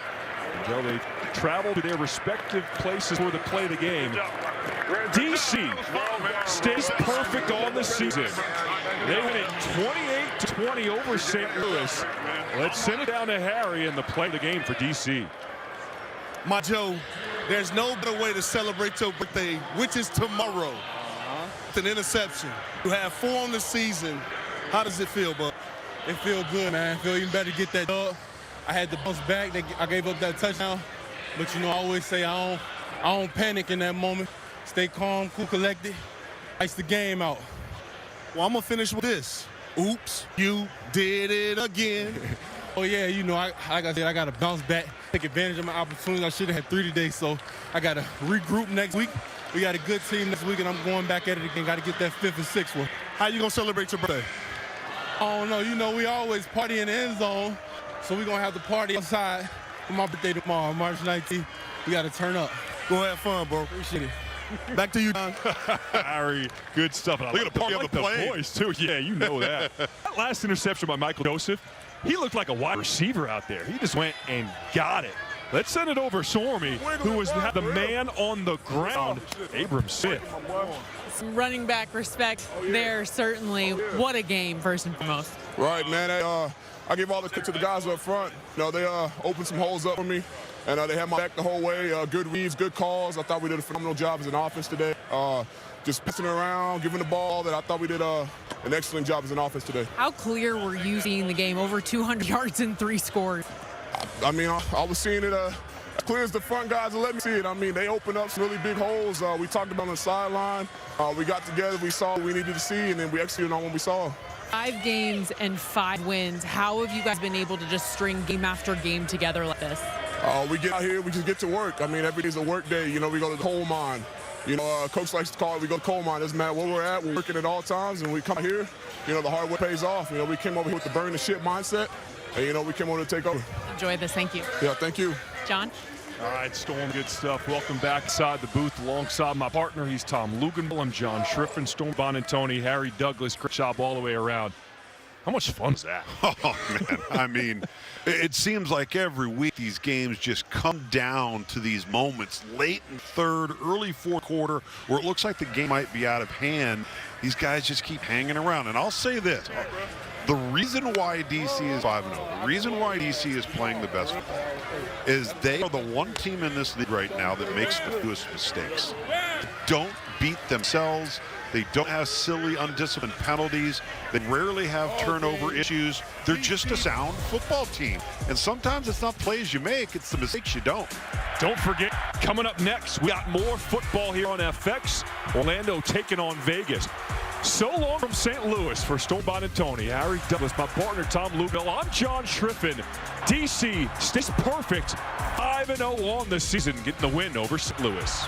until they travel to their respective places for the play of the game. DC stays perfect on the season. They win it 28-20 over St. Louis. Let's send it down to Harry in the play of the game for DC. My Joe, there's no better way to celebrate your birthday, which is tomorrow. It's an interception. You have 4 on the season. How does it feel, bud? It feels good, man. Feel even better to get that dub. I had to bounce back. I gave up that touchdown. But, you know, I always say I don't panic in that moment. Stay calm, cool, collected. Ice the game out. Well, I'm going to finish with this. Oops, you did it again. Oh, yeah, you know, like I said, I got to bounce back, take advantage of my opportunity. I should have had 3 today, so I got to regroup next week. We got a good team next week, and I'm going back at it again. Got to get that 5th and 6th one. How you going to celebrate your birthday? I don't know. You know, we always party in the end zone, so we're going to have the party outside for my birthday tomorrow, March 19th. We got to turn up. Go have fun, bro. Appreciate it. Back to you, Don. Harry, good stuff. Look at the party on the plane. Boys, too. Yeah, you know that. That last interception by Michael Joseph, he looked like a wide receiver out there. He just went and got it. Let's send it over Sormy, who was the man on the ground, Abram Smith. Some running back respect there, certainly. What a game, first and foremost. Right, man. I give all the credit to the guys up front. You know, they opened some holes up for me, and they had my back the whole way. Good reads, good calls. I thought we did a phenomenal job as an offense today. Just passing around, giving the ball. That I thought we did an excellent job as an offense today. How clear were you seeing the game? Over 200 yards and 3 scores. I mean, I was seeing it as clear as the front guys will let me see it. I mean, they opened up some really big holes. We talked about on the sideline. We got together, we saw what we needed to see, and then we executed on what we saw. 5 games and 5 wins. How have you guys been able to just string game after game together like this? We get out here, we just get to work. I mean, every day's a work day. You know, we go to the coal mine. You know, Coach likes to call it, we go to coal mine. Doesn't matter where we're at, we're working at all times, and we come here, you know, the hard work pays off. You know, we came over here with the burn the shit mindset, and, you know, we came over to take over. Enjoy this. Thank you. Yeah, thank you. John? All right, Storm, good stuff. Welcome back inside the booth alongside my partner. He's Tom Luganville. I'm John Schriffen. Storm Bonantoni, Harry Douglas, great job all the way around. How much fun is that? Oh, man. I mean, it seems like every week these games just come down to these moments late in third, early fourth quarter, where it looks like the game might be out of hand. These guys just keep hanging around. And I'll say this. The reason why DC is 5-0, the reason why DC is playing the best football is they are the one team in this league right now that makes the fewest mistakes. Don't beat themselves. They don't have silly, undisciplined penalties. They rarely have turnover issues. They're just a sound football team. And sometimes it's not plays you make, it's the mistakes you don't. Don't forget, coming up next, we got more football here on FX. Orlando taking on Vegas. So long from St. Louis for Storm Bonantoni, Harry Douglas, my partner Tom Luganville. I'm John Schriffen. DC stays perfect, 5-0 on the season, getting the win over St. Louis.